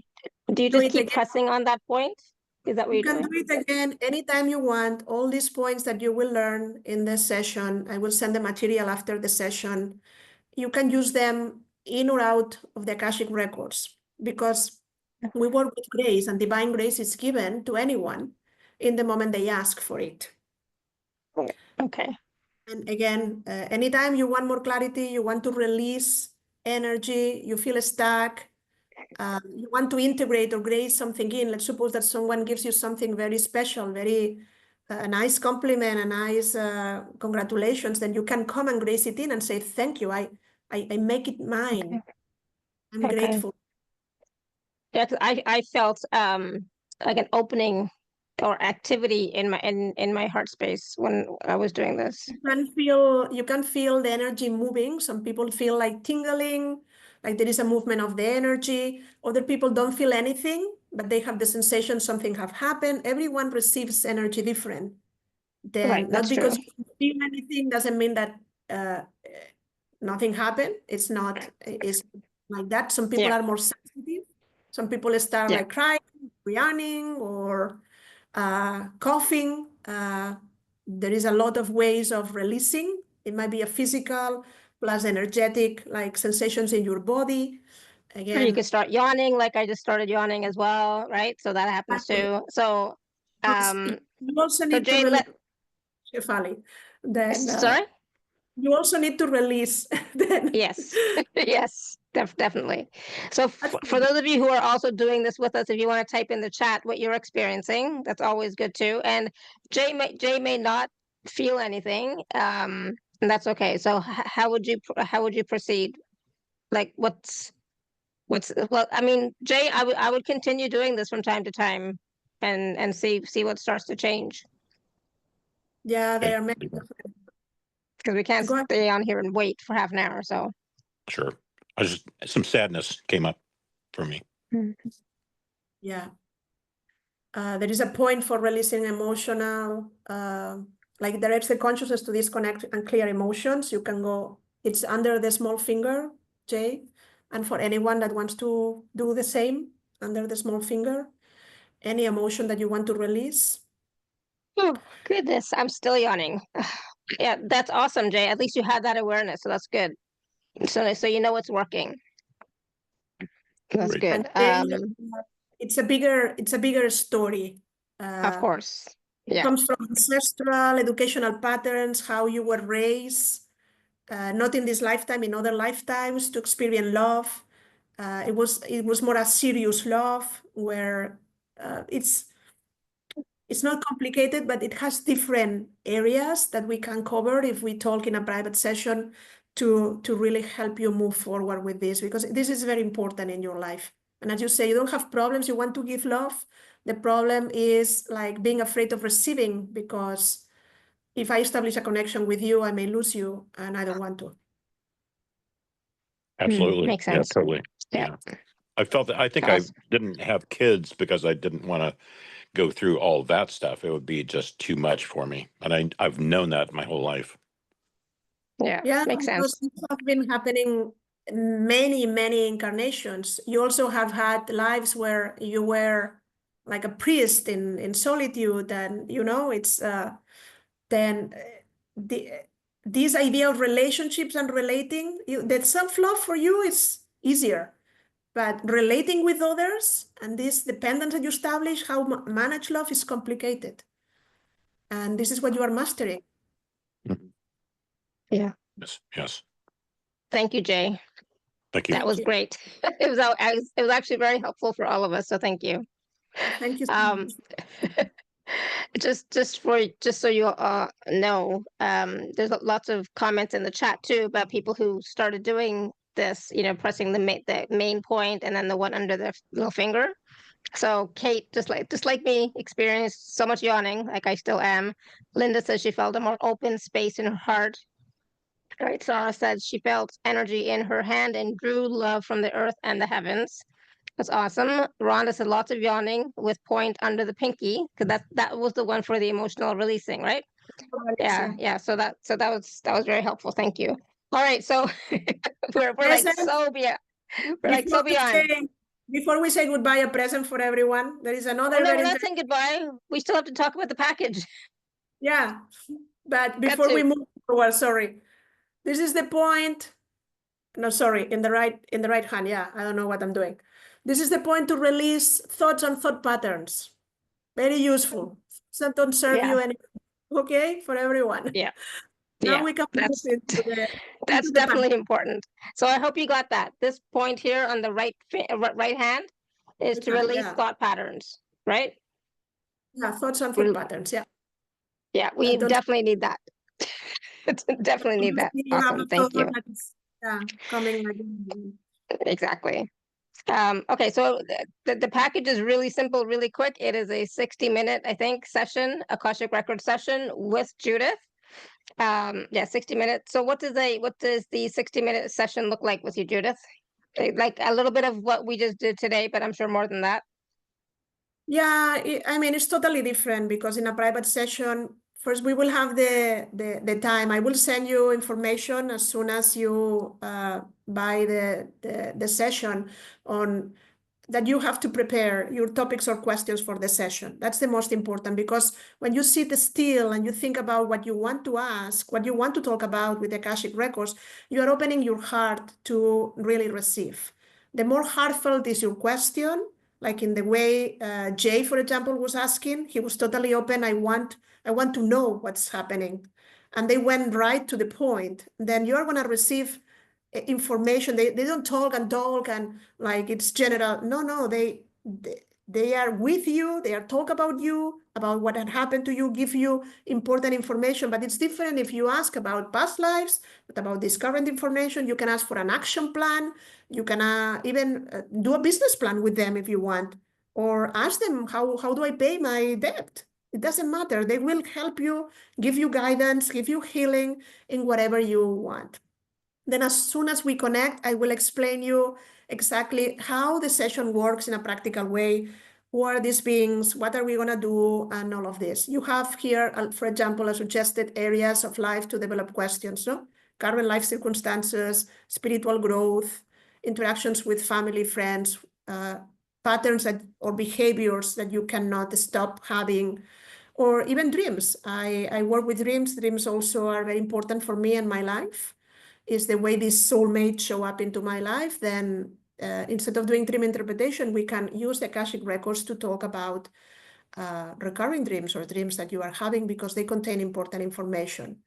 Speaker 2: do
Speaker 1: just
Speaker 2: it
Speaker 1: keep
Speaker 2: again.
Speaker 1: pressing on that point? Is that what
Speaker 2: You
Speaker 1: you're
Speaker 2: can
Speaker 1: doing?
Speaker 2: do it again anytime you want. All these points that you will learn in the session, I will send the material after the session. You can use them in or out of the Akashic Records, because we work with grace, and divine grace is given to anyone in the moment they ask for it.
Speaker 1: Okay.
Speaker 2: And again, anytime you want more clarity, you want to release energy, you feel stuck, you want to integrate or grace something in. Let's suppose that someone gives you something very special, very a nice compliment, a nice congratulations, then you can come and grace it in and say, thank you, I make it mine. I'm
Speaker 1: Okay.
Speaker 2: grateful.
Speaker 1: Yeah, 'cause I felt like an opening or activity in my heart space when I was doing this.
Speaker 2: You can feel the energy moving. Some people feel like tingling, like there is a movement of the energy. Other people don't feel anything, but they have the sensation something have happened. Everyone receives energy different. Then
Speaker 1: Right,
Speaker 2: not
Speaker 1: that's
Speaker 2: because
Speaker 1: true.
Speaker 2: you feel anything doesn't mean that nothing happened. It's not, it's like that. Some people
Speaker 1: Yeah.
Speaker 2: are more sensitive. Some people start
Speaker 1: Yeah.
Speaker 2: like crying, yawning, or coughing. There is a lot of ways of releasing. It might be a physical plus energetic, like sensations in your body.
Speaker 1: Or you
Speaker 2: Again,
Speaker 1: can start yawning, like I just started yawning as well, right? So that happens too. So
Speaker 2: you also
Speaker 1: so
Speaker 2: need to
Speaker 1: Jay,
Speaker 2: release, Shefali. Then
Speaker 1: sorry?
Speaker 2: you also need to release. Then
Speaker 1: Yes. Yes, definitely. So
Speaker 2: That's
Speaker 1: for those of you who are also doing this with us, if you want to type in the chat what you're experiencing, that's always good too. And Jay may not feel anything, and that's okay. So how would you proceed? Like what's well, I mean, Jay, I would continue doing this from time to time and see what starts to change,
Speaker 2: yeah,
Speaker 14: Okay.
Speaker 2: there are many.
Speaker 1: because we can't
Speaker 2: Go ahead.
Speaker 1: stay on here and wait for half an hour. So
Speaker 14: Sure. Some sadness came up for me.
Speaker 2: Yeah. There is a point for releasing emotional, like directs the consciousness to disconnect and clear emotions. You can go, it's under the small finger, Jay. And for anyone that wants to do the same, under the small finger, any emotion that you want to release.
Speaker 1: Oh, goodness, I'm still yawning. Yeah, that's awesome, Jay. At least you had that awareness, so that's good. So you know it's working. That's
Speaker 14: Great.
Speaker 1: good.
Speaker 2: And then, it's a bigger story.
Speaker 1: Of course.
Speaker 2: It
Speaker 1: Yeah.
Speaker 2: comes from ancestral educational patterns, how you were raised, not in this lifetime, in other lifetimes, to experience love. It was more a serious love, where it's not complicated, but it has different areas that we can cover if we talk in a private session to really help you move forward with this, because this is very important in your life. And as you say, you don't have problems, you want to give love. The problem is like being afraid of receiving, because if I establish a connection with you, I may lose you, and I don't want to.
Speaker 14: Absolutely.
Speaker 1: Makes
Speaker 14: Yeah,
Speaker 1: sense.
Speaker 14: totally.
Speaker 1: Yeah.
Speaker 14: Yeah. I felt that I think I
Speaker 1: Awesome.
Speaker 14: didn't have kids because I didn't want to go through all that stuff. It would be just too much for me. And I've known that my whole life.
Speaker 1: Yeah,
Speaker 2: Yeah,
Speaker 1: makes
Speaker 2: because
Speaker 1: sense.
Speaker 2: these have been happening many, many incarnations. You also have had lives where you were like a priest in solitude, and you know, it's then the this idea of relationships and relating, that self-love for you is easier. But relating with others and this dependence that you establish, how manage love is complicated. And this is what you are mastering.
Speaker 1: Yeah.
Speaker 14: Yes. Yes.
Speaker 1: Thank you, Jay.
Speaker 14: Thank you.
Speaker 1: That was great. It was actually very helpful for all of us. So thank you.
Speaker 2: Thank you so
Speaker 1: Um,
Speaker 2: much.
Speaker 1: just so you know, there's lots of comments in the chat too about people who started doing this, you know, pressing the main point and then the one under the little finger. So Kate, just like me, experienced so much yawning, like I still am. Linda says she felt a more open space in her heart. Right, Sarah said she felt energy in her hand and drew love from the earth and the heavens. That's awesome. Rhonda said lots of yawning with point under the pinky, because that was the one for the emotional releasing, right? Yeah. So that was very helpful. Thank you. All right, so we're like so beyond.
Speaker 2: Before we say goodbye, a present for everyone. There is another
Speaker 1: Oh, no,
Speaker 2: very
Speaker 1: we're not saying goodbye. We still have to talk about the package.
Speaker 2: Yeah, but before we move forward, sorry. This is the point. No, sorry, in the right hand. Yeah, I don't know what I'm doing. This is the point to release thoughts and thought patterns. Very useful. So don't serve you any. Okay, for everyone.
Speaker 1: Yeah.
Speaker 2: Now we can move into the.
Speaker 1: That's definitely important. So I hope you got that. This point here on the right hand is to release thought patterns, right?
Speaker 2: Yeah, thoughts and thought patterns. Yeah.
Speaker 1: Yeah, we definitely need that. Definitely need that. Awesome. Thank you.
Speaker 2: Yeah, coming.
Speaker 1: Exactly. Okay, so the package is really simple, really quick. It is a 60-minute, I think, session, Akashic Records session with Judith. Yeah, 60 minutes. So what does the 60-minute session look like with you, Judith? Like a little bit of what we just did today, but I'm sure more than that.
Speaker 2: Yeah, I mean, it's totally different because in a private session, first we will have the time. I will send you information as soon as you buy the session on that you have to prepare your topics or questions for the session. That's the most important, because when you sit still and you think about what you want to ask, what you want to talk about with the Akashic Records, you are opening your heart to really receive. The more heartfelt is your question, like in the way Jay, for example, was asking, he was totally open. I want to know what's happening. And they went right to the point. Then you're going to receive information. They don't talk and like it's general. No, they are with you. They are talk about you, about what had happened to you, give you important information. But it's different if you ask about past lives, but about this current information. You can ask for an action plan. You can even do a business plan with them if you want, or ask them, how do I pay my debt? It doesn't matter. They will help you, give you guidance, give you healing in whatever you want. Then as soon as we connect, I will explain you exactly how the session works in a practical way. Who are these beings? What are we going to do? And all of this. You have here, for example, suggested areas of life to develop questions. No? Current life circumstances, spiritual growth, interactions with family, friends, patterns or behaviors that you cannot stop having, or even dreams. I work with dreams. Dreams also are very important for me and my life. Is the way these soulmates show up into my life. Then instead of doing dream interpretation, we can use the Akashic Records to talk about recurring dreams or dreams that you are having, because they contain important information.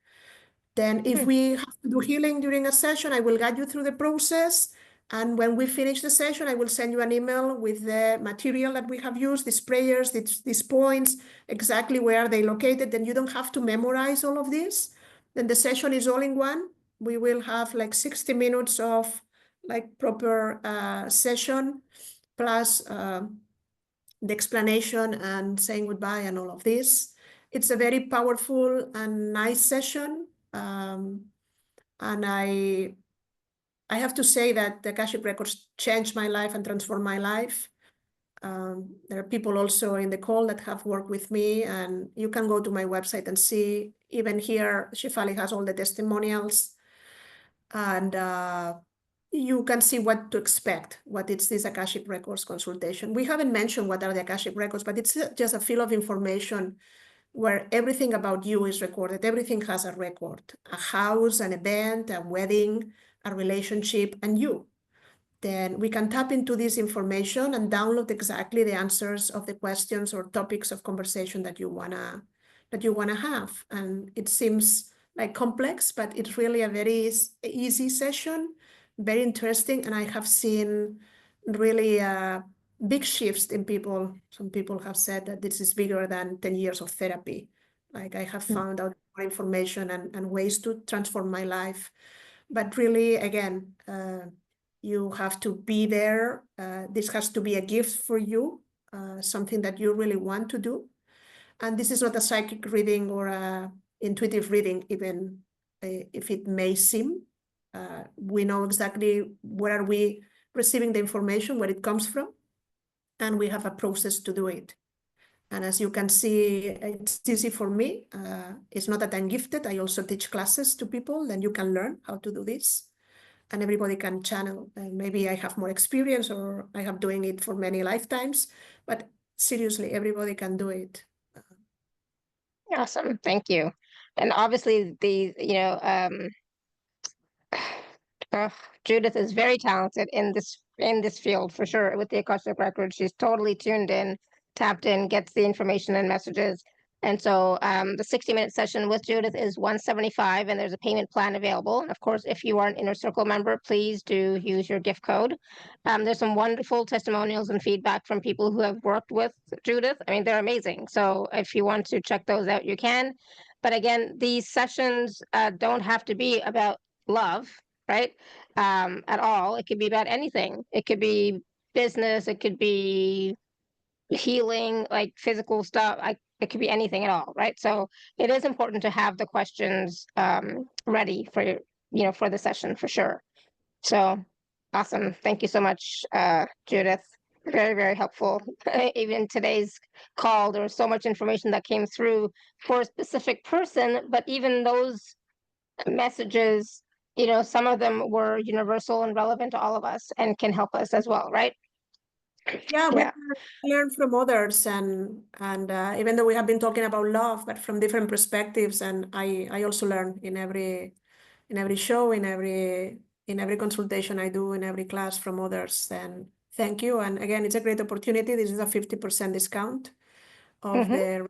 Speaker 2: Then if we have to do healing during a session, I will guide you through the process. And when we finish the session, I will send you an email with the material that we have used, these prayers, these points, exactly where they located. Then you don't have to memorize all of this. Then the session is all in one. We will have like 60 minutes of like proper session, plus the explanation and saying goodbye and all of this. It's a very powerful and nice session. And I have to say that the Akashic Records changed my life and transformed my life. There are people also in the call that have worked with me, and you can go to my website and see, even here, Shefali has all the testimonials, and you can see what to expect, what is this Akashic Records consultation. We haven't mentioned what are the Akashic Records, but it's just a field of information where everything about you is recorded. Everything has a record, a house, an event, a wedding, a relationship, and you. Then we can tap into this information and download exactly the answers of the questions or topics of conversation that you wanna have. And it seems like complex, but it's really a very easy session, very interesting. And I have seen really big shifts in people. Some people have said that this is bigger than 10 years of therapy. Like I have found out more information and ways to transform my life. But really, again, you have to be there. This has to be a gift for you, something that you really want to do. And this is not a psychic reading or a intuitive reading, even if it may seem. We know exactly where are we receiving the information, where it comes from, and we have a process to do it. And as you can see, it's easy for me. It's not that I'm gifted. I also teach classes to people, then you can learn how to do this. And everybody can channel. And maybe I have more experience or I have doing it for many lifetimes, but seriously, everybody can do it.
Speaker 1: Awesome. Thank you. And obviously Judith is very talented in this field for sure with the Akashic Records. She's totally tuned in, tapped in, gets the information and messages. And so the 60-minute session with Judith is $175, and there's a payment plan available. And of course, if you are an Inner Circle member, please do use your gift code. There's some wonderful testimonials and feedback from people who have worked with Judith. I mean, they're amazing. So if you want to check those out, you can. But again, these sessions don't have to be about love, right? At all. It could be about anything. It could be business. It could be healing, like physical stuff. It could be anything at all, right? So it is important to have the questions ready for for the session for sure. So awesome. Thank you so much, Judith. Very, very helpful. Even today's call, there was so much information that came through for a specific person, but even those messages, some of them were universal and relevant to all of us and can help us as well, right?
Speaker 2: Yeah, we learn from others, and even though we have been talking about love, but from different perspectives, and I also learn in every show, in every consultation I do, in every class from others. Then thank you, and again, it's a great opportunity. This is a 50% discount of the.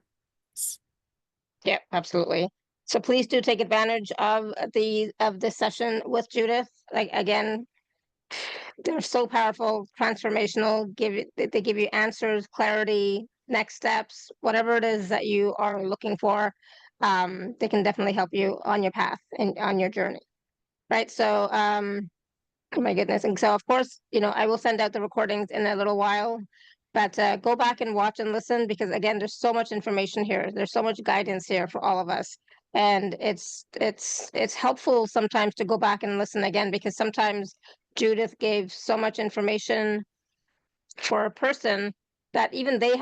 Speaker 1: Yeah, absolutely. So please do take advantage of this session with Judith. Like again, they're so powerful, transformational. They give you answers, clarity, next steps, whatever it is that you are looking for. They can definitely help you on your path and on your journey, right? So, oh my goodness, and so of course, I will send out the recordings in a little while. But go back and watch and listen, because again, there's so much information here. There's so much guidance here for all of us. And it's helpful sometimes to go back and listen again, because sometimes Judith gave so much information for a person that even they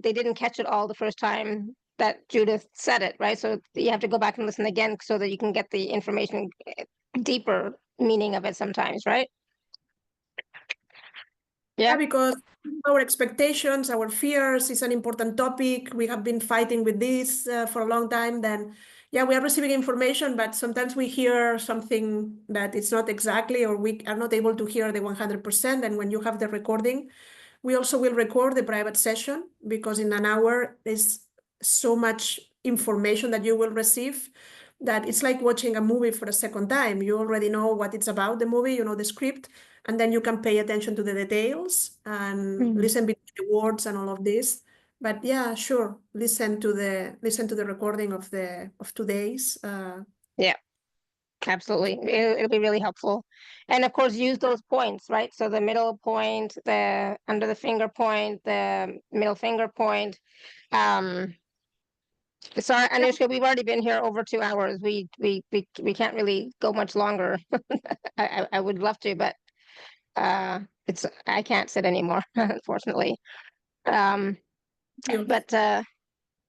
Speaker 1: didn't catch it all the first time that Judith said it, right? So you have to go back and listen again so that you can get the information, deeper meaning of it sometimes, right?
Speaker 2: Yeah, because our expectations, our fears is an important topic. We have been fighting with this for a long time. Then, yeah, we are receiving information, but sometimes we hear something that it's not exactly, or we are not able to hear the 100%. And when you have the recording, we also will record the private session, because in an hour there's so much information that you will receive that it's like watching a movie for a second time. You already know what it's about, the movie, you know the script, and then you can pay attention to the details and listen between the words and all of this. But yeah, sure, listen to the recording of today's.
Speaker 1: Yeah, absolutely. It'll be really helpful. And of course, use those points, right? So the middle point, the under the finger point, the middle finger point. Sorry, Anushka, we've already been here over 2 hours. We can't really go much longer. I would love to, but I can't sit anymore, unfortunately. But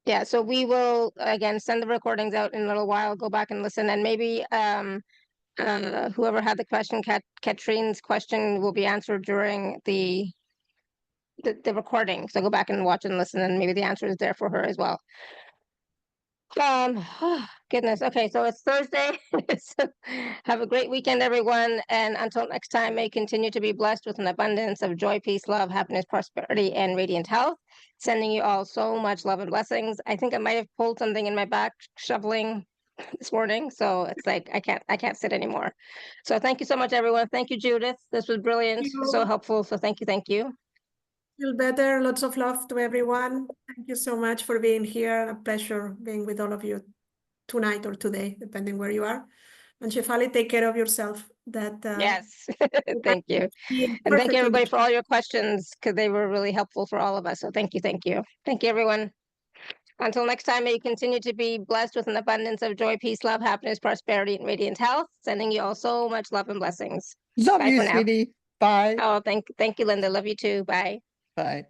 Speaker 1: yeah, so we will again send the recordings out in a little while. Go back and listen, and maybe whoever had the question, Katrine's question, will be answered during the recording. So go back and watch and listen, and maybe the answer is there for her as well. Goodness. Okay, so it's Thursday. So have a great weekend, everyone. And until next time, may you continue to be blessed with an abundance of joy, peace, love, happiness, prosperity, and radiant health. Sending you all so much love and blessings. I think I might have pulled something in my back shoveling this morning, so it's like I can't sit anymore. So thank you so much, everyone. Thank you, Judith. This was brilliant, so helpful. So thank you.
Speaker 2: Feel better. Lots of love to everyone. Thank you so much for being here. A pleasure being with all of you tonight or today, depending where you are. And Shefali, take care of yourself.
Speaker 1: Yes, thank you. And thank you, everybody, for all your questions, because they were really helpful for all of us. So thank you. Thank you, everyone. Until next time, may you continue to be blessed with an abundance of joy, peace, love, happiness, prosperity, and radiant health. Sending you all so much love and blessings.
Speaker 15: Love
Speaker 1: Bye
Speaker 15: you,
Speaker 1: for now.
Speaker 15: sweetie. Bye.
Speaker 1: Oh, thank you, Linda. Love you too. Bye.
Speaker 15: Bye.